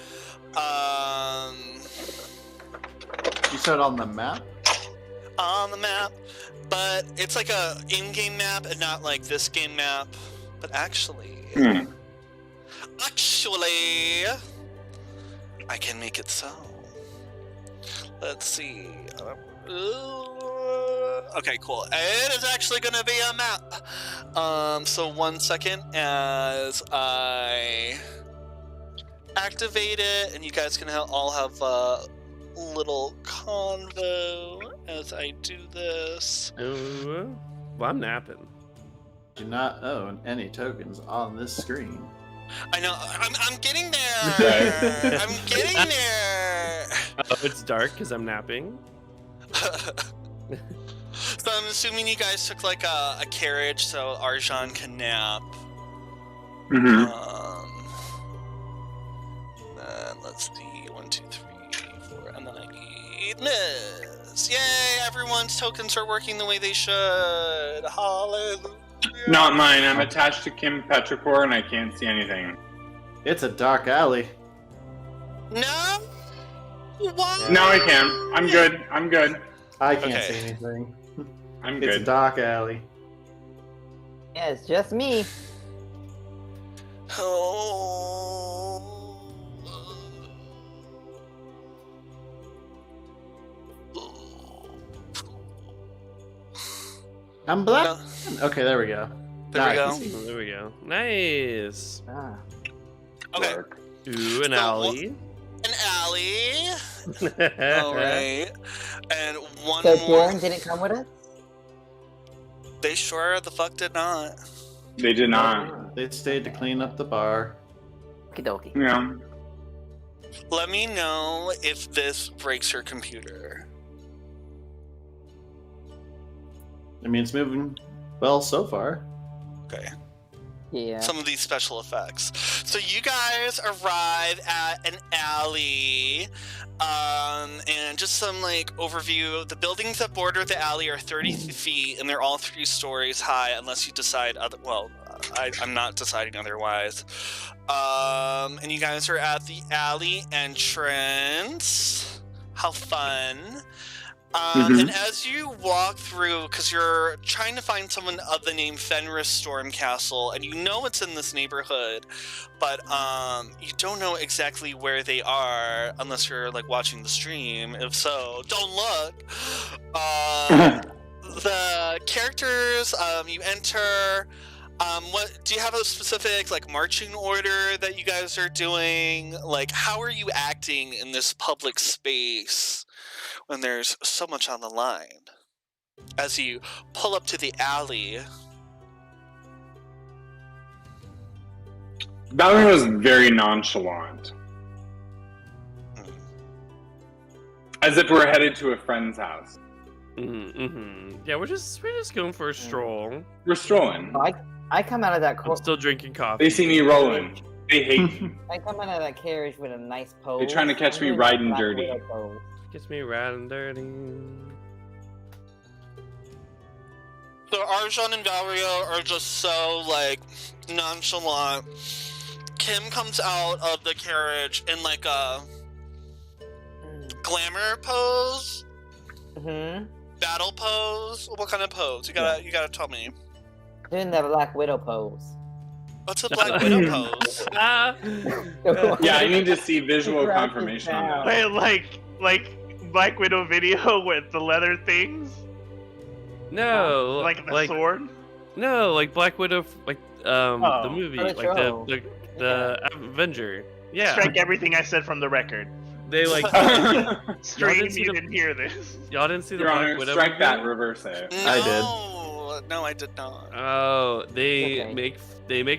[SPEAKER 5] You said on the map?
[SPEAKER 1] On the map, but it's like a in-game map and not like this game map. But actually, I can make it so. Let's see. Okay, cool. It is actually gonna be a map. So 1 second as I activate it, and you guys can all have a little convo as I do this.
[SPEAKER 4] Ooh. Well, I'm napping.
[SPEAKER 5] Do not own any tokens on this screen.
[SPEAKER 1] I know. I'm getting there. I'm getting there.
[SPEAKER 4] Oh, it's dark because I'm napping.
[SPEAKER 1] So I'm assuming you guys took like a carriage so Arjan can nap.
[SPEAKER 3] Mm-hmm.
[SPEAKER 1] Then let's see. 1, 2, 3, 4, and then I need this. Yay! Everyone's tokens are working the way they should. Hallelujah.
[SPEAKER 3] Not mine. I'm attached to Kim Petrichor and I can't see anything.
[SPEAKER 5] It's a dark alley.
[SPEAKER 1] No. What?
[SPEAKER 3] Now I can. I'm good. I'm good.
[SPEAKER 5] I can't
[SPEAKER 1] Okay.
[SPEAKER 5] see anything.
[SPEAKER 3] I'm
[SPEAKER 5] It's a
[SPEAKER 3] good.
[SPEAKER 5] dark alley.
[SPEAKER 2] Yeah, it's just me.
[SPEAKER 1] Oh.
[SPEAKER 5] I'm black. Okay, there we go.
[SPEAKER 1] There
[SPEAKER 5] Now
[SPEAKER 1] we
[SPEAKER 5] I can
[SPEAKER 1] go.
[SPEAKER 5] see.
[SPEAKER 4] Oh, there we go. Nice.
[SPEAKER 2] Ah.
[SPEAKER 1] Okay.
[SPEAKER 4] Ooh, an
[SPEAKER 1] So,
[SPEAKER 4] alley.
[SPEAKER 1] An alley. All right. And one
[SPEAKER 2] So
[SPEAKER 1] more.
[SPEAKER 2] Bjorn didn't come with us?
[SPEAKER 1] They sure the fuck did not.
[SPEAKER 3] They did not.
[SPEAKER 5] They stayed to clean up the bar.
[SPEAKER 2] Okie dokie.
[SPEAKER 3] Yeah.
[SPEAKER 1] Let me know if this breaks your computer.
[SPEAKER 5] I mean, it's moving well so far.
[SPEAKER 1] Okay.
[SPEAKER 2] Yeah.
[SPEAKER 1] Some of these special effects. So you guys arrive at an alley, and just some like overview. The buildings that border the alley are 30 feet, and they're all 3 stories high, unless you decide other. Well, I'm not deciding otherwise. And you guys are at the alley entrance. How fun! And as you walk through, because you're trying to find someone of the name Fenris Stormcastle, and you know it's in this neighborhood, but you don't know exactly where they are unless you're like watching the stream. If so, don't look. The characters you enter. What do you have a specific like marching order that you guys are doing? Like, how are you acting in this public space when there's so much on the line? As you pull up to the alley.
[SPEAKER 3] That one was very nonchalant. As if we're headed to a friend's house.
[SPEAKER 4] Yeah, we're just going for a stroll.
[SPEAKER 3] We're strolling.
[SPEAKER 2] I come out of that
[SPEAKER 4] I'm still drinking coffee.
[SPEAKER 3] They see me rolling. They hate me.
[SPEAKER 2] I come out of that carriage with a nice pose.
[SPEAKER 3] They're trying to catch
[SPEAKER 2] I'm
[SPEAKER 3] me
[SPEAKER 2] doing
[SPEAKER 3] riding
[SPEAKER 2] Black
[SPEAKER 3] dirty.
[SPEAKER 2] Widow pose.
[SPEAKER 4] Gets me riding dirty.
[SPEAKER 1] So Arjan and Valeria are just so, like, nonchalant. Kim comes out of the carriage in, like, a glamour pose? Battle pose? What kind of pose? You gotta tell me.
[SPEAKER 2] Doing the Black Widow pose.
[SPEAKER 1] What's a Black Widow pose?
[SPEAKER 3] Yeah, I need to see visual confirmation on that.
[SPEAKER 6] Wait, like Black Widow video with the leather things?
[SPEAKER 4] No,
[SPEAKER 6] Like the sword?
[SPEAKER 4] No, like Black Widow, like the movie,
[SPEAKER 2] For the
[SPEAKER 4] like
[SPEAKER 2] show.
[SPEAKER 4] the Avenger. Yeah,
[SPEAKER 6] Strike everything I said from the record.
[SPEAKER 4] they like.
[SPEAKER 6] Stream,
[SPEAKER 4] see
[SPEAKER 6] you
[SPEAKER 4] the-
[SPEAKER 6] didn't hear this.
[SPEAKER 4] Y'all didn't see the
[SPEAKER 3] Your
[SPEAKER 4] Black
[SPEAKER 3] Honor,
[SPEAKER 4] Widow.
[SPEAKER 3] strike
[SPEAKER 4] movie?
[SPEAKER 3] that, reverse it.
[SPEAKER 1] No, I did not.
[SPEAKER 4] Oh, they
[SPEAKER 2] Okay.
[SPEAKER 4] make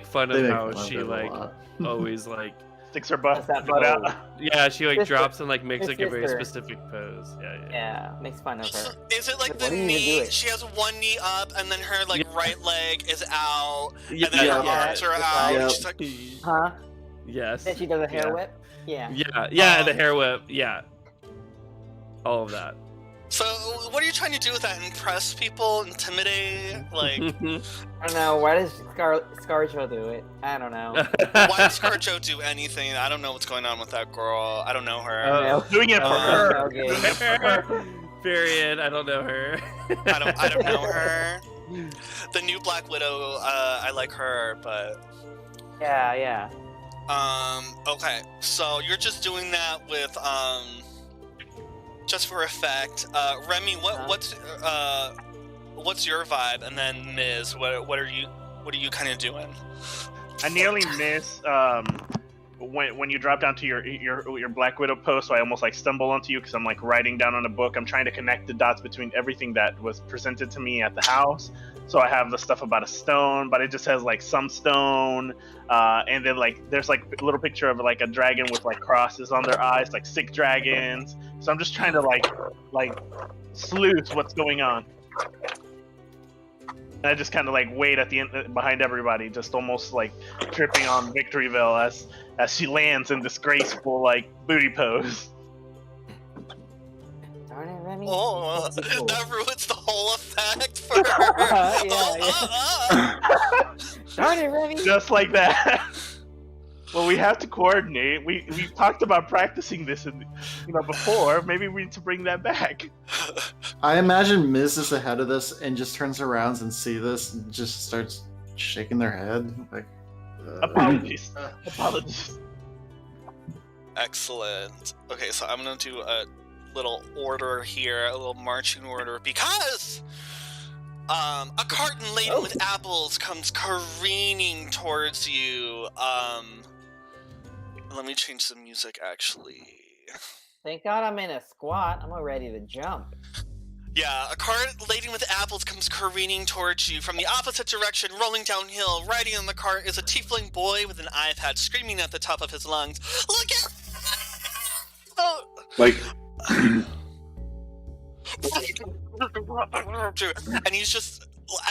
[SPEAKER 4] fun of
[SPEAKER 5] They make
[SPEAKER 4] how
[SPEAKER 5] fun of
[SPEAKER 4] she
[SPEAKER 5] it a
[SPEAKER 4] like
[SPEAKER 5] lot.
[SPEAKER 4] always like
[SPEAKER 6] Sticks her butt
[SPEAKER 2] That's that
[SPEAKER 6] out.
[SPEAKER 2] pose.
[SPEAKER 4] yeah she like
[SPEAKER 2] Sister-
[SPEAKER 4] drops and like makes
[SPEAKER 2] her
[SPEAKER 4] like a very
[SPEAKER 2] sister.
[SPEAKER 4] specific pose. Yeah.
[SPEAKER 2] Yeah, makes fun of her.
[SPEAKER 1] Is it like
[SPEAKER 2] Like,
[SPEAKER 1] the
[SPEAKER 2] why do you even do
[SPEAKER 1] knee?
[SPEAKER 2] it?
[SPEAKER 1] She has one knee up, and then her like
[SPEAKER 4] Yeah.
[SPEAKER 1] right leg is out,
[SPEAKER 4] Yeah.
[SPEAKER 1] and then her
[SPEAKER 5] Yeah.
[SPEAKER 1] arms are
[SPEAKER 2] Yeah.
[SPEAKER 1] out.
[SPEAKER 5] Yeah.
[SPEAKER 1] She's like,
[SPEAKER 2] Huh?
[SPEAKER 4] Yes.
[SPEAKER 2] Then she does a hair
[SPEAKER 6] Yeah.
[SPEAKER 2] whip? Yeah.
[SPEAKER 4] Yeah. The hair whip. Yeah. All of that.
[SPEAKER 1] so what are you trying to do with that? Impress people? Intimidate? Like,
[SPEAKER 2] I don't know. Why does Scarjo do it? I don't know.
[SPEAKER 1] why does ScarJo do anything? I don't know what's going on with that girl. I don't know her.
[SPEAKER 2] I don't know.
[SPEAKER 6] Doing it for her.
[SPEAKER 2] Okay.
[SPEAKER 4] Period. I don't know her.
[SPEAKER 1] I don't know her. The new Black Widow, I like her, but
[SPEAKER 2] Yeah.
[SPEAKER 1] okay. So you're just doing that with just for effect. Remy, what's your vibe? And then Miz, what are you kind of doing?
[SPEAKER 6] I nearly miss when you drop down to your Black Widow post, so I almost like stumble onto you because I'm like writing down on a book. I'm trying to connect the dots between everything that was presented to me at the house. So I have the stuff about a stone, but it just has like some stone, and then like there's like a little picture of like a dragon with like crosses on their eyes, like sick dragons. So I'm just trying to like sleuth what's going on. And I just kind of like wait at the end behind everybody, just almost like tripping on Victoryville as she lands in this graceful like booty pose.
[SPEAKER 2] Darn it, Remy.
[SPEAKER 1] Oh,
[SPEAKER 2] That's so cool.
[SPEAKER 1] that ruins the whole effect for her.
[SPEAKER 2] Yeah. Darn it, Remy.
[SPEAKER 6] Just like that. Well, we have to coordinate. We talked about practicing this before. Maybe we need to bring that back.
[SPEAKER 5] I imagine Miz is ahead of this and just turns around and see this and just starts shaking their head. Like,
[SPEAKER 6] Apologies. Apologies.
[SPEAKER 1] Excellent. Okay, so I'm gonna do a little order here, a little marching order, because a carton laden with apples comes careening towards you. Let me change the music, actually.
[SPEAKER 2] Thank God I'm in a squat. I'm all ready to jump.
[SPEAKER 1] Yeah, a cart laden with apples comes careening towards you from the opposite direction, rolling downhill. Riding on the cart is a tiefling boy with an eye patch, screaming at the top of his lungs. Look at... Oh.
[SPEAKER 3] Like,
[SPEAKER 1] and he's just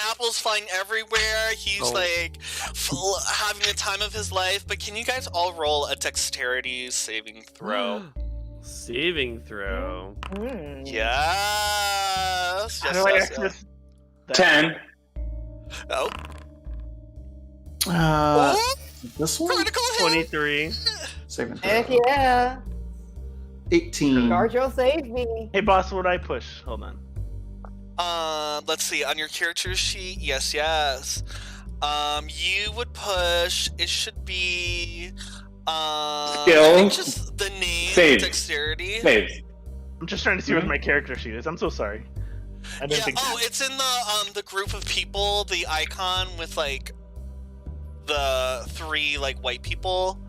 [SPEAKER 1] apples flying everywhere. He's like having the time of his life. But can you guys all roll a dexterity saving throw?
[SPEAKER 4] Saving throw.
[SPEAKER 1] Yes.
[SPEAKER 6] How do I access that?
[SPEAKER 3] 10.
[SPEAKER 1] Oh.
[SPEAKER 5] uh, this one?
[SPEAKER 1] Critical hit.
[SPEAKER 4] 23.
[SPEAKER 5] Saving throw.
[SPEAKER 2] Heck yeah.
[SPEAKER 5] 18.
[SPEAKER 2] Scarjo saved me.
[SPEAKER 6] Hey, boss, what would I push? Hold on.
[SPEAKER 1] Let's see. On your character sheet, yes. You would push. It should be. I
[SPEAKER 3] Skill.
[SPEAKER 1] think just the name.
[SPEAKER 3] Save.
[SPEAKER 1] Dexterity.
[SPEAKER 3] Saves.
[SPEAKER 6] I'm just trying to see what my character sheet is. I'm so sorry. I didn't
[SPEAKER 1] Yeah.
[SPEAKER 6] think.
[SPEAKER 1] Oh, it's in the group of people. The icon with like the 3 like white people.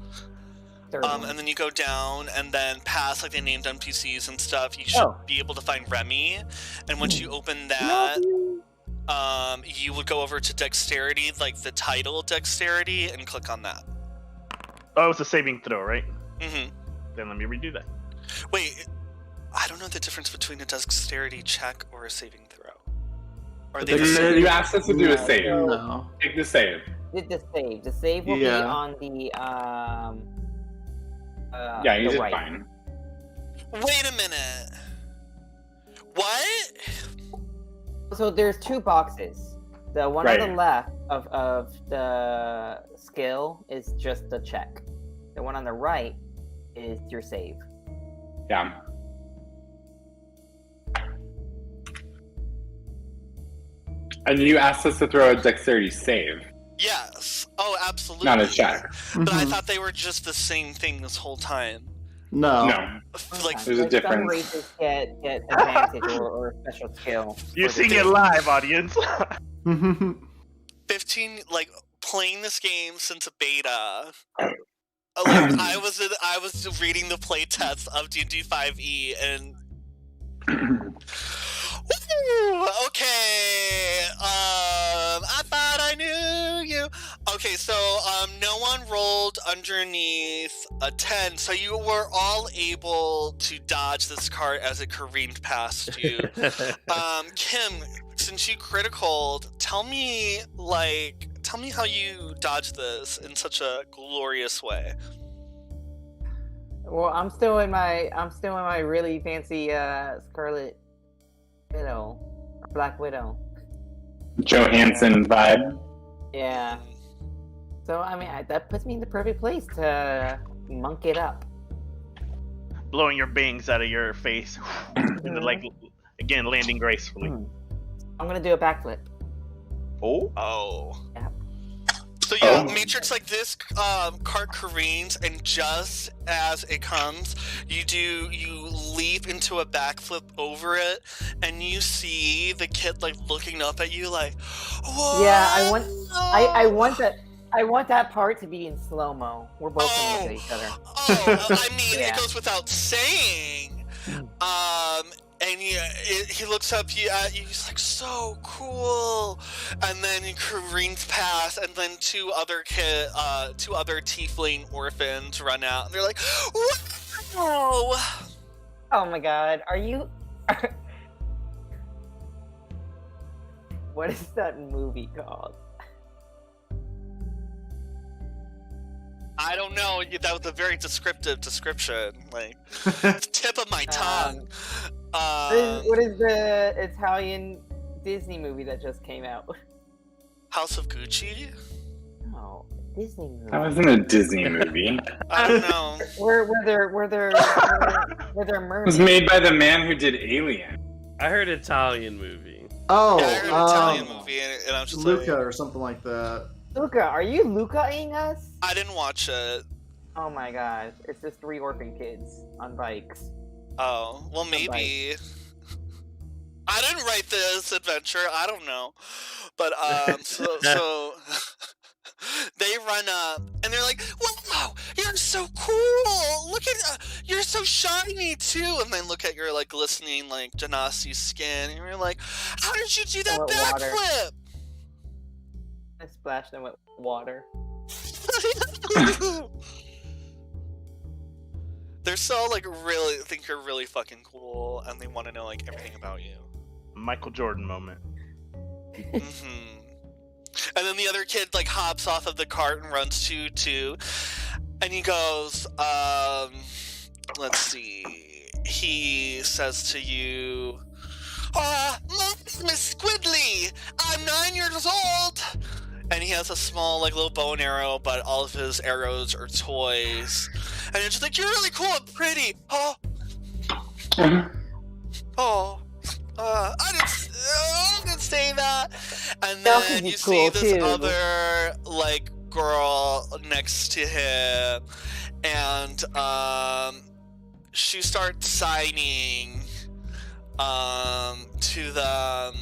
[SPEAKER 1] And then you go down and then past like the named NPCs and stuff. You should be able to find Remy. And once you open that, you would go over to Dexterity, like the title Dexterity, and click on that.
[SPEAKER 6] Oh, it's a saving throw, right?
[SPEAKER 1] Mm-hmm.
[SPEAKER 6] Then let me redo that.
[SPEAKER 1] Wait, I don't know the difference between a dexterity check or a saving throw. Are
[SPEAKER 5] The
[SPEAKER 1] they the same?
[SPEAKER 3] You asked us to do a save.
[SPEAKER 5] No.
[SPEAKER 3] Take the save.
[SPEAKER 2] The save. The save will be
[SPEAKER 5] Yeah.
[SPEAKER 2] on the
[SPEAKER 3] Yeah, you
[SPEAKER 2] the
[SPEAKER 3] did
[SPEAKER 2] right.
[SPEAKER 3] fine.
[SPEAKER 1] Wait a minute. What?
[SPEAKER 2] So there's 2 boxes. The one on
[SPEAKER 3] Right.
[SPEAKER 2] the left of the skill is just the check. The one on the right is your save.
[SPEAKER 3] Yeah. And you asked us to throw a dexterity save,
[SPEAKER 1] Yes. Oh, absolutely.
[SPEAKER 3] not a check.
[SPEAKER 1] But I
[SPEAKER 5] Mhm.
[SPEAKER 1] thought they were just the same thing this whole time.
[SPEAKER 5] No.
[SPEAKER 3] No.
[SPEAKER 1] Like,
[SPEAKER 3] There's a
[SPEAKER 2] Some
[SPEAKER 3] difference.
[SPEAKER 2] races get advantage or a special skill.
[SPEAKER 6] You're
[SPEAKER 2] for the
[SPEAKER 6] seeing it
[SPEAKER 2] save.
[SPEAKER 6] live, audience.
[SPEAKER 1] 15, like, playing this game since a beta. Like, I was reading the playtest of D&D 5e, and woo, okay. I thought I knew you. Okay, so no one rolled underneath a 10, so you were all able to dodge this cart as it careened past you. Kim, since you critical, tell me how you dodged this in such a glorious way.
[SPEAKER 2] Well, I'm still in my really fancy Scarlet Widow, Black Widow.
[SPEAKER 3] Johansson vibe.
[SPEAKER 2] Yeah. So I mean, that puts me in the perfect place to monk it up.
[SPEAKER 6] Blowing your bangs out of your face. And then, like, again, landing gracefully.
[SPEAKER 2] I'm gonna do a backflip.
[SPEAKER 6] Oh.
[SPEAKER 1] Oh.
[SPEAKER 2] Yeah.
[SPEAKER 1] So yeah,
[SPEAKER 3] Oh.
[SPEAKER 1] Matrix, like this cart careens, and just as it comes, you leap into a backflip over it, and you see the kid like looking up at you like, whoa.
[SPEAKER 2] Yeah, I want that part to be in slow mo. We're both gonna look at each other.
[SPEAKER 1] Oh, I mean,
[SPEAKER 2] Yeah.
[SPEAKER 1] it goes without saying. And he looks up at you, he's like, so cool. And then he careens past, and then two other tiefling orphans run out, and they're like, wow.
[SPEAKER 2] Oh my god, are you? What is that movie called?
[SPEAKER 1] I don't know. That was a very descriptive description. Like, the tip of my tongue.
[SPEAKER 2] What is the Italian Disney movie that just came out?
[SPEAKER 1] House of Gucci?
[SPEAKER 2] No, Disney movie.
[SPEAKER 3] That wasn't a Disney movie.
[SPEAKER 1] I don't know.
[SPEAKER 2] Where they're
[SPEAKER 3] It was
[SPEAKER 2] mermaids.
[SPEAKER 3] made by the man who did Alien.
[SPEAKER 4] I heard Italian movie.
[SPEAKER 5] Oh,
[SPEAKER 1] Yeah, I heard an Italian movie, and I'm just
[SPEAKER 5] Luca
[SPEAKER 1] like,
[SPEAKER 5] or something like that.
[SPEAKER 2] Luca, are you Luca-ing us?
[SPEAKER 1] I didn't watch it.
[SPEAKER 2] Oh my gosh, it's just 3 orphan kids on bikes.
[SPEAKER 1] Oh, well, maybe. I didn't write this adventure. I don't know. But, so they run up, and they're like, wow, you're so cool. Look at, you're so shiny, too. And then look at your, like, glistening, like, Genasi skin, and you're like, how did you do that
[SPEAKER 2] What water?
[SPEAKER 1] backflip?
[SPEAKER 2] I splashed them with water.
[SPEAKER 1] They're so, like, really think you're really fucking cool, and they want to know, like, everything about you.
[SPEAKER 6] Michael Jordan moment.
[SPEAKER 1] Mm-hmm. And then the other kid, like, hops off of the cart and runs to, and he goes, let's see, he says to you, my name is Squidly, I'm 9 years old. And he has a small, like, little bow and arrow, but all of his arrows are toys. And it's just like, you're really cool and pretty. Oh, I didn't say that. And
[SPEAKER 2] That
[SPEAKER 1] then
[SPEAKER 2] could be
[SPEAKER 1] you see
[SPEAKER 2] cool,
[SPEAKER 1] this
[SPEAKER 2] too.
[SPEAKER 1] other, like, girl next to him, and she starts signing to them,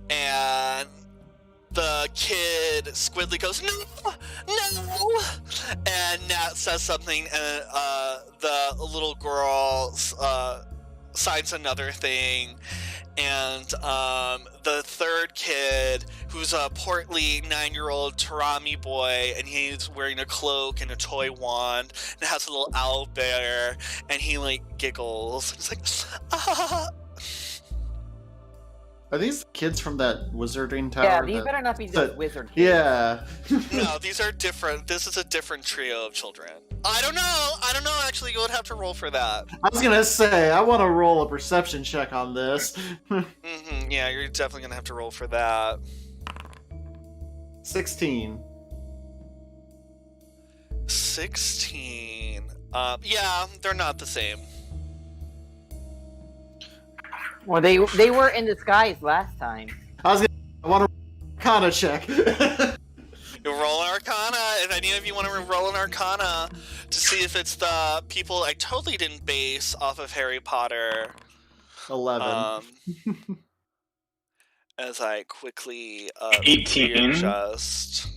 [SPEAKER 1] and the kid Squidly goes, no, and Nat says something, and the little girl signs another thing, and the third kid, who's a portly 9-year-old Tarami boy, and he's wearing a cloak and a toy wand, and has a little owl bear, and he like giggles. He's like, ah.
[SPEAKER 5] Are these kids from that wizarding tower?
[SPEAKER 2] Yeah, these better not be just wizard kids.
[SPEAKER 5] Yeah.
[SPEAKER 1] No, these are different. This is a different trio of children. I don't know. Actually, you would have to roll for that.
[SPEAKER 5] I was gonna say, I want to roll a perception check on this.
[SPEAKER 1] Yeah, you're definitely gonna have to roll for that.
[SPEAKER 5] 16.
[SPEAKER 1] 16. Yeah, they're not the same.
[SPEAKER 2] Well, they were in disguise last time.
[SPEAKER 5] I want to Arcana check.
[SPEAKER 1] You roll an Arcana. If any of you want to roll an Arcana to see if it's the people I totally didn't base off of Harry Potter.
[SPEAKER 5] 11.
[SPEAKER 1] As I quickly
[SPEAKER 3] 18.
[SPEAKER 1] readjust.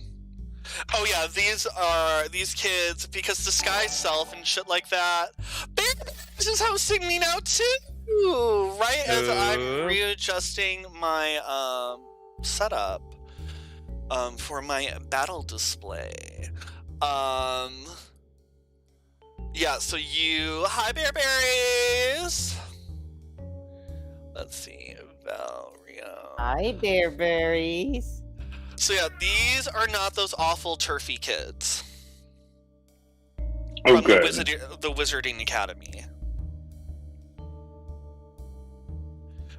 [SPEAKER 1] Oh yeah, these kids, because Disguise Self and shit like that. This is hosting me now too, right as I'm readjusting my setup for my battle display. Yeah, so hi Bear Berries. Let's see, Valrio.
[SPEAKER 2] Hi, Bear Berries.
[SPEAKER 1] So yeah, these are not those awful turfy kids.
[SPEAKER 3] Oh,
[SPEAKER 1] From
[SPEAKER 3] good.
[SPEAKER 1] the Wizarding Academy.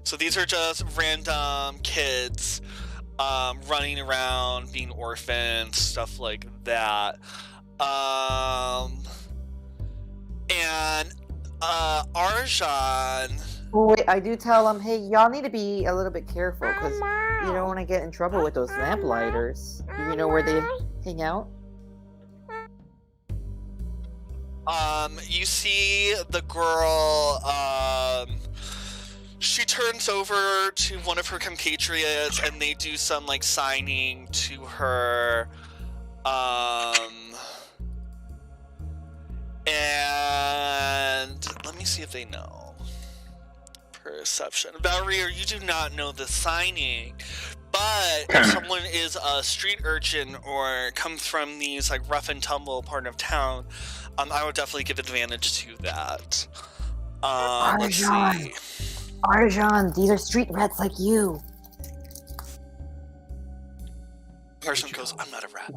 [SPEAKER 1] So these are just random kids running around, being orphans, stuff like that. And Arjan.
[SPEAKER 2] Oh, wait, I do tell them, hey, y'all need to be a little bit careful because you don't want to get in trouble with those lamplighters. Do you know where they hang out?
[SPEAKER 1] You see the girl, she turns over to one of her compatriots and they do some like signing to her, and let me see if they know. Perception. Valerie, you do not know the signing, but if someone is a street urchin or comes from these like rough and tumble part of town, I would definitely give advantage to that. Let's see.
[SPEAKER 2] Arjan, these are street rats like you.
[SPEAKER 1] Person goes, I'm not a rat.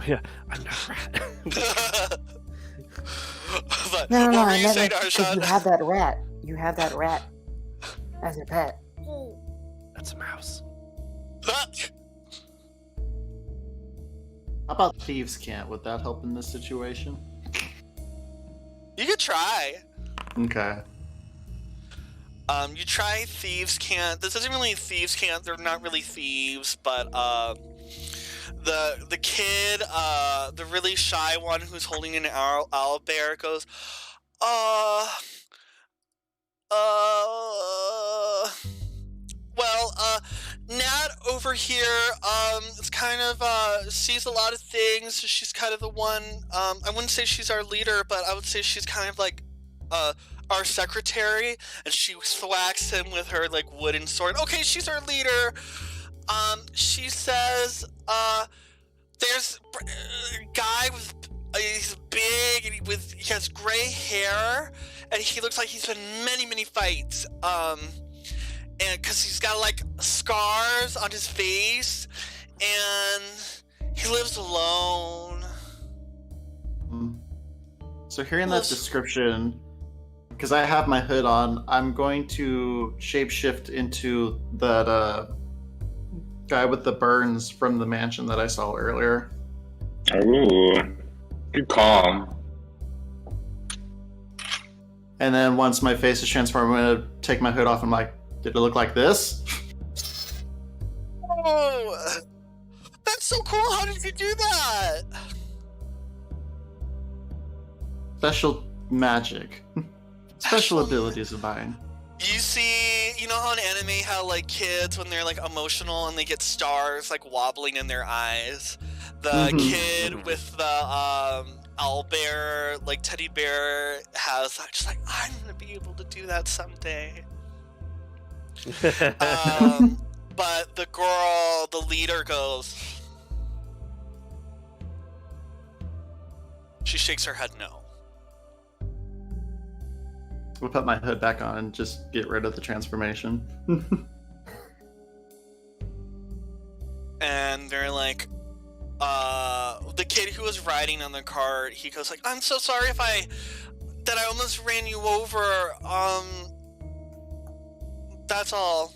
[SPEAKER 4] Yeah, I'm not a rat.
[SPEAKER 1] But
[SPEAKER 2] No,
[SPEAKER 1] what were
[SPEAKER 2] I
[SPEAKER 1] you
[SPEAKER 2] meant
[SPEAKER 1] saying,
[SPEAKER 2] like, 'cause
[SPEAKER 1] Arshad?
[SPEAKER 2] you have that rat. You have that rat as your pet.
[SPEAKER 4] That's a mouse.
[SPEAKER 5] How about Thieves' Cant? Would that help in this situation?
[SPEAKER 1] You could try.
[SPEAKER 5] Okay.
[SPEAKER 1] You try Thieves' Cant. This isn't really Thieves' Cant. They're not really thieves, but the kid, the really shy one who's holding an owl bear goes, Nat over here, is kind of, sees a lot of things. She's kind of the one, I wouldn't say she's our leader, but I would say she's kind of like, our secretary, and she thwacks him with her, like, wooden sword. Okay, she's our leader. She says, there's a guy with, he's big, and he has gray hair, and he looks like he's been in many, many fights, and because he's got, like, scars on his face, and he lives alone.
[SPEAKER 5] So hearing that description, because I have my hood on, I'm going to shapeshift into that guy with the burns from the mansion that I saw earlier.
[SPEAKER 3] Ooh, good call.
[SPEAKER 5] And then once my face is transformed, I'm going to take my hood off and I'm like, did it look like this?
[SPEAKER 1] Oh, that's so cool. How did you do that?
[SPEAKER 5] Special magic. Special abilities of mine.
[SPEAKER 1] You see, you know how in anime how like kids when they're like emotional and they get stars like wobbling in their eyes? The kid with the owlbear, like teddy bear has that, just like, I'm gonna be able to do that someday. But the girl, the leader, goes. She shakes her head no.
[SPEAKER 5] I'll put my hood back on and just get rid of the transformation.
[SPEAKER 1] And they're like, the kid who was riding on the cart, he goes like, I'm so sorry that I almost ran you over. That's all.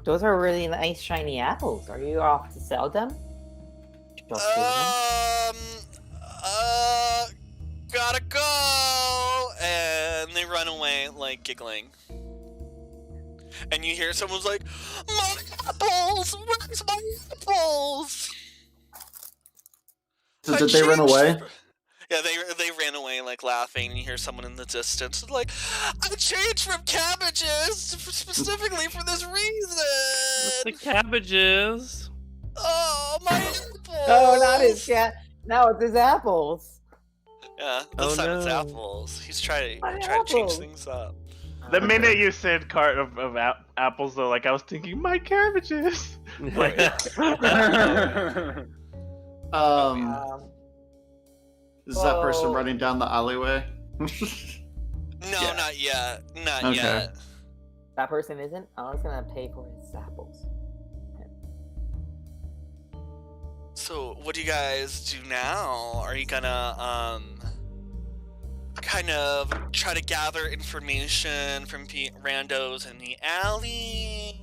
[SPEAKER 2] Those are really nice shiny apples. Are you off to sell them?
[SPEAKER 1] Gotta go. And they run away, like, giggling. And you hear someone's like, my apples! Where's my apples?
[SPEAKER 5] So did they run away?
[SPEAKER 1] Yeah, they ran away, like, laughing. You hear someone in the distance like, I changed from cabbages specifically for this reason!
[SPEAKER 4] What's the cabbages?
[SPEAKER 1] Oh, my apples!
[SPEAKER 2] Oh, not his cat. No, it's his apples.
[SPEAKER 1] Yeah, this time it's
[SPEAKER 4] no.
[SPEAKER 1] apples. He's trying to change
[SPEAKER 2] apples.
[SPEAKER 1] things up.
[SPEAKER 6] The minute you said cart of apples, though, like I was thinking, my cabbages.
[SPEAKER 5] Is that person
[SPEAKER 2] Oh.
[SPEAKER 5] running down the alleyway?
[SPEAKER 1] No,
[SPEAKER 6] Yeah.
[SPEAKER 1] not yet. Not
[SPEAKER 5] Okay.
[SPEAKER 1] yet.
[SPEAKER 2] That person isn't? I was gonna pay for his apples.
[SPEAKER 1] So, what do you guys do now? Are you gonna, kind of try to gather information from randos in the alley?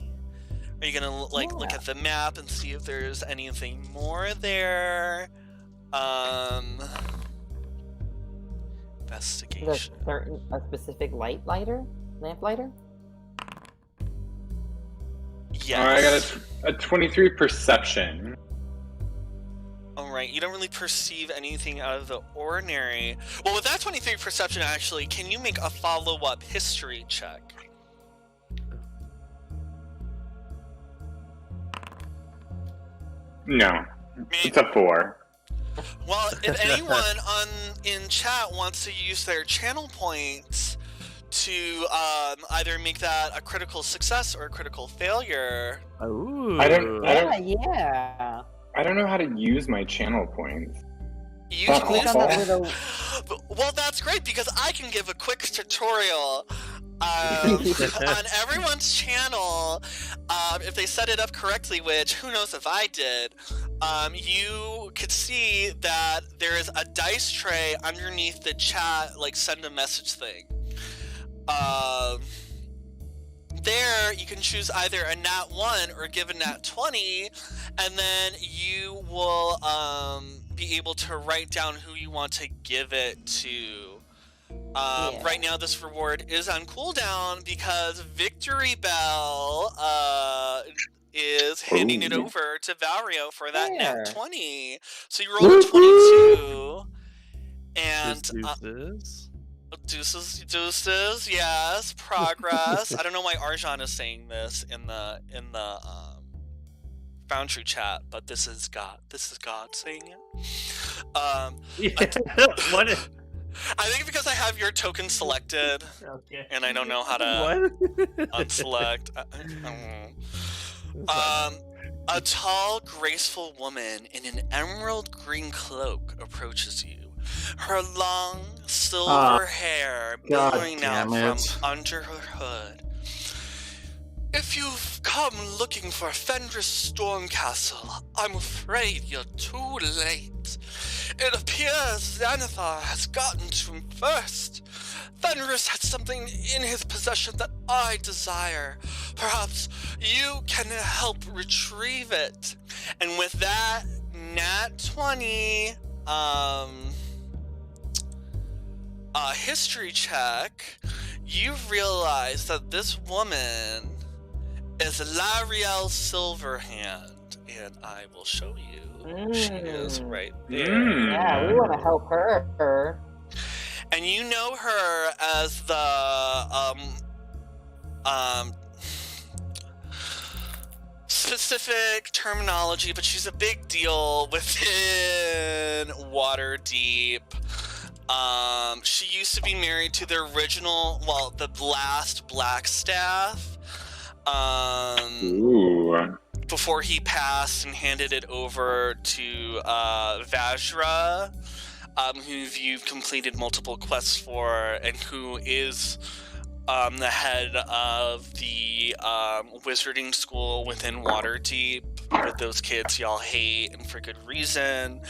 [SPEAKER 1] Are you gonna, like, look
[SPEAKER 2] Yeah.
[SPEAKER 1] at the map and see if there's anything more there?
[SPEAKER 2] Is
[SPEAKER 1] Investigation.
[SPEAKER 2] a specific lamp lighter?
[SPEAKER 1] Yes.
[SPEAKER 3] Alright, I got a 23 perception.
[SPEAKER 1] Alright, you don't really perceive anything out of the ordinary. Well, with that 23 perception, actually, can you make a follow-up history check?
[SPEAKER 3] No, it's a 4.
[SPEAKER 1] Well, if anyone in chat wants to use their channel points to either make that a critical success or a critical failure,
[SPEAKER 4] Ooh.
[SPEAKER 3] I don't
[SPEAKER 2] Yeah.
[SPEAKER 3] I don't know how to use my channel points.
[SPEAKER 1] you
[SPEAKER 3] Oh,
[SPEAKER 1] can
[SPEAKER 2] Click
[SPEAKER 1] use
[SPEAKER 2] on that
[SPEAKER 3] okay.
[SPEAKER 2] little.
[SPEAKER 1] Well, that's great because I can give a quick tutorial on everyone's channel. If they set it up correctly, which who knows if I did, you could see that there is a dice tray underneath the chat, like send a message thing. There, you can choose either a nat 1 or give a nat 20, and then you will be able to write down who you want to give it to.
[SPEAKER 2] Yeah.
[SPEAKER 1] Right now, this reward is on cooldown because Victory Bell is handing it
[SPEAKER 3] Ooh.
[SPEAKER 1] over to Valrio for that
[SPEAKER 2] Yeah.
[SPEAKER 1] nat 20. So you rolled a 22, and deuces, yes, progress. I don't know why Arjan is saying this in the Foundry chat, but this is God saying it.
[SPEAKER 4] What?
[SPEAKER 1] I think because I have your token selected
[SPEAKER 4] Okay.
[SPEAKER 1] and I don't know how to
[SPEAKER 4] What?
[SPEAKER 1] unselect. A tall, graceful woman in an emerald green cloak approaches you. Her long, silver hair
[SPEAKER 5] God
[SPEAKER 1] billowing out
[SPEAKER 5] damn
[SPEAKER 1] from
[SPEAKER 5] it.
[SPEAKER 1] under her hood. If you've come looking for Fenris Stormcastle, I'm afraid you're too late. It appears Xanathar has gotten to him first. Fenris has something in his possession that I desire. Perhaps you can help retrieve it. And with that, nat 20, history check, you realize that this woman is Lariel Silverhand, and I will show you. She is right there.
[SPEAKER 2] Yeah, we want to help her.
[SPEAKER 1] And you know her as the specific terminology, but she's a big deal within Waterdeep. She used to be married to the original, well, the last Black Staff.
[SPEAKER 3] Ooh.
[SPEAKER 1] Before he passed and handed it over to Vajra, who you've completed multiple quests for, and who is the head of the wizarding school within Waterdeep, with those kids y'all hate, and for good reason.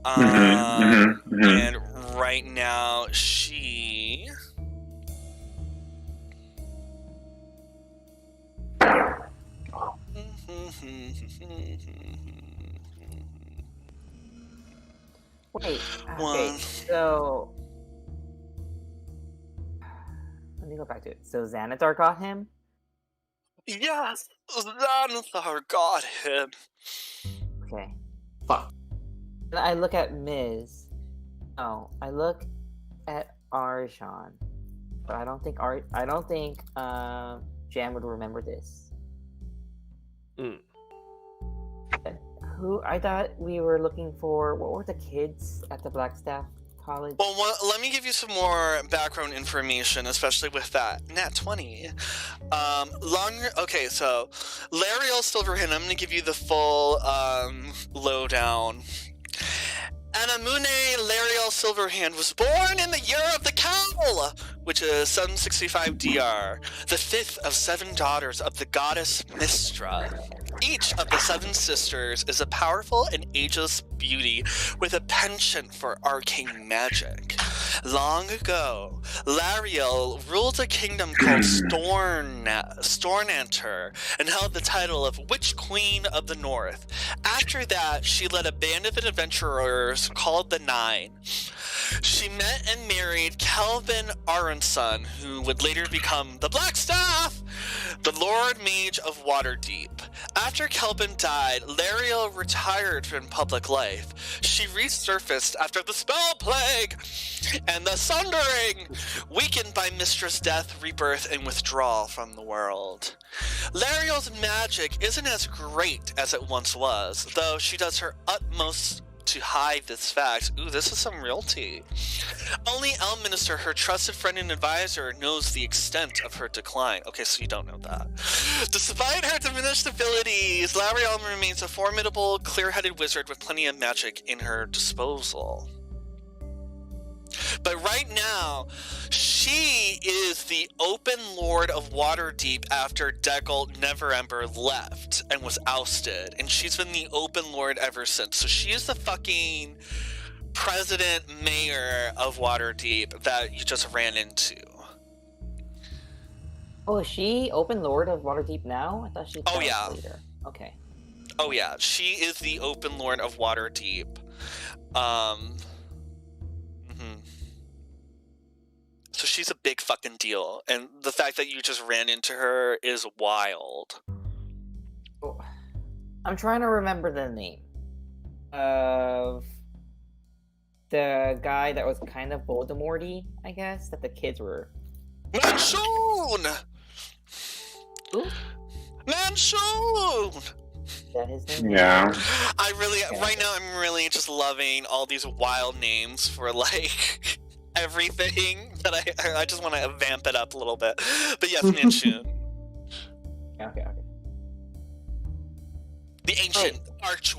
[SPEAKER 1] And right now, she...
[SPEAKER 2] Wait, okay, so... Let me go back to it. So Xanathar got him?
[SPEAKER 1] Yes, Xanathar got him.
[SPEAKER 2] Okay.
[SPEAKER 5] Fuck.
[SPEAKER 2] And I look at Ms. No, I look at Arjan. But I don't think Jan would remember this. Who I thought we were looking for? What were the kids at the Blackstaff College?
[SPEAKER 1] Well, let me give you some more background information, especially with that Nat 20. Okay, so Lariel Silverhand, I'm going to give you the full lowdown. Anamune Lariel Silverhand was born in the year of the cow, which is 765 DR, the fifth of 7 daughters of the goddess Mystra. Each of the 7 sisters is a powerful and ageless beauty with a penchant for arcane magic. Long ago, Lariel ruled a kingdom called Stornanter and held the title of Witch Queen of the North. After that, she led a band of adventurers called the Nine. She met and married Kelvin Aronson, who would later become the Blackstaff, the Lord Mage of Waterdeep. After Kelvin died, Lariel retired from public life. She resurfaced after the spell plague and the sundering, weakened by Mistress' death, rebirth, and withdrawal from the world. Lariel's magic isn't as great as it once was, though she does her utmost to hide this fact. Ooh, this is some real tea. Only Elminster, her trusted friend and advisor, knows the extent of her decline. Okay, so you don't know that. Despite her diminished abilities, Lariel remains a formidable, clear-headed wizard with plenty of magic in her disposal. But right now, she is the open lord of Waterdeep after Degalt Neverember left and was ousted. And she's been the open lord ever since. So she is the fucking president mayor of Waterdeep that you just ran into.
[SPEAKER 2] Oh, is she open lord of Waterdeep now? I thought she
[SPEAKER 1] Oh, yeah.
[SPEAKER 2] later. Okay.
[SPEAKER 1] Oh yeah, she is the open lord of Waterdeep. So she's a big fucking deal, and the fact that you just ran into her is wild.
[SPEAKER 2] Oh, I'm trying to remember the name of the guy that was kind of Voldemort-y, I guess, that the kids were.
[SPEAKER 1] Manchon!
[SPEAKER 2] Ooh.
[SPEAKER 1] Manchon!
[SPEAKER 2] Is that his name?
[SPEAKER 3] Yeah.
[SPEAKER 1] Right now I'm really just loving all these wild names for, like, everything that I just want to vamp it up a little bit. But yes, Manchon.
[SPEAKER 2] Okay.
[SPEAKER 1] The ancient arch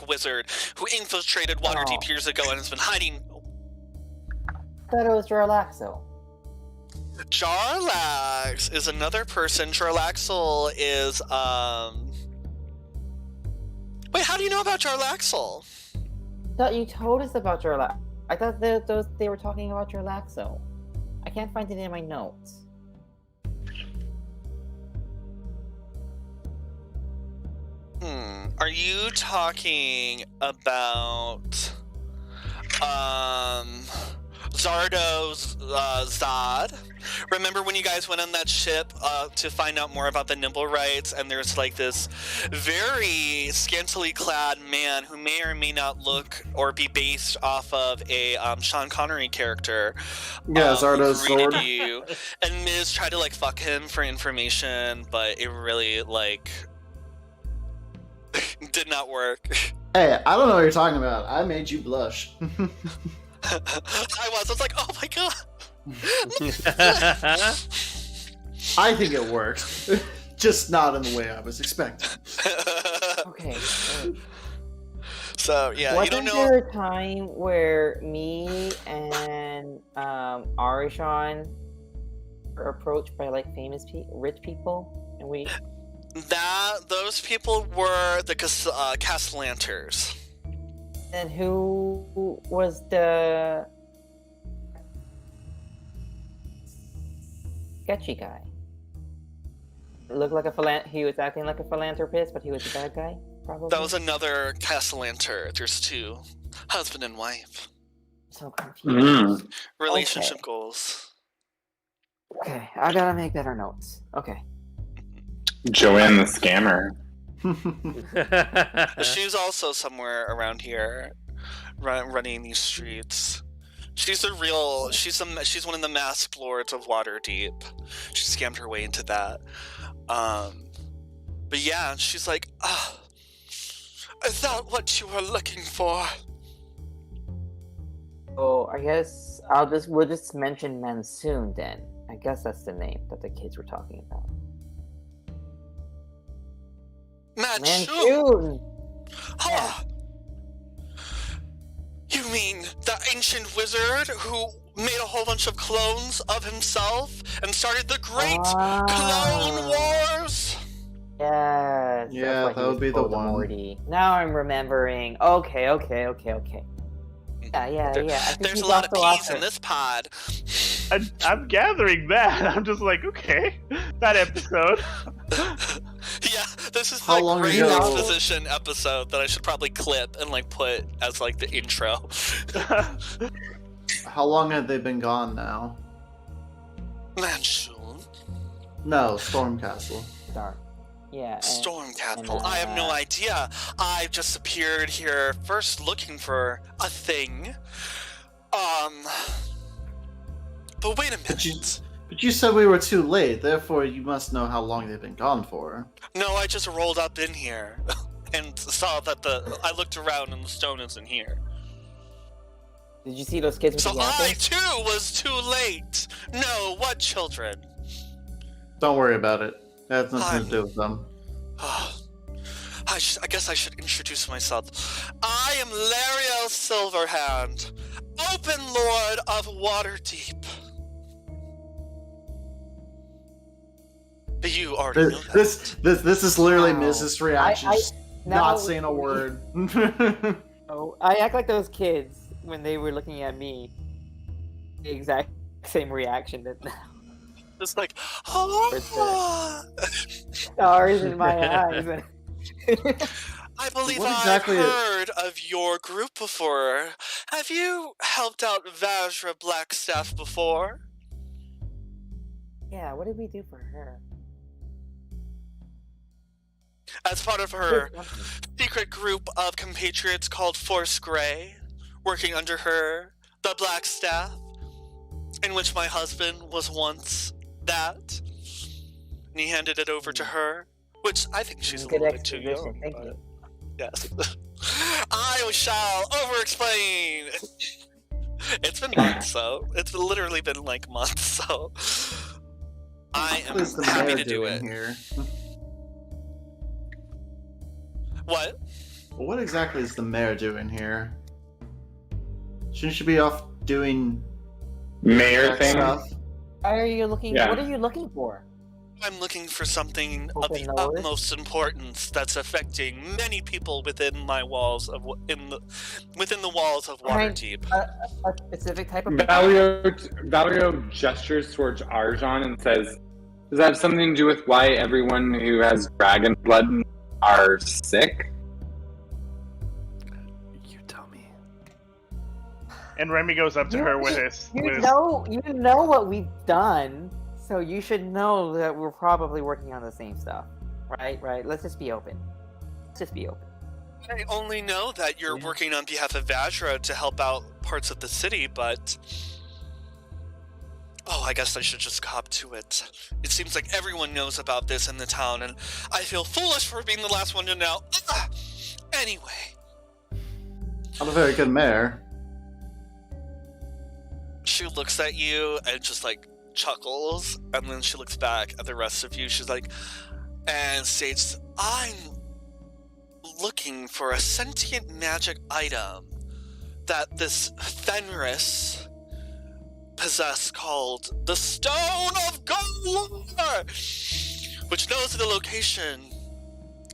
[SPEAKER 1] wizard who infiltrated Waterdeep years ago and has been hiding.
[SPEAKER 2] I thought it was Jarlaxle.
[SPEAKER 1] Jarlax is another person. Jarlaxle is Wait, how do you know about Jarlaxle?
[SPEAKER 2] I thought you told us about Jarlaxle. I thought they were talking about Jarlaxle. I can't find it in my notes.
[SPEAKER 1] Are you talking about Zardo's Zod? Remember when you guys went on that ship to find out more about the Nimble Rights, and there's like this very scantily clad man who may or may not look or be based off of a Sean Connery character.
[SPEAKER 5] Yeah, Zardo's sword.
[SPEAKER 1] You, and Miz tried to like fuck him for information, but it really like did not work.
[SPEAKER 5] Hey, I don't know what you're talking about. I made you blush.
[SPEAKER 1] I was like, oh my god.
[SPEAKER 5] I think it worked. Just not in the way I was expecting.
[SPEAKER 2] Okay.
[SPEAKER 1] So yeah, you
[SPEAKER 2] Wasn't
[SPEAKER 1] don't know.
[SPEAKER 2] there a time where me and Arishan were approached by like famous rich people, and we?
[SPEAKER 1] Those people were the Castellanters.
[SPEAKER 2] And who was the sketchy guy? It looked like he was acting like a philanthropist, but he was a bad guy, probably.
[SPEAKER 1] That was another Castellanter. There's two, husband and wife.
[SPEAKER 2] So confused.
[SPEAKER 1] Relationship
[SPEAKER 2] Okay.
[SPEAKER 1] goals.
[SPEAKER 2] Okay, I gotta make better notes. Okay.
[SPEAKER 3] Joanne the scammer.
[SPEAKER 1] She's also somewhere around here, running these streets. She's one of the masked lords of Waterdeep. She scammed her way into that. But yeah, she's like, is that what you were looking for?
[SPEAKER 2] Oh, I guess we'll just mention Mansoon then. I guess that's the name that the kids were talking about. Mansoon!
[SPEAKER 1] Ah! You mean the ancient wizard who made a whole bunch of clones of himself and started the great Clone Wars?
[SPEAKER 2] Yes.
[SPEAKER 5] Yeah, that would be the one.
[SPEAKER 2] Voldemort-y. Now I'm remembering. Okay. Yeah. I think
[SPEAKER 1] There's
[SPEAKER 2] he's
[SPEAKER 1] a lot of
[SPEAKER 2] also
[SPEAKER 1] peas in
[SPEAKER 2] author.
[SPEAKER 1] this pod.
[SPEAKER 6] I'm gathering that. I'm just like, okay, that episode.
[SPEAKER 1] Yeah, this is
[SPEAKER 5] How
[SPEAKER 1] the
[SPEAKER 5] long
[SPEAKER 1] great
[SPEAKER 5] ago?
[SPEAKER 1] exposition episode that I should probably clip and like put as like the intro.
[SPEAKER 5] How long have they been gone now?
[SPEAKER 1] Mansoon.
[SPEAKER 5] No, Stormcastle.
[SPEAKER 2] Dark. Yeah.
[SPEAKER 1] Storm Castle.
[SPEAKER 2] and,
[SPEAKER 1] I have no idea. I just appeared here first looking for a thing. But wait a minute.
[SPEAKER 5] But you said we were too late, therefore you must know how long they've been gone for.
[SPEAKER 1] No, I just rolled up in here and saw that I looked around and the stone isn't here.
[SPEAKER 2] Did you see those kids with
[SPEAKER 1] So
[SPEAKER 2] the
[SPEAKER 1] I
[SPEAKER 2] apples?
[SPEAKER 1] too was too late. No, what children?
[SPEAKER 5] Don't worry about it. That has nothing to do with them.
[SPEAKER 1] I guess I should introduce myself. I am Lariel Silverhand, Open Lord of Waterdeep. But you already know that.
[SPEAKER 5] This is literally
[SPEAKER 2] Wow.
[SPEAKER 5] Mrs. reaction. Just
[SPEAKER 2] now-
[SPEAKER 5] not saying a word.
[SPEAKER 2] Oh, I act like those kids when they were looking at me. The exact same reaction that
[SPEAKER 1] It's like, oh.
[SPEAKER 2] stars in my eyes.
[SPEAKER 1] I believe
[SPEAKER 5] What
[SPEAKER 1] I've
[SPEAKER 5] exactly-
[SPEAKER 1] heard of your group before. Have you helped out Vajra Blackstaff before?
[SPEAKER 2] Yeah, what did we do for her?
[SPEAKER 1] As part of her secret group of compatriots called Force Grey, working under her, the Blackstaff, in which my husband was once that. And he handed it over to her, which I think she's a
[SPEAKER 2] Good
[SPEAKER 1] little bit too
[SPEAKER 2] exposition,
[SPEAKER 1] young.
[SPEAKER 2] thank
[SPEAKER 1] but
[SPEAKER 2] you.
[SPEAKER 1] yes. I shall over-explain. It's been months, so it's literally been like months, so I am
[SPEAKER 5] What is the
[SPEAKER 1] happy
[SPEAKER 5] mayor
[SPEAKER 1] to do
[SPEAKER 5] doing
[SPEAKER 1] it.
[SPEAKER 5] here?
[SPEAKER 1] What?
[SPEAKER 5] What exactly is the mayor doing here? Shouldn't she be off doing
[SPEAKER 3] Mayor
[SPEAKER 5] that
[SPEAKER 3] thing.
[SPEAKER 5] stuff?
[SPEAKER 2] Why are you looking?
[SPEAKER 3] Yeah.
[SPEAKER 2] What are you looking for?
[SPEAKER 1] I'm looking for something of
[SPEAKER 2] Open
[SPEAKER 1] the
[SPEAKER 2] doors?
[SPEAKER 1] utmost importance that's affecting many people within my walls of within the walls of
[SPEAKER 2] Right.
[SPEAKER 1] Waterdeep.
[SPEAKER 2] A specific type of people?
[SPEAKER 3] Valerio gestures towards Arjan and says, "Does that have something to do with why everyone who has dragon blood are sick?"
[SPEAKER 1] You tell me.
[SPEAKER 6] And Remy goes up to her with his.
[SPEAKER 2] You know what we've done, so you should know that we're probably working on the same stuff, right? Right. Let's just be open.
[SPEAKER 1] I only know that you're working on behalf of Vajra to help out parts of the city, but I guess I should just cop to it. It seems like everyone knows about this in the town, and I feel foolish for being the last one to know. Anyway,
[SPEAKER 5] I'm a very good mayor.
[SPEAKER 1] she looks at you and just like chuckles, and then she looks back at the rest of you. She's like, and states, I'm looking for a sentient magic item that this Fenris possessed called the Stone of Golorr, which knows the location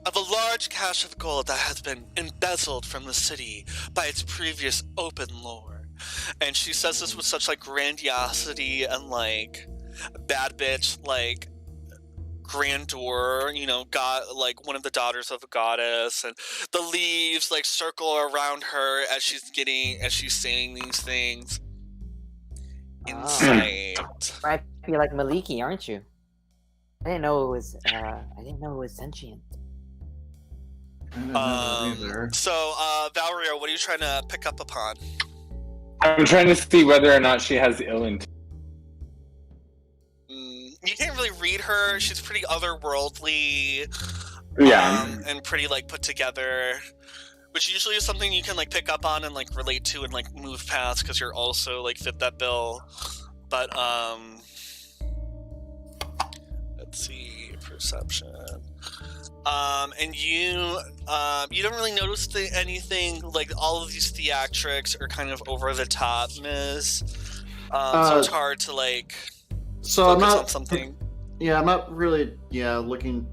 [SPEAKER 1] of a large cache of gold that has been embezzled from the city by its previous open lord. And she says this with such like grandiosity and like bad bitch like grandeur, you know, god, like one of the daughters of a goddess, and the leaves like circle around her as she's saying these things. Insight.
[SPEAKER 2] Might be like Maliki, aren't you? I didn't know it was sentient.
[SPEAKER 5] I didn't know that either.
[SPEAKER 1] So, Valeria, what are you trying to pick up upon?
[SPEAKER 3] I'm trying to see whether or not she has ill intent.
[SPEAKER 1] You can't really read her. She's pretty otherworldly.
[SPEAKER 3] Yeah.
[SPEAKER 1] And pretty like put together, which usually is something you can like pick up on and like relate to and like move past because you're also like fit that bill. But let's see, perception. And you don't really notice anything like all of these theatrics are kind of over the top, Ms. So it's hard to like
[SPEAKER 5] So
[SPEAKER 1] focus
[SPEAKER 5] I'm not
[SPEAKER 1] on something.
[SPEAKER 5] Yeah, I'm not really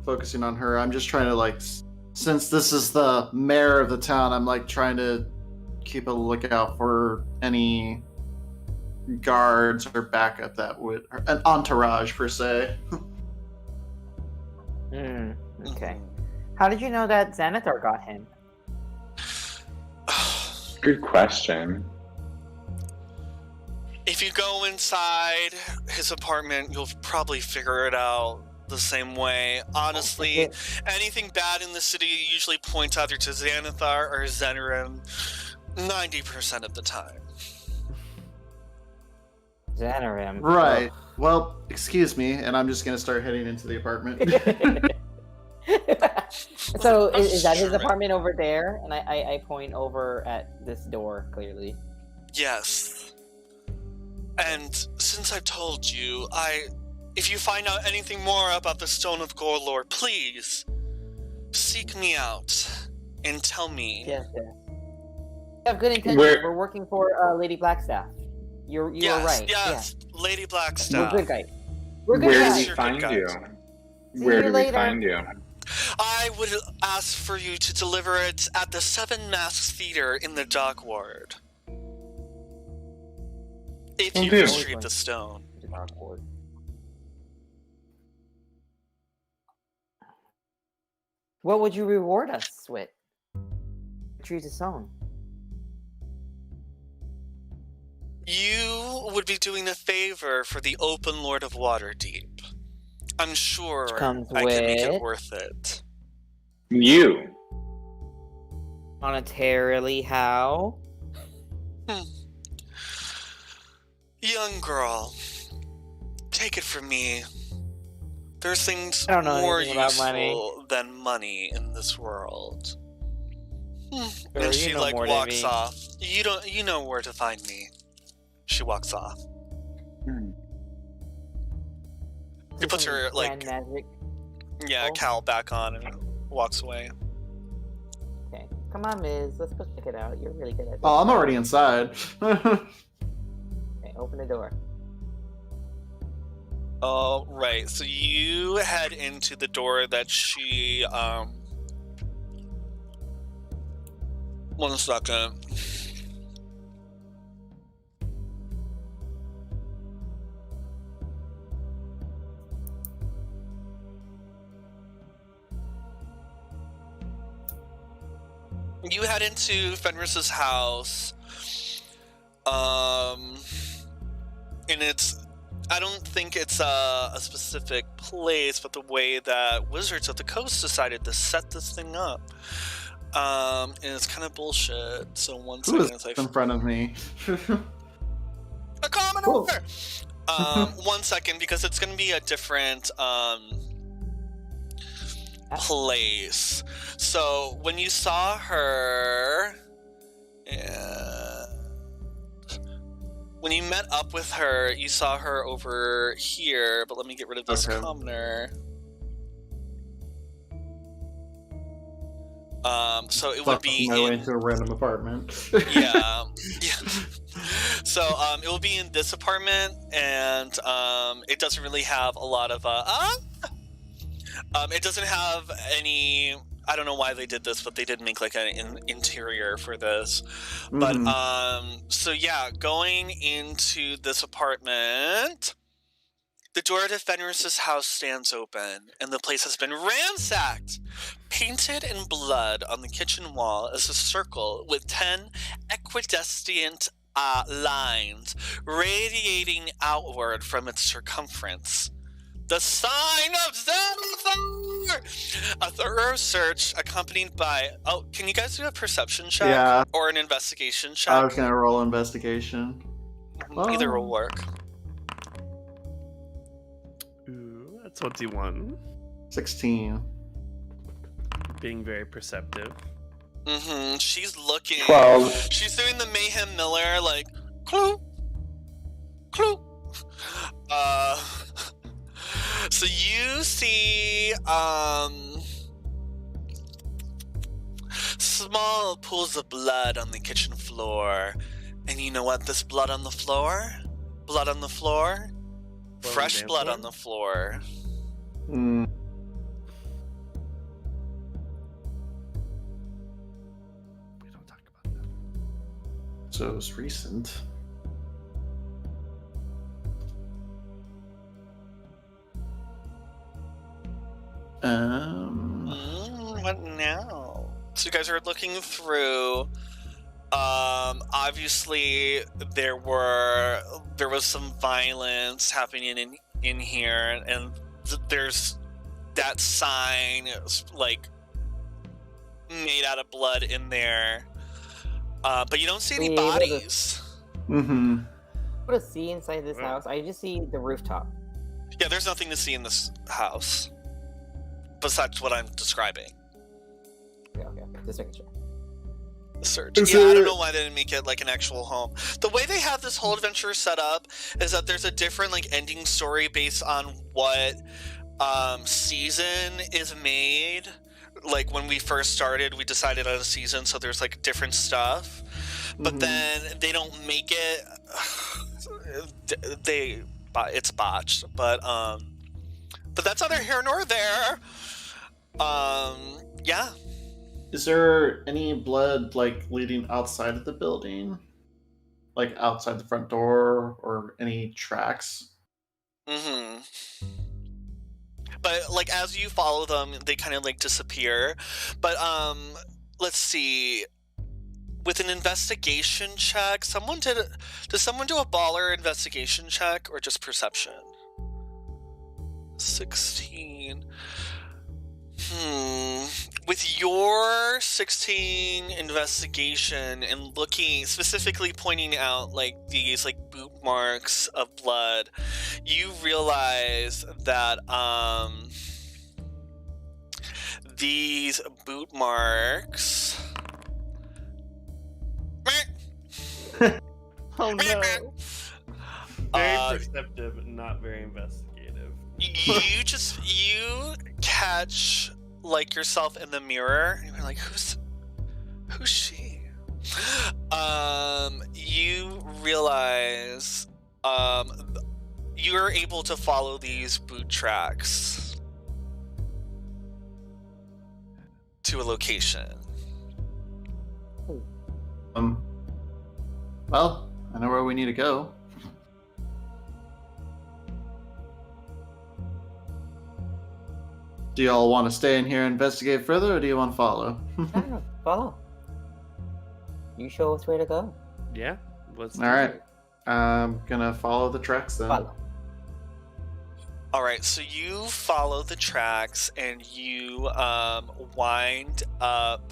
[SPEAKER 5] focusing on her. I'm just trying to like, since this is the mayor of the town, I'm like trying to keep a lookout for any guards or backup that would, or an entourage per se.
[SPEAKER 2] Okay. How did you know that Xanathar got him?
[SPEAKER 3] Good question.
[SPEAKER 1] If you go inside his apartment, you'll probably figure it out the same way. Honestly, anything bad in the city usually points either to Xanathar or Zenarim 90% of the time.
[SPEAKER 2] Xanarim.
[SPEAKER 5] Right. Well, excuse me, and I'm just gonna start heading into the apartment.
[SPEAKER 2] So is that his apartment over there? And I point over at this door clearly.
[SPEAKER 1] Yes. And since I've told you, if you find out anything more about the Stone of Golorr, please seek me out and tell me.
[SPEAKER 2] Yes. We have good intentions. We're working for Lady Blackstaff. You are right.
[SPEAKER 1] Yes,
[SPEAKER 2] yeah.
[SPEAKER 1] Lady Blackstaff.
[SPEAKER 2] We're good guys. We're good
[SPEAKER 3] Where
[SPEAKER 2] guys.
[SPEAKER 3] do we find you?
[SPEAKER 2] See
[SPEAKER 3] Where
[SPEAKER 2] you
[SPEAKER 3] do we
[SPEAKER 2] later.
[SPEAKER 3] find you?
[SPEAKER 1] I would ask for you to deliver it at the Seven Masks Theater in the Dock Ward. If you retrieve the stone.
[SPEAKER 2] What would you reward us with? Retrieve the stone.
[SPEAKER 1] You would be doing a favor for the Open Lord of Waterdeep. I'm sure I can make it worth it.
[SPEAKER 3] You.
[SPEAKER 2] Monetarily, how?
[SPEAKER 1] Young girl, take it from me. There's things
[SPEAKER 2] I don't know
[SPEAKER 1] more
[SPEAKER 2] anything about
[SPEAKER 1] useful than money in this world.
[SPEAKER 2] Sure,
[SPEAKER 1] And she
[SPEAKER 2] you know
[SPEAKER 1] like
[SPEAKER 2] more than
[SPEAKER 1] walks
[SPEAKER 2] me.
[SPEAKER 1] off. You know where to find me. She walks off. She puts her like
[SPEAKER 2] magic.
[SPEAKER 1] cowl back on and walks away.
[SPEAKER 2] Okay, come on, Miz. Let's go check it out. You're really good at this.
[SPEAKER 5] Oh, I'm already inside.
[SPEAKER 2] Okay, open the door.
[SPEAKER 1] Oh, right. So you head into the door that she, one second. You head into Fenris's house. And I don't think it's a specific place, but the way that Wizards of the Coast decided to set this thing up. And it's kind of bullshit. So one
[SPEAKER 5] Who
[SPEAKER 1] second
[SPEAKER 5] is
[SPEAKER 1] as
[SPEAKER 5] in front of me?
[SPEAKER 1] a Commodore! One second, because it's gonna be a different place. So when you saw her, when you met up with her, you saw her over here, but let me get rid of this
[SPEAKER 5] Okay.
[SPEAKER 1] commoner. So it would
[SPEAKER 5] Fuck
[SPEAKER 1] be
[SPEAKER 5] my way
[SPEAKER 1] in,
[SPEAKER 5] into a random apartment.
[SPEAKER 1] yeah. So it will be in this apartment, and it doesn't really have a lot of it doesn't have any. I don't know why they did this, but they did make like an interior for this. But so yeah, going into this apartment, the door to Fenris's house stands open, and the place has been ransacked. Painted in blood on the kitchen wall is a circle with 10 equidistant lines radiating outward from its circumference. The sign of Xanathar! A thorough search accompanied by... Oh, can you guys do a perception check?
[SPEAKER 5] Yeah.
[SPEAKER 1] Or an investigation check?
[SPEAKER 5] I was gonna roll investigation.
[SPEAKER 1] Either will work.
[SPEAKER 4] Ooh, that's 21.
[SPEAKER 5] 16.
[SPEAKER 4] Being very perceptive.
[SPEAKER 1] Mm-hmm. She's looking.
[SPEAKER 3] 12.
[SPEAKER 1] She's doing the Mayhem Miller, like, clue, clue. So you see, small pools of blood on the kitchen floor. And you know what? This blood on the floor? Blood on the floor?
[SPEAKER 4] Blood
[SPEAKER 1] Fresh
[SPEAKER 4] on
[SPEAKER 1] blood
[SPEAKER 4] floor?
[SPEAKER 1] on the floor.
[SPEAKER 5] Mm.
[SPEAKER 4] We don't talk about that.
[SPEAKER 5] So it was recent.
[SPEAKER 1] What now? So you guys are looking through. Obviously there was some violence happening in here, and there's that sign like made out of blood in there. But you don't see any
[SPEAKER 2] Yeah, but the-
[SPEAKER 1] bodies.
[SPEAKER 5] Mm-hmm.
[SPEAKER 2] What to see inside this house? I just see the rooftop.
[SPEAKER 1] Yeah, there's nothing to see in this house besides what I'm describing.
[SPEAKER 2] Okay. Just making sure.
[SPEAKER 1] Search.
[SPEAKER 5] Is
[SPEAKER 1] Yeah, I don't
[SPEAKER 5] there-
[SPEAKER 1] know why they didn't make it like an actual home. The way they have this whole adventure set up is that there's a different like ending story based on what season is made. Like when we first started, we decided on a season, so there's like different stuff. But
[SPEAKER 5] Mhm.
[SPEAKER 1] then they don't make it. It's botched. But that's neither here nor there. Yeah.
[SPEAKER 5] Is there any blood like leading outside of the building? Like outside the front door or any tracks?
[SPEAKER 1] Mm-hmm. But like as you follow them, they kind of like disappear. But let's see. With an investigation check, does someone do a baller investigation check or just perception? 16. With your 16 investigation and looking, specifically pointing out like these like boot marks of blood, you realize that these boot marks
[SPEAKER 6] Oh no.
[SPEAKER 4] Very perceptive, not very investigative.
[SPEAKER 1] you catch like yourself in the mirror and you're like, who's she? You realize you're able to follow these boot tracks to a location.
[SPEAKER 5] Well, I know where we need to go. Do y'all want to stay in here and investigate further, or do you want to follow?
[SPEAKER 2] No, follow. You show us where to go.
[SPEAKER 4] Yeah. Let's
[SPEAKER 5] All right. I'm gonna follow the tracks then.
[SPEAKER 2] Follow.
[SPEAKER 1] All right, so you follow the tracks and you wind up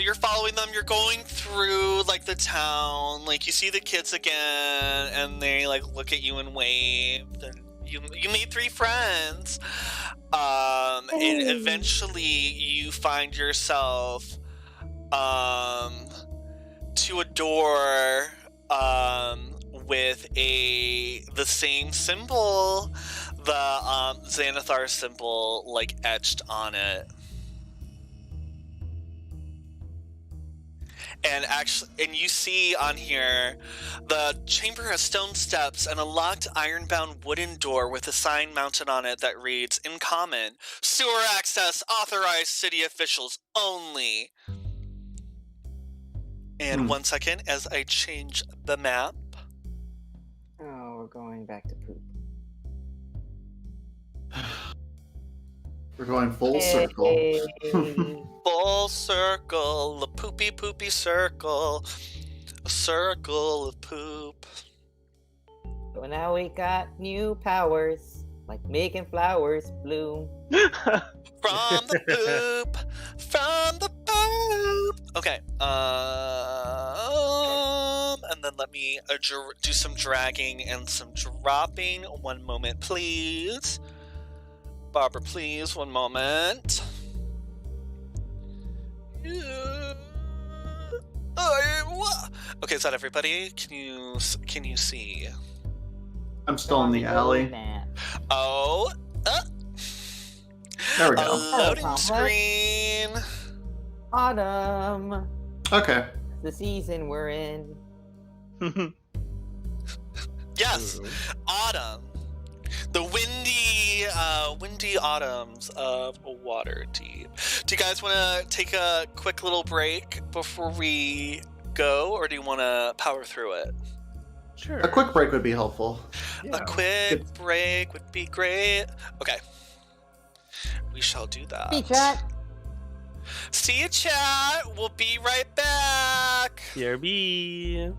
[SPEAKER 1] you're following them, you're going through like the town, like you see the kids again and they like look at you and wave, and you meet 3 friends, and eventually you find yourself to a door with the same symbol, the Xanathar symbol, like etched on it. And you see on here, the chamber has stone steps and a locked iron-bound wooden door with a sign mounted on it that reads, in common, sewer access authorized city officials only. And 1 second as I change the map.
[SPEAKER 2] Oh, we're going back to poop.
[SPEAKER 5] We're going full circle.
[SPEAKER 2] Hey.
[SPEAKER 1] Full circle, a poopy poopy circle, a circle of poop.
[SPEAKER 2] So now we got new powers, like making flowers bloom.
[SPEAKER 1] From the poop, from the poop. Okay, and then let me do some dragging and some dropping. 1 moment, please. Barbara, please, 1 moment. Okay, is that everybody? Can you see?
[SPEAKER 5] I'm still in the alley.
[SPEAKER 1] Oh,
[SPEAKER 5] There we
[SPEAKER 1] a
[SPEAKER 5] go.
[SPEAKER 1] loading screen.
[SPEAKER 2] Autumn.
[SPEAKER 5] Okay.
[SPEAKER 2] The season we're in.
[SPEAKER 1] Yes, autumn. The windy autumns of Waterdeep. Do you guys want to take a quick little break before we go, or do you want to power through it?
[SPEAKER 4] Sure.
[SPEAKER 5] A quick break would be helpful.
[SPEAKER 1] A quick break would be great. Okay. We shall do that.
[SPEAKER 2] See chat.
[SPEAKER 1] See you, chat. We'll be right back.
[SPEAKER 4] BRB.